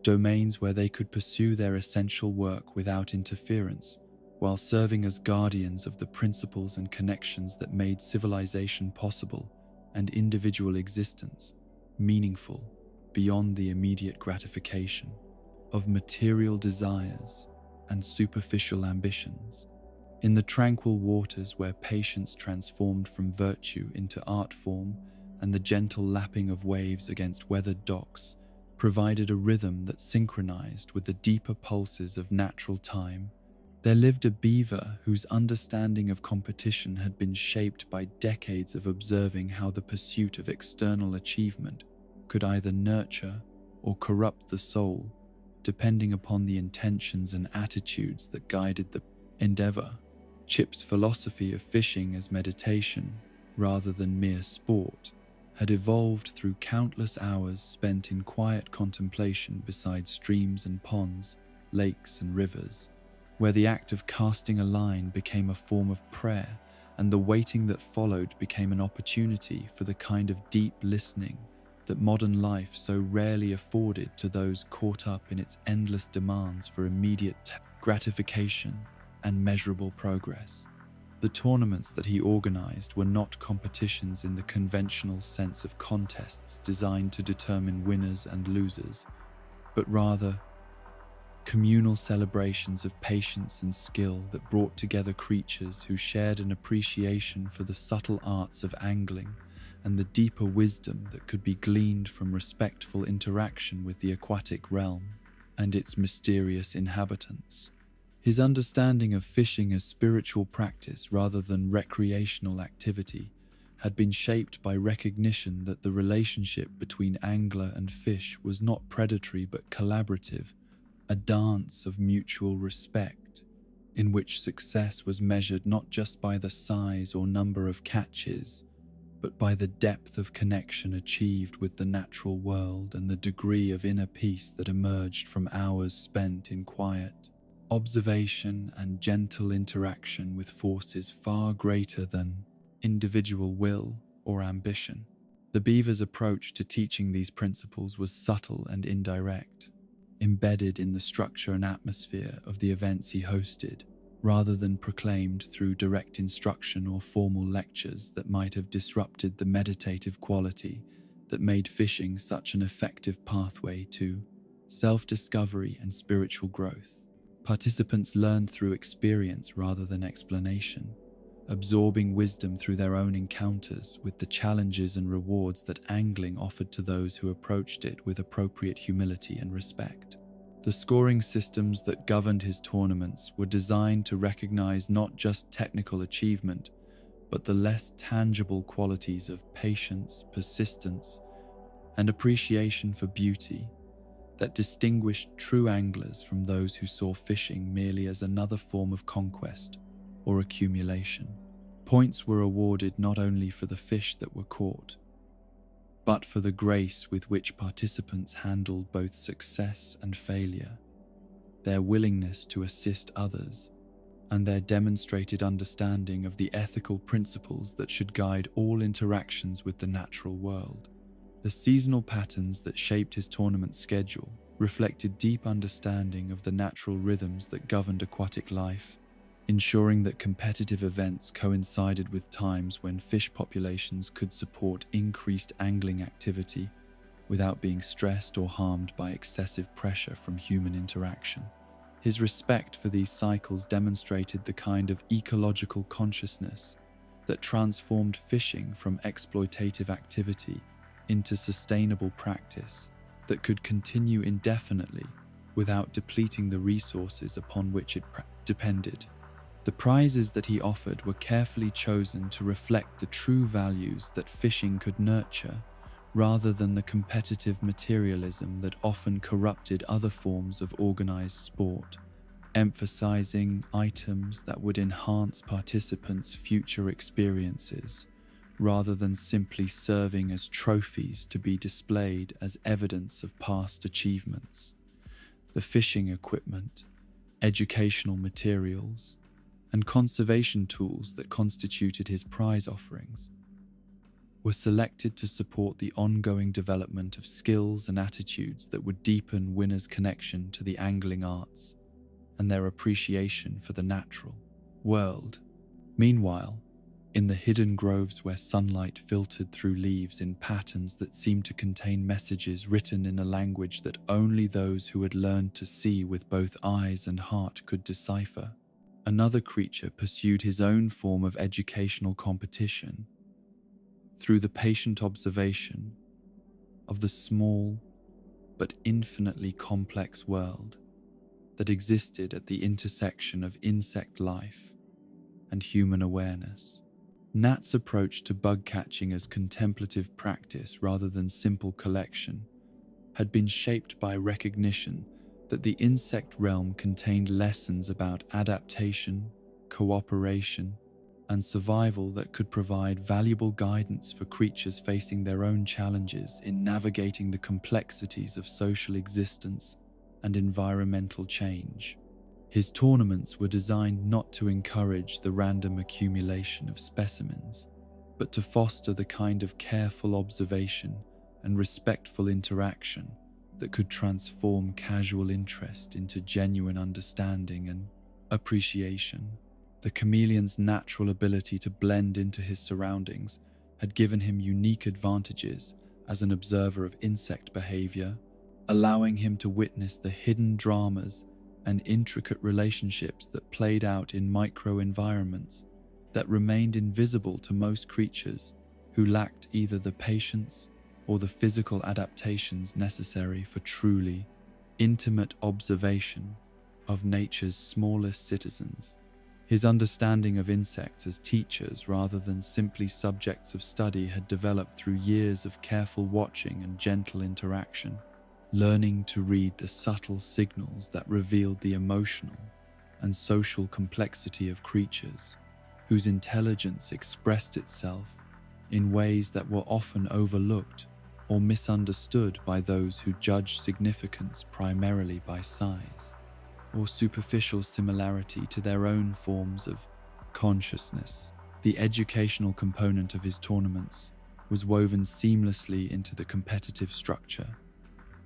domains where they could pursue their essential work without interference, while serving as guardians of the principles and connections that made civilization possible and individual existence meaningful beyond the immediate gratification of material desires and superficial ambitions. In the tranquil waters where patience transformed from virtue into art form and the gentle lapping of waves against weathered docks provided a rhythm that synchronized with the deeper pulses of natural time, there lived a beaver whose understanding of competition had been shaped by decades of observing how the pursuit of external achievement could either nurture or corrupt the soul, depending upon the intentions and attitudes that guided the endeavor. Chip's philosophy of fishing as meditation, rather than mere sport, had evolved through countless hours spent in quiet contemplation beside streams and ponds, lakes and rivers, where the act of casting a line became a form of prayer and the waiting that followed became an opportunity for the kind of deep listening that modern life so rarely afforded to those caught up in its endless demands for immediate gratification and measurable progress. The tournaments that he organized were not competitions in the conventional sense of contests designed to determine winners and losers, but rather communal celebrations of patience and skill that brought together creatures who shared an appreciation for the subtle arts of angling and the deeper wisdom that could be gleaned from respectful interaction with the aquatic realm and its mysterious inhabitants. His understanding of fishing as spiritual practice rather than recreational activity had been shaped by recognition that the relationship between angler and fish was not predatory but collaborative, a dance of mutual respect, in which success was measured not just by the size or number of catches, but by the depth of connection achieved with the natural world and the degree of inner peace that emerged from hours spent in quiet observation and gentle interaction with forces far greater than individual will or ambition. The beaver's approach to teaching these principles was subtle and indirect, embedded in the structure and atmosphere of the events he hosted, rather than proclaimed through direct instruction or formal lectures that might have disrupted the meditative quality that made fishing such an effective pathway to self-discovery and spiritual growth. Participants learned through experience rather than explanation, absorbing wisdom through their own encounters with the challenges and rewards that angling offered to those who approached it with appropriate humility and respect. The scoring systems that governed his tournaments were designed to recognize not just technical achievement, but the less tangible qualities of patience, persistence, and appreciation for beauty that distinguished true anglers from those who saw fishing merely as another form of conquest or accumulation. Points were awarded not only for the fish that were caught, but for the grace with which participants handled both success and failure, their willingness to assist others, and their demonstrated understanding of the ethical principles that should guide all interactions with the natural world. The seasonal patterns that shaped his tournament schedule reflected deep understanding of the natural rhythms that governed aquatic life, ensuring that competitive events coincided with times when fish populations could support increased angling activity without being stressed or harmed by excessive pressure from human interaction. His respect for these cycles demonstrated the kind of ecological consciousness that transformed fishing from exploitative activity into sustainable practice that could continue indefinitely without depleting the resources upon which it depended. The prizes that he offered were carefully chosen to reflect the true values that fishing could nurture, rather than the competitive materialism that often corrupted other forms of organized sport, emphasizing items that would enhance participants' future experiences, rather than simply serving as trophies to be displayed as evidence of past achievements. The fishing equipment, educational materials, and conservation tools that constituted his prize offerings were selected to support the ongoing development of skills and attitudes that would deepen winners' connection to the angling arts and their appreciation for the natural world. Meanwhile, in the hidden groves where sunlight filtered through leaves in patterns that seemed to contain messages written in a language that only those who had learned to see with both eyes and heart could decipher, another creature pursued his own form of educational competition through the patient observation of the small but infinitely complex world that existed at the intersection of insect life and human awareness. Nat's approach to bug catching as contemplative practice rather than simple collection had been shaped by recognition that the insect realm contained lessons about adaptation, cooperation, and survival that could provide valuable guidance for creatures facing their own challenges in navigating the complexities of social existence and environmental change. His tournaments were designed not to encourage the random accumulation of specimens, but to foster the kind of careful observation and respectful interaction that could transform casual interest into genuine understanding and appreciation. The chameleon's natural ability to blend into his surroundings had given him unique advantages as an observer of insect behavior, allowing him to witness the hidden dramas and intricate relationships that played out in micro-environments that remained invisible to most creatures who lacked either the patience or the physical adaptations necessary for truly intimate observation of nature's smallest citizens. His understanding of insects as teachers rather than simply subjects of study had developed through years of careful watching and gentle interaction, learning to read the subtle signals that revealed the emotional and social complexity of creatures, whose intelligence expressed itself in ways that were often overlooked or misunderstood by those who judged significance primarily by size or superficial similarity to their own forms of consciousness. The educational component of his tournaments was woven seamlessly into the competitive structure,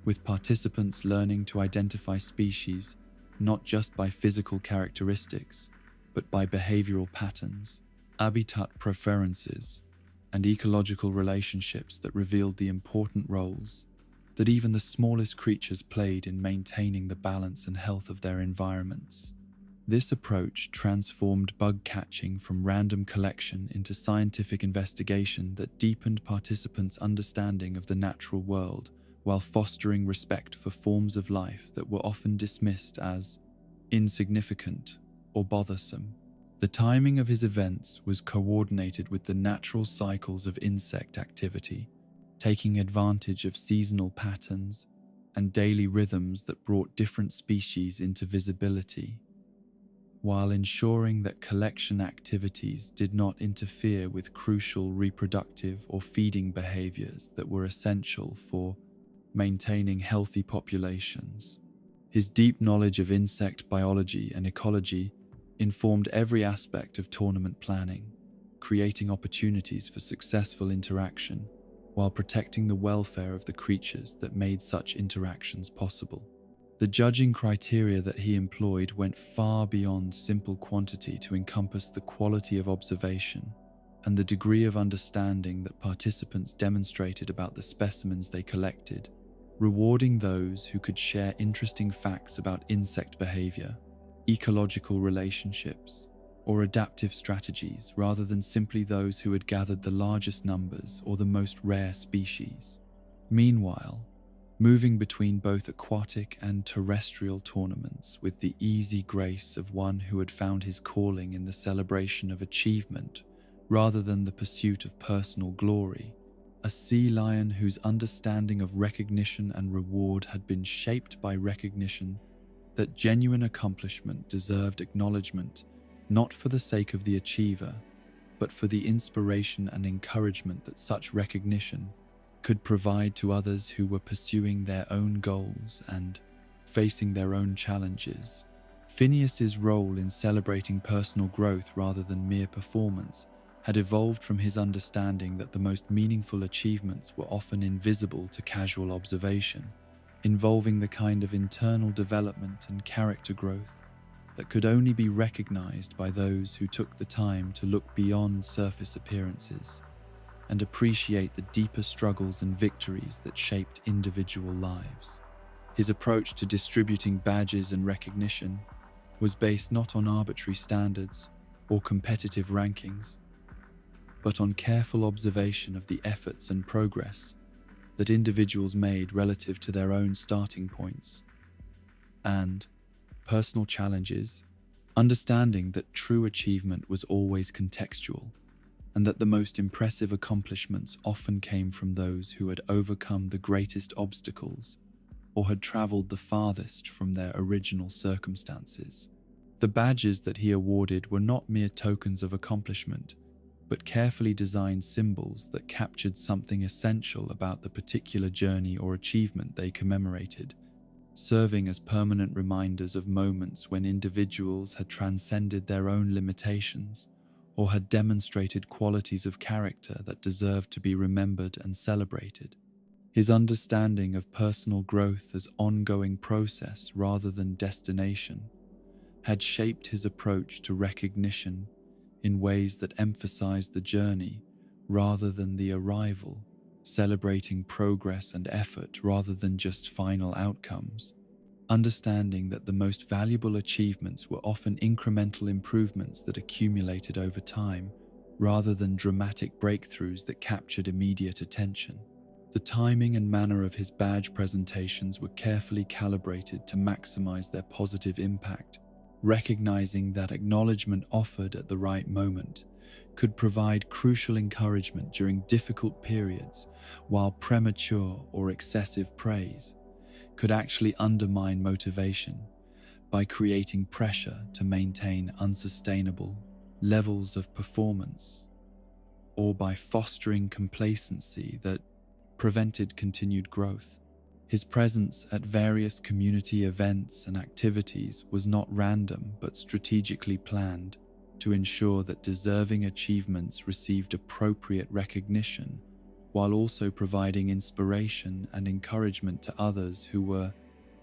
with participants learning to identify species not just by physical characteristics, but by behavioral patterns, habitat preferences, and ecological relationships that revealed the important roles that even the smallest creatures played in maintaining the balance and health of their environments. This approach transformed bug catching from random collection into scientific investigation that deepened participants' understanding of the natural world while fostering respect for forms of life that were often dismissed as insignificant or bothersome. The timing of his events was coordinated with the natural cycles of insect activity, taking advantage of seasonal patterns and daily rhythms that brought different species into visibility, while ensuring that collection activities did not interfere with crucial reproductive or feeding behaviors that were essential for maintaining healthy populations. His deep knowledge of insect biology and ecology informed every aspect of tournament planning, creating opportunities for successful interaction while protecting the welfare of the creatures that made such interactions possible. The judging criteria that he employed went far beyond simple quantity to encompass the quality of observation and the degree of understanding that participants demonstrated about the specimens they collected, rewarding those who could share interesting facts about insect behavior, ecological relationships, or adaptive strategies rather than simply those who had gathered the largest numbers or the most rare species. Meanwhile, moving between both aquatic and terrestrial tournaments with the easy grace of one who had found his calling in the celebration of achievement rather than the pursuit of personal glory, a sea lion whose understanding of recognition and reward had been shaped by recognition that genuine accomplishment deserved acknowledgement not for the sake of the achiever, but for the inspiration and encouragement that such recognition could provide to others who were pursuing their own goals and facing their own challenges. Phineas's role in celebrating personal growth rather than mere performance had evolved from his understanding that the most meaningful achievements were often invisible to casual observation, involving the kind of internal development and character growth that could only be recognized by those who took the time to look beyond surface appearances and appreciate the deeper struggles and victories that shaped individual lives. His approach to distributing badges and recognition was based not on arbitrary standards or competitive rankings, but on careful observation of the efforts and progress that individuals made relative to their own starting points and personal challenges, understanding that true achievement was always contextual and that the most impressive accomplishments often came from those who had overcome the greatest obstacles or had traveled the farthest from their original circumstances. The badges that he awarded were not mere tokens of accomplishment, but carefully designed symbols that captured something essential about the particular journey or achievement they commemorated, serving as permanent reminders of moments when individuals had transcended their own limitations or had demonstrated qualities of character that deserved to be remembered and celebrated. His understanding of personal growth as ongoing process rather than destination had shaped his approach to recognition in ways that emphasized the journey rather than the arrival, celebrating progress and effort rather than just final outcomes, understanding that the most valuable achievements were often incremental improvements that accumulated over time rather than dramatic breakthroughs that captured immediate attention. The timing and manner of his badge presentations were carefully calibrated to maximize their positive impact, recognizing that acknowledgement offered at the right moment could provide crucial encouragement during difficult periods, while premature or excessive praise could actually undermine motivation by creating pressure to maintain unsustainable levels of performance, or by fostering complacency that prevented continued growth. His presence at various community events and activities was not random but strategically planned to ensure that deserving achievements received appropriate recognition, while also providing inspiration and encouragement to others who were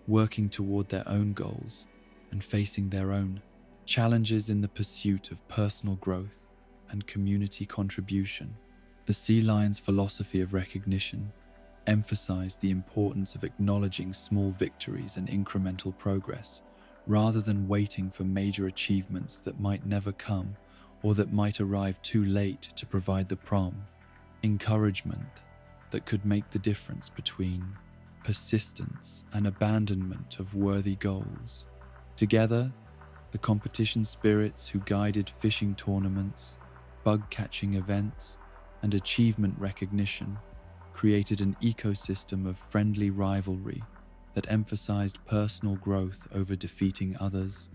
working toward their own goals and facing their own challenges in the pursuit of personal growth and community contribution. The sea lion's philosophy of recognition emphasized the importance of acknowledging small victories and incremental progress, rather than waiting for major achievements that might never come or that might arrive too late to provide the encouragement that could make the difference between persistence and abandonment of worthy goals. Together, the competition spirits who guided fishing tournaments, bug-catching events, and achievement recognition created an ecosystem of friendly rivalry that emphasized personal growth over defeating others,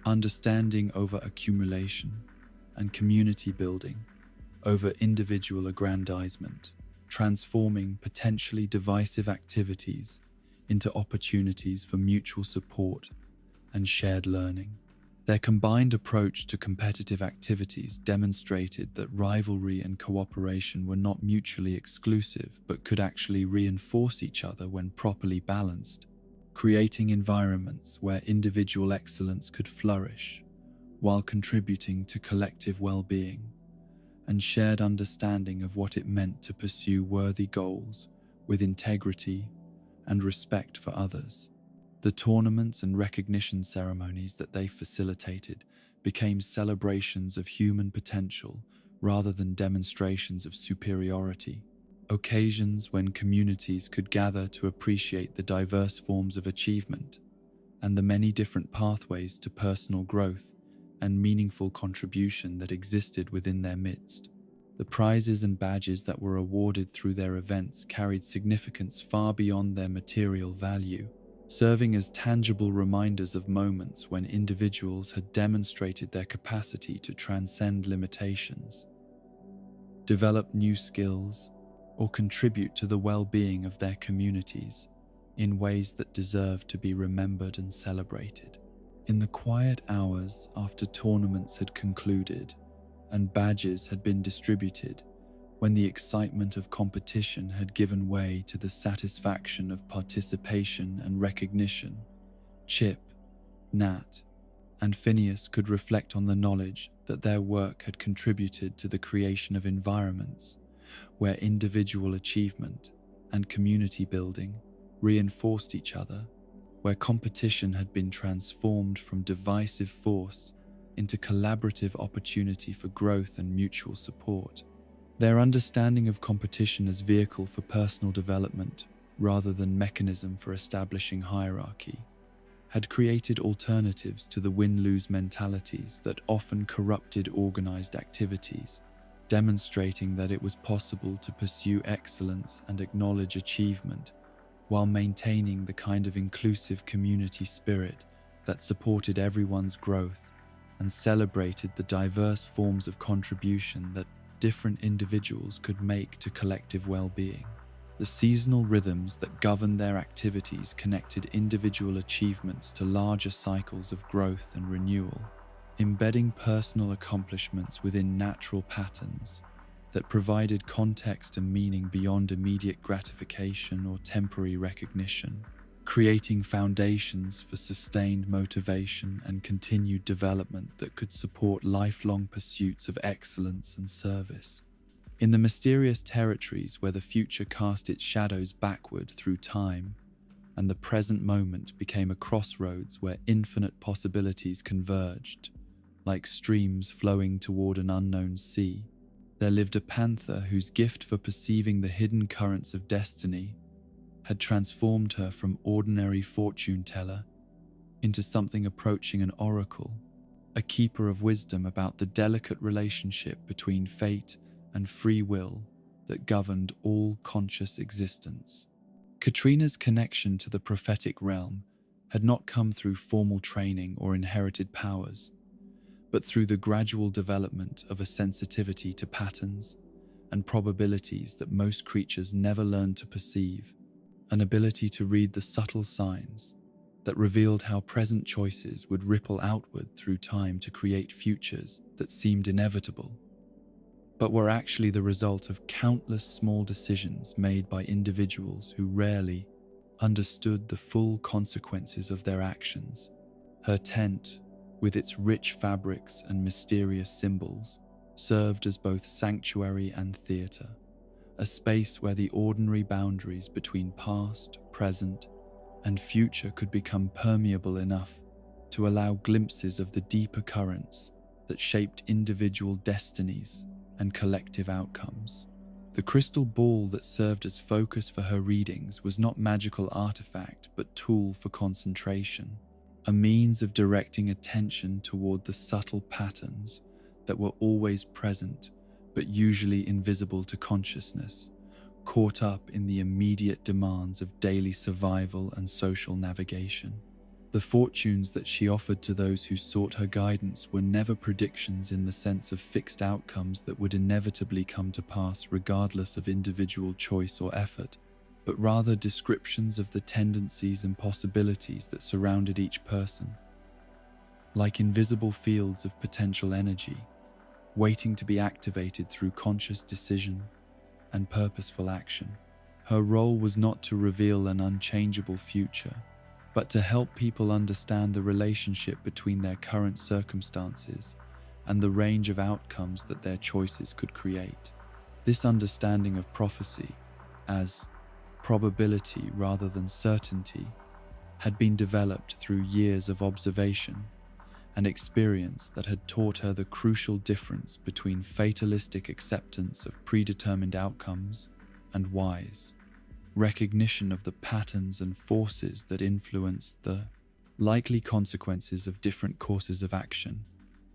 understanding over accumulation, and community building over individual aggrandizement, transforming potentially divisive activities into opportunities for mutual support and shared learning. Their combined approach to competitive activities demonstrated that rivalry and cooperation were not mutually exclusive but could actually reinforce each other when properly balanced, creating environments where individual excellence could flourish while contributing to collective well-being and shared understanding of what it meant to pursue worthy goals with integrity and respect for others. The tournaments and recognition ceremonies that they facilitated became celebrations of human potential rather than demonstrations of superiority, occasions when communities could gather to appreciate the diverse forms of achievement and the many different pathways to personal growth and meaningful contribution that existed within their midst. The prizes and badges that were awarded through their events carried significance far beyond their material value, serving as tangible reminders of moments when individuals had demonstrated their capacity to transcend limitations, develop new skills, or contribute to the well-being of their communities in ways that deserve to be remembered and celebrated. In the quiet hours after tournaments had concluded and badges had been distributed, when the excitement of competition had given way to the satisfaction of participation and recognition, Chip, Nat, and Phineas could reflect on the knowledge that their work had contributed to the creation of environments where individual achievement and community building reinforced each other, where competition had been transformed from divisive force into collaborative opportunity for growth and mutual support. Their understanding of competition as vehicle for personal development rather than mechanism for establishing hierarchy had created alternatives to the win-lose mentalities that often corrupted organized activities, demonstrating that it was possible to pursue excellence and acknowledge achievement while maintaining the kind of inclusive community spirit that supported everyone's growth and celebrated the diverse forms of contribution that different individuals could make to collective well-being. The seasonal rhythms that governed their activities connected individual achievements to larger cycles of growth and renewal, embedding personal accomplishments within natural patterns that provided context and meaning beyond immediate gratification or temporary recognition, creating foundations for sustained motivation and continued development that could support lifelong pursuits of excellence and service. In the mysterious territories where the future cast its shadows backward through time, and the present moment became a crossroads where infinite possibilities converged, like streams flowing toward an unknown sea, there lived a panther whose gift for perceiving the hidden currents of destiny had transformed her from ordinary fortune teller into something approaching an oracle, a keeper of wisdom about the delicate relationship between fate and free will that governed all conscious existence. Katrina's connection to the prophetic realm had not come through formal training or inherited powers, but through the gradual development of a sensitivity to patterns and probabilities that most creatures never learn to perceive, an ability to read the subtle signs that revealed how present choices would ripple outward through time to create futures that seemed inevitable, but were actually the result of countless small decisions made by individuals who rarely understood the full consequences of their actions. Her tent, with its rich fabrics and mysterious symbols, served as both sanctuary and theatre, a space where the ordinary boundaries between past, present, and future could become permeable enough to allow glimpses of the deeper currents that shaped individual destinies and collective outcomes. The crystal ball that served as focus for her readings was not magical artifact but tool for concentration, a means of directing attention toward the subtle patterns that were always present but usually invisible to consciousness, caught up in the immediate demands of daily survival and social navigation. The fortunes that she offered to those who sought her guidance were never predictions in the sense of fixed outcomes that would inevitably come to pass regardless of individual choice or effort, but rather descriptions of the tendencies and possibilities that surrounded each person, like invisible fields of potential energy, waiting to be activated through conscious decision and purposeful action. Her role was not to reveal an unchangeable future, but to help people understand the relationship between their current circumstances and the range of outcomes that their choices could create. This understanding of prophecy, as probability rather than certainty, had been developed through years of observation and experience that had taught her the crucial difference between fatalistic acceptance of predetermined outcomes and wise recognition of the patterns and forces that influence the likely consequences of different courses of action.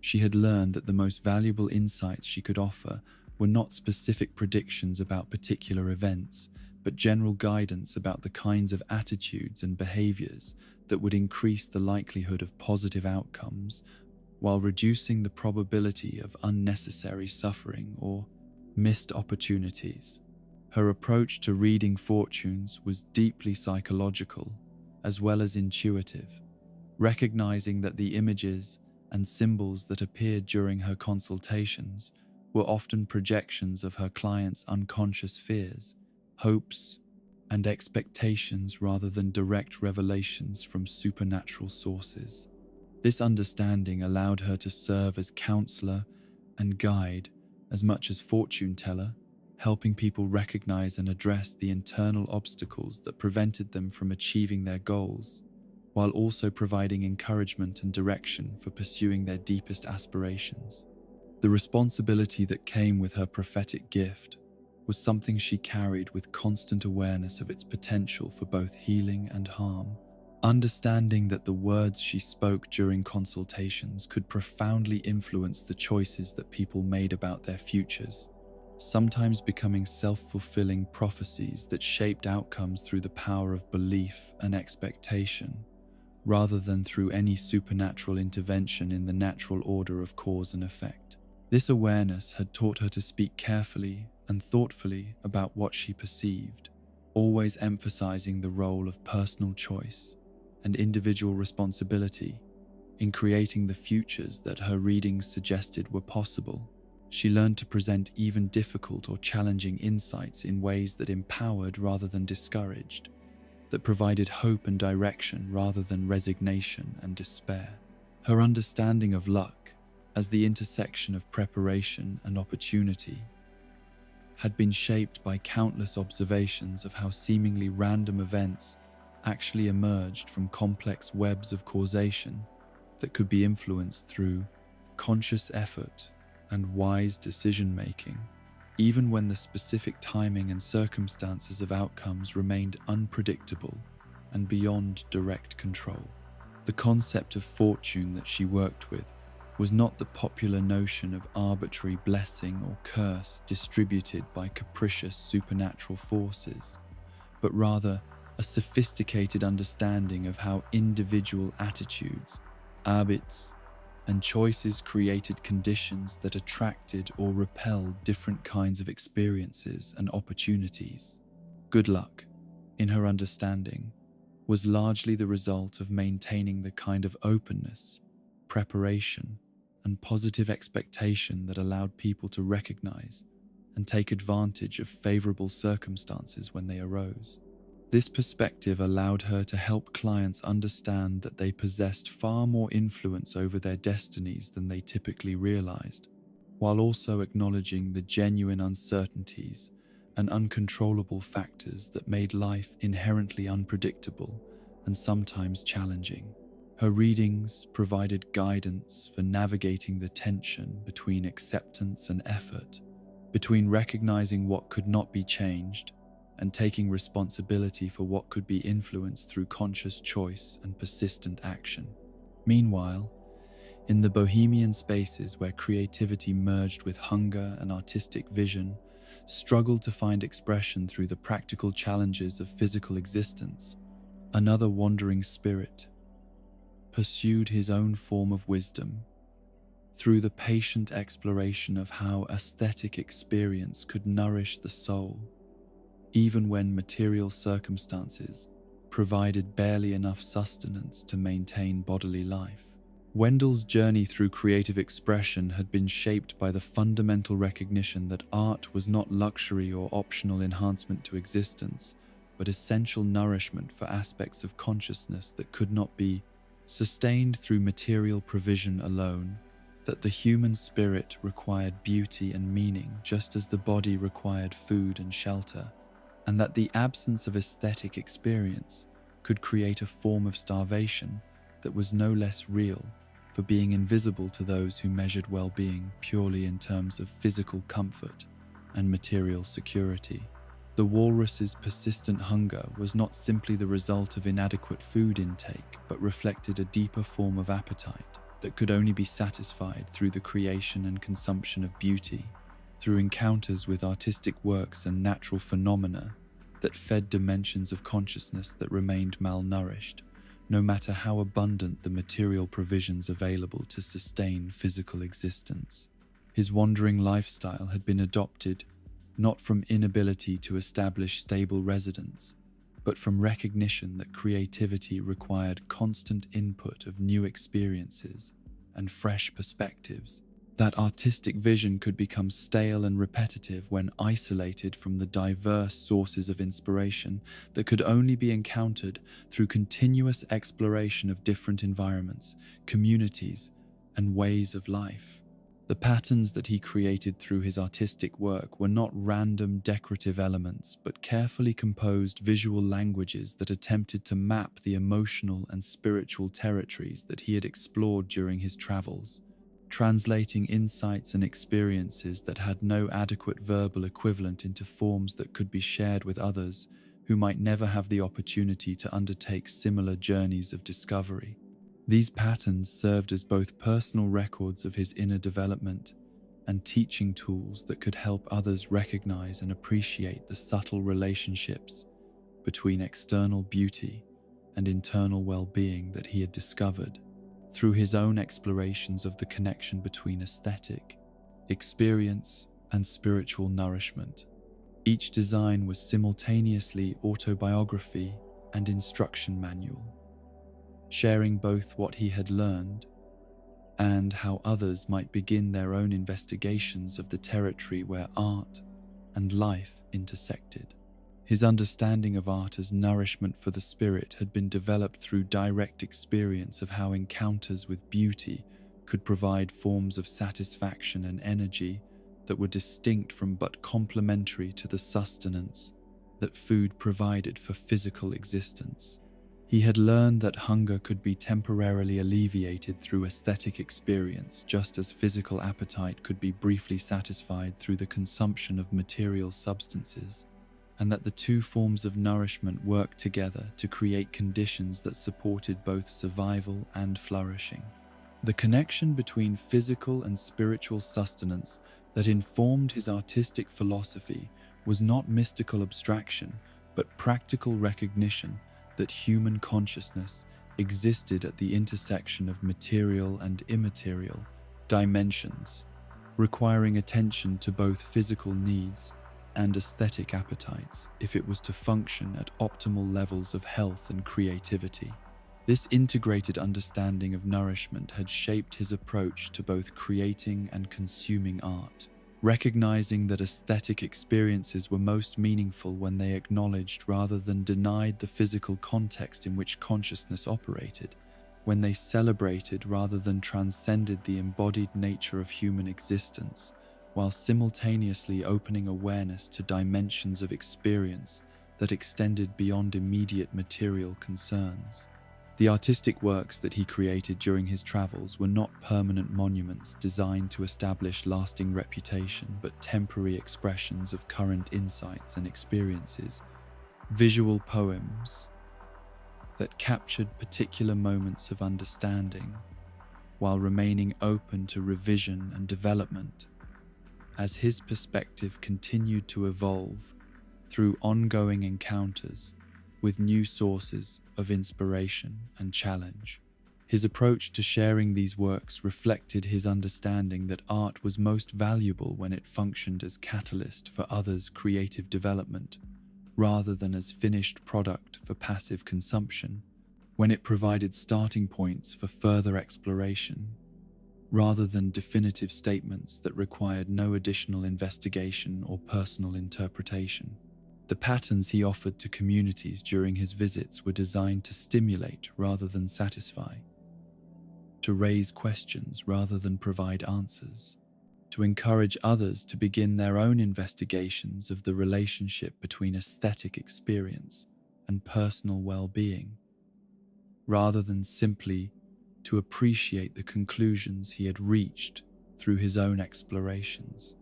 She had learned that the most valuable insights she could offer were not specific predictions about particular events, but general guidance about the kinds of attitudes and behaviors that would increase the likelihood of positive outcomes while reducing the probability of unnecessary suffering or missed opportunities. Her approach to reading fortunes was deeply psychological as well as intuitive, recognizing that the images and symbols that appeared during her consultations were often projections of her clients' unconscious fears, hopes, and expectations rather than direct revelations from supernatural sources. This understanding allowed her to serve as counselor and guide as much as fortune teller, helping people recognize and address the internal obstacles that prevented them from achieving their goals, while also providing encouragement and direction for pursuing their deepest aspirations. The responsibility that came with her prophetic gift was something she carried with constant awareness of its potential for both healing and harm, understanding that the words she spoke during consultations could profoundly influence the choices that people made about their futures, sometimes becoming self-fulfilling prophecies that shaped outcomes through the power of belief and expectation, rather than through any supernatural intervention in the natural order of cause and effect. This awareness had taught her to speak carefully and thoughtfully about what she perceived, always emphasizing the role of personal choice and individual responsibility in creating the futures that her readings suggested were possible. She learned to present even difficult or challenging insights in ways that empowered rather than discouraged, that provided hope and direction rather than resignation and despair. Her understanding of luck as the intersection of preparation and opportunity had been shaped by countless observations of how seemingly random events actually emerged from complex webs of causation that could be influenced through conscious effort and wise decision-making, even when the specific timing and circumstances of outcomes remained unpredictable and beyond direct control. The concept of fortune that she worked with was not the popular notion of arbitrary blessing or curse distributed by capricious supernatural forces, but rather a sophisticated understanding of how individual attitudes, habits, and choices created conditions that attracted or repelled different kinds of experiences and opportunities. Good luck, in her understanding, was largely the result of maintaining the kind of openness, preparation, and positive expectation that allowed people to recognize and take advantage of favorable circumstances when they arose. This perspective allowed her to help clients understand that they possessed far more influence over their destinies than they typically realized, while also acknowledging the genuine uncertainties and uncontrollable factors that made life inherently unpredictable and sometimes challenging. Her readings provided guidance for navigating the tension between acceptance and effort, between recognizing what could not be changed and taking responsibility for what could be influenced through conscious choice and persistent action. Meanwhile, in the bohemian spaces where creativity merged with hunger and artistic vision, struggled to find expression through the practical challenges of physical existence, another wandering spirit pursued his own form of wisdom through the patient exploration of how aesthetic experience could nourish the soul, even when material circumstances provided barely enough sustenance to maintain bodily life. Wendell's journey through creative expression had been shaped by the fundamental recognition that art was not luxury or optional enhancement to existence, but essential nourishment for aspects of consciousness that could not be sustained through material provision alone, that the human spirit required beauty and meaning just as the body required food and shelter, and that the absence of aesthetic experience could create a form of starvation that was no less real for being invisible to those who measured well-being purely in terms of physical comfort and material security. The walrus's persistent hunger was not simply the result of inadequate food intake, but reflected a deeper form of appetite that could only be satisfied through the creation and consumption of beauty, through encounters with artistic works and natural phenomena that fed dimensions of consciousness that remained malnourished, no matter how abundant the material provisions available to sustain physical existence. His wandering lifestyle had been adopted not from inability to establish stable residence, but from recognition that creativity required constant input of new experiences and fresh perspectives, that artistic vision could become stale and repetitive when isolated from the diverse sources of inspiration that could only be encountered through continuous exploration of different environments, communities, and ways of life. The patterns that he created through his artistic work were not random decorative elements, but carefully composed visual languages that attempted to map the emotional and spiritual territories that he had explored during his travels, translating insights and experiences that had no adequate verbal equivalent into forms that could be shared with others who might never have the opportunity to undertake similar journeys of discovery. These patterns served as both personal records of his inner development and teaching tools that could help others recognize and appreciate the subtle relationships between external beauty and internal well-being that he had discovered through his own explorations of the connection between aesthetic, experience, and spiritual nourishment. Each design was simultaneously autobiography and instruction manual, sharing both what he had learned and how others might begin their own investigations of the territory where art and life intersected. His understanding of art as nourishment for the spirit had been developed through direct experience of how encounters with beauty could provide forms of satisfaction and energy that were distinct from but complementary to the sustenance that food provided for physical existence. He had learned that hunger could be temporarily alleviated through aesthetic experience, just as physical appetite could be briefly satisfied through the consumption of material substances, and that the two forms of nourishment worked together to create conditions that supported both survival and flourishing. The connection between physical and spiritual sustenance that informed his artistic philosophy was not mystical abstraction, but practical recognition that human consciousness existed at the intersection of material and immaterial dimensions, requiring attention to both physical needs and aesthetic appetites if it was to function at optimal levels of health and creativity. This integrated understanding of nourishment had shaped his approach to both creating and consuming art, recognizing that aesthetic experiences were most meaningful when they acknowledged rather than denied the physical context in which consciousness operated, when they celebrated rather than transcended the embodied nature of human existence, while simultaneously opening awareness to dimensions of experience that extended beyond immediate material concerns. The artistic works that he created during his travels were not permanent monuments designed to establish lasting reputation, but temporary expressions of current insights and experiences, visual poems that captured particular moments of understanding while remaining open to revision and development. as his perspective continued to evolve through ongoing encounters with new sources of inspiration and challenge. His approach to sharing these works reflected his understanding that art was most valuable when it functioned as catalyst for others' creative development, rather than as finished product for passive consumption, when it provided starting points for further exploration, rather than definitive statements that required no additional investigation or personal interpretation. The patterns he offered to communities during his visits were designed to stimulate rather than satisfy, to raise questions rather than provide answers, to encourage others to begin their own investigations of the relationship between aesthetic experience and personal well-being, rather than simply to appreciate the conclusions he had reached through his own explorations.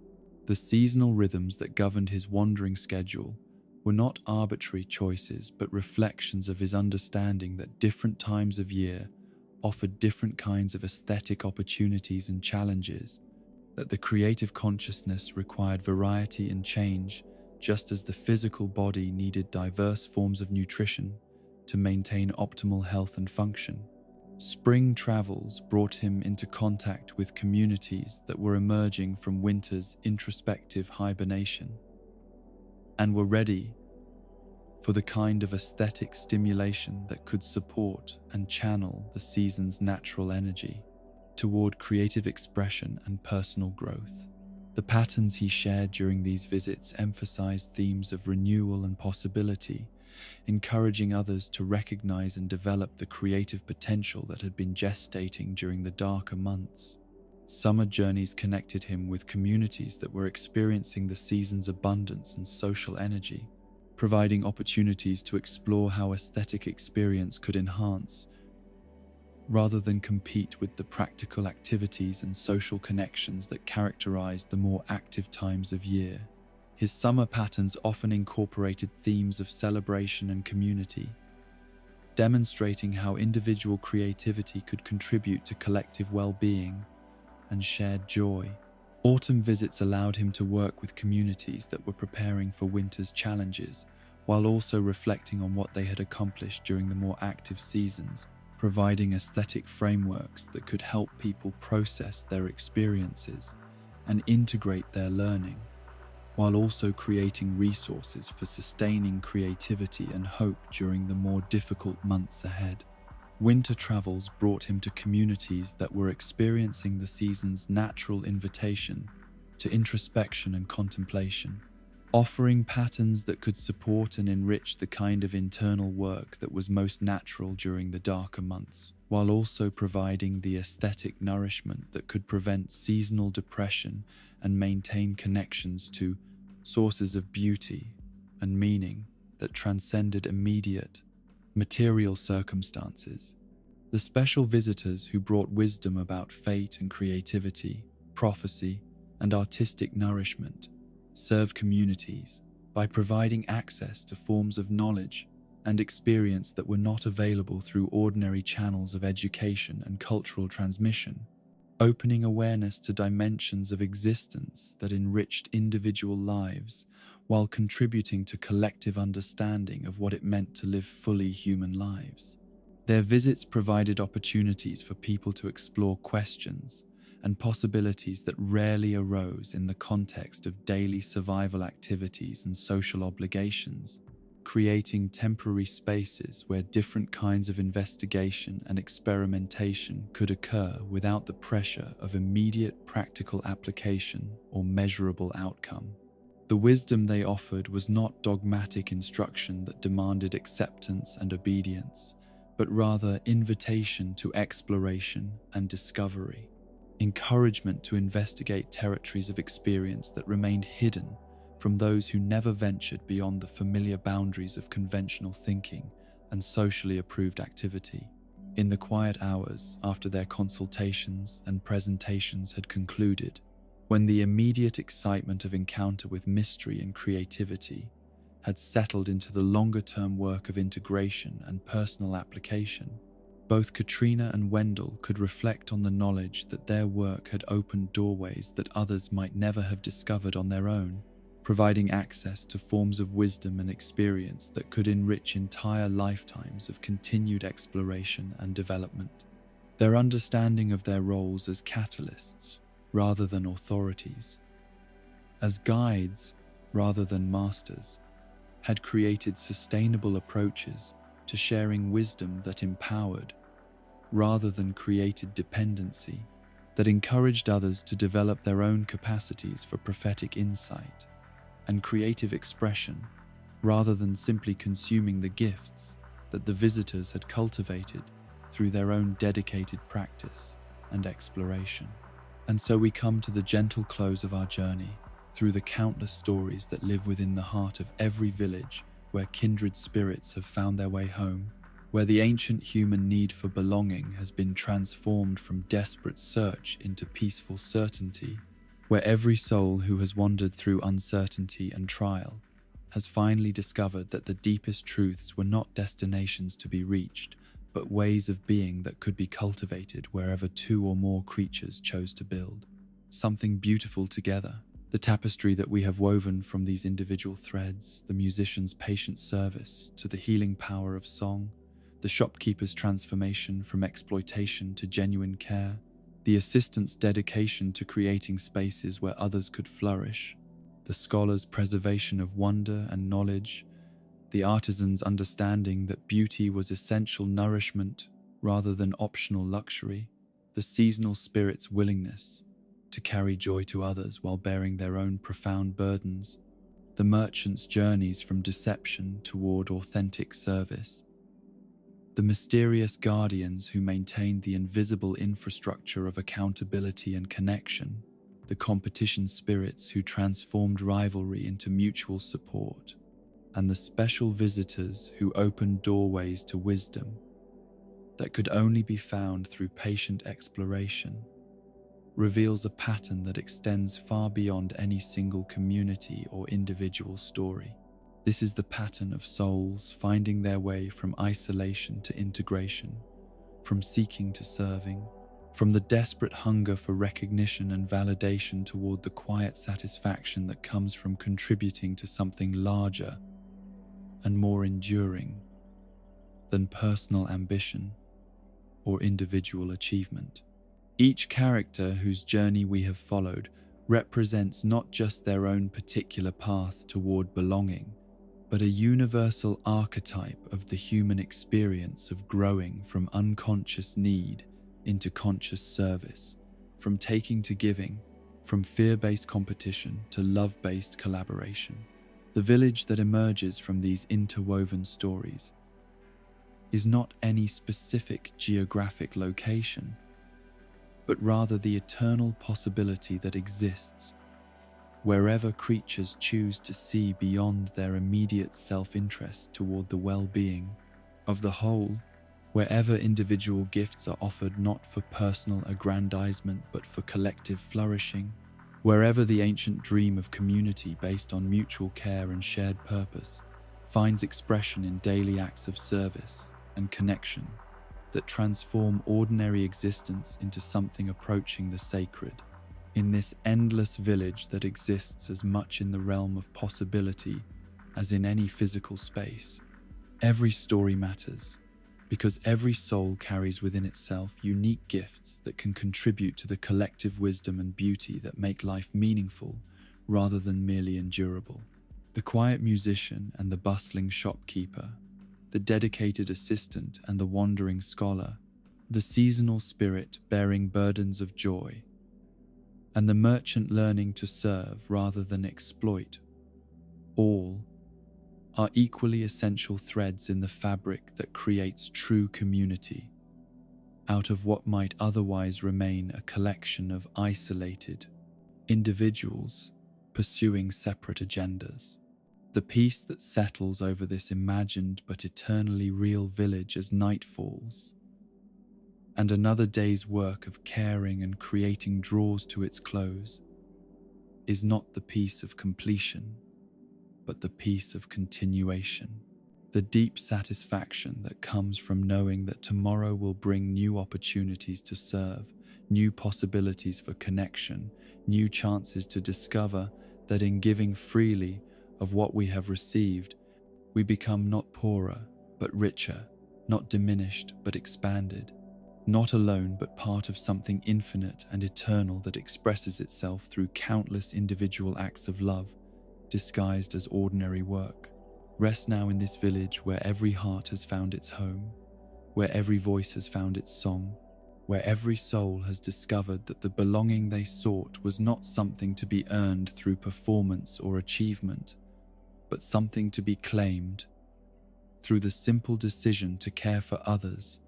The seasonal rhythms that governed his wandering schedule were not arbitrary choices, but reflections of his understanding that different times of year offered different kinds of aesthetic opportunities and challenges, that the creative consciousness required variety and change, just as the physical body needed diverse forms of nutrition to maintain optimal health and function. Spring travels brought him into contact with communities that were emerging from winter's introspective hibernation and were ready for the kind of aesthetic stimulation that could support and channel the season's natural energy toward creative expression and personal growth. The patterns he shared during these visits emphasized themes of renewal and possibility, encouraging others to recognize and develop the creative potential that had been gestating during the darker months. Summer journeys connected him with communities that were experiencing the season's abundance and social energy, providing opportunities to explore how aesthetic experience could enhance, rather than compete with the practical activities and social connections that characterized the more active times of year. His summer patterns often incorporated themes of celebration and community, demonstrating how individual creativity could contribute to collective well-being and shared joy. Autumn visits allowed him to work with communities that were preparing for winter's challenges, while also reflecting on what they had accomplished during the more active seasons, providing aesthetic frameworks that could help people process their experiences and integrate their learning, while also creating resources for sustaining creativity and hope during the more difficult months ahead. Winter travels brought him to communities that were experiencing the season's natural invitation to introspection and contemplation, offering patterns that could support and enrich the kind of internal work that was most natural during the darker months, while also providing the aesthetic nourishment that could prevent seasonal depression and maintain connections to sources of beauty and meaning that transcended immediate material circumstances. The special visitors who brought wisdom about fate and creativity, prophecy, and artistic nourishment served communities by providing access to forms of knowledge and experience that were not available through ordinary channels of education and cultural transmission, opening awareness to dimensions of existence that enriched individual lives while contributing to collective understanding of what it meant to live fully human lives. Their visits provided opportunities for people to explore questions and possibilities that rarely arose in the context of daily survival activities and social obligations, creating temporary spaces where different kinds of investigation and experimentation could occur without the pressure of immediate practical application or measurable outcome. The wisdom they offered was not dogmatic instruction that demanded acceptance and obedience, but rather invitation to exploration and discovery, encouragement to investigate territories of experience that remained hidden from those who never ventured beyond the familiar boundaries of conventional thinking and socially approved activity. In the quiet hours after their consultations and presentations had concluded, when the immediate excitement of encounter with mystery and creativity had settled into the longer-term work of integration and personal application, Both Katrina and Wendell could reflect on the knowledge that their work had opened doorways that others might never have discovered on their own, providing access to forms of wisdom and experience that could enrich entire lifetimes of continued exploration and development. Their understanding of their roles as catalysts rather than authorities, as guides rather than masters, had created sustainable approaches to sharing wisdom that empowered rather than created dependency, that encouraged others to develop their own capacities for prophetic insight and creative expression rather than simply consuming the gifts that the visitors had cultivated through their own dedicated practice and exploration. And so we come to the gentle close of our journey through the countless stories that live within the heart of every village where kindred spirits have found their way home, where the ancient human need for belonging has been transformed from desperate search into peaceful certainty, where every soul who has wandered through uncertainty and trial has finally discovered that the deepest truths were not destinations to be reached, but ways of being that could be cultivated wherever two or more creatures chose to build something beautiful together. The tapestry that we have woven from these individual threads, the musician's patient service to the healing power of song, the shopkeeper's transformation from exploitation to genuine care, the assistant's dedication to creating spaces where others could flourish, the scholar's preservation of wonder and knowledge, the artisan's understanding that beauty was essential nourishment rather than optional luxury, the seasonal spirit's willingness to carry joy to others while bearing their own profound burdens, the merchant's journeys from deception toward authentic service, the mysterious guardians who maintained the invisible infrastructure of accountability and connection, the competition spirits who transformed rivalry into mutual support, and the special visitors who opened doorways to wisdom that could only be found through patient exploration, reveals a pattern that extends far beyond any single community or individual story. This is the pattern of souls finding their way from isolation to integration, from seeking to serving, from the desperate hunger for recognition and validation toward the quiet satisfaction that comes from contributing to something larger and more enduring than personal ambition or individual achievement. Each character whose journey we have followed represents not just their own particular path toward belonging, but a universal archetype of the human experience of growing from unconscious need into conscious service, from taking to giving, from fear-based competition to love-based collaboration. The village that emerges from these interwoven stories is not any specific geographic location, but rather the eternal possibility that exists wherever creatures choose to see beyond their immediate self-interest toward the well-being of the whole, wherever individual gifts are offered not for personal aggrandizement but for collective flourishing, wherever the ancient dream of community based on mutual care and shared purpose finds expression in daily acts of service and connection that transform ordinary existence into something approaching the sacred. In this endless village that exists as much in the realm of possibility as in any physical space, every story matters, because every soul carries within itself unique gifts that can contribute to the collective wisdom and beauty that make life meaningful rather than merely endurable. The quiet musician and the bustling shopkeeper, the dedicated assistant and the wandering scholar, the seasonal spirit bearing burdens of joy, and the merchant learning to serve rather than exploit, all are equally essential threads in the fabric that creates true community out of what might otherwise remain a collection of isolated individuals pursuing separate agendas. The peace that settles over this imagined but eternally real village as night falls, and another day's work of caring and creating draws to its close, is not the peace of completion, but the peace of continuation. The deep satisfaction that comes from knowing that tomorrow will bring new opportunities to serve, new possibilities for connection, new chances to discover that in giving freely of what we have received, we become not poorer, but richer, not diminished, but expanded, not alone, but part of something infinite and eternal that expresses itself through countless individual acts of love, disguised as ordinary work. Rest now in this village where every heart has found its home, where every voice has found its song, where every soul has discovered that the belonging they sought was not something to be earned through performance or achievement, but something to be claimed through the simple decision to care for others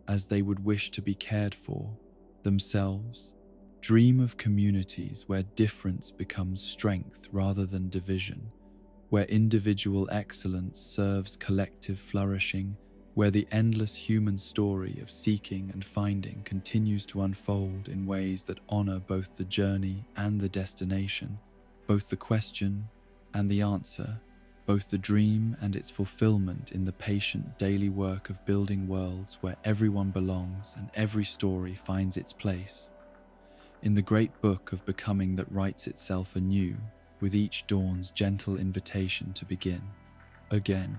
as they would wish to be cared for themselves. Dream of communities where difference becomes strength rather than division, where individual excellence serves collective flourishing, where the endless human story of seeking and finding continues to unfold in ways that honor both the journey and the destination, both the question and the answer, both the dream and its fulfillment in the patient daily work of building worlds where everyone belongs and every story finds its place. In the great book of becoming that writes itself anew, with each dawn's gentle invitation to begin again.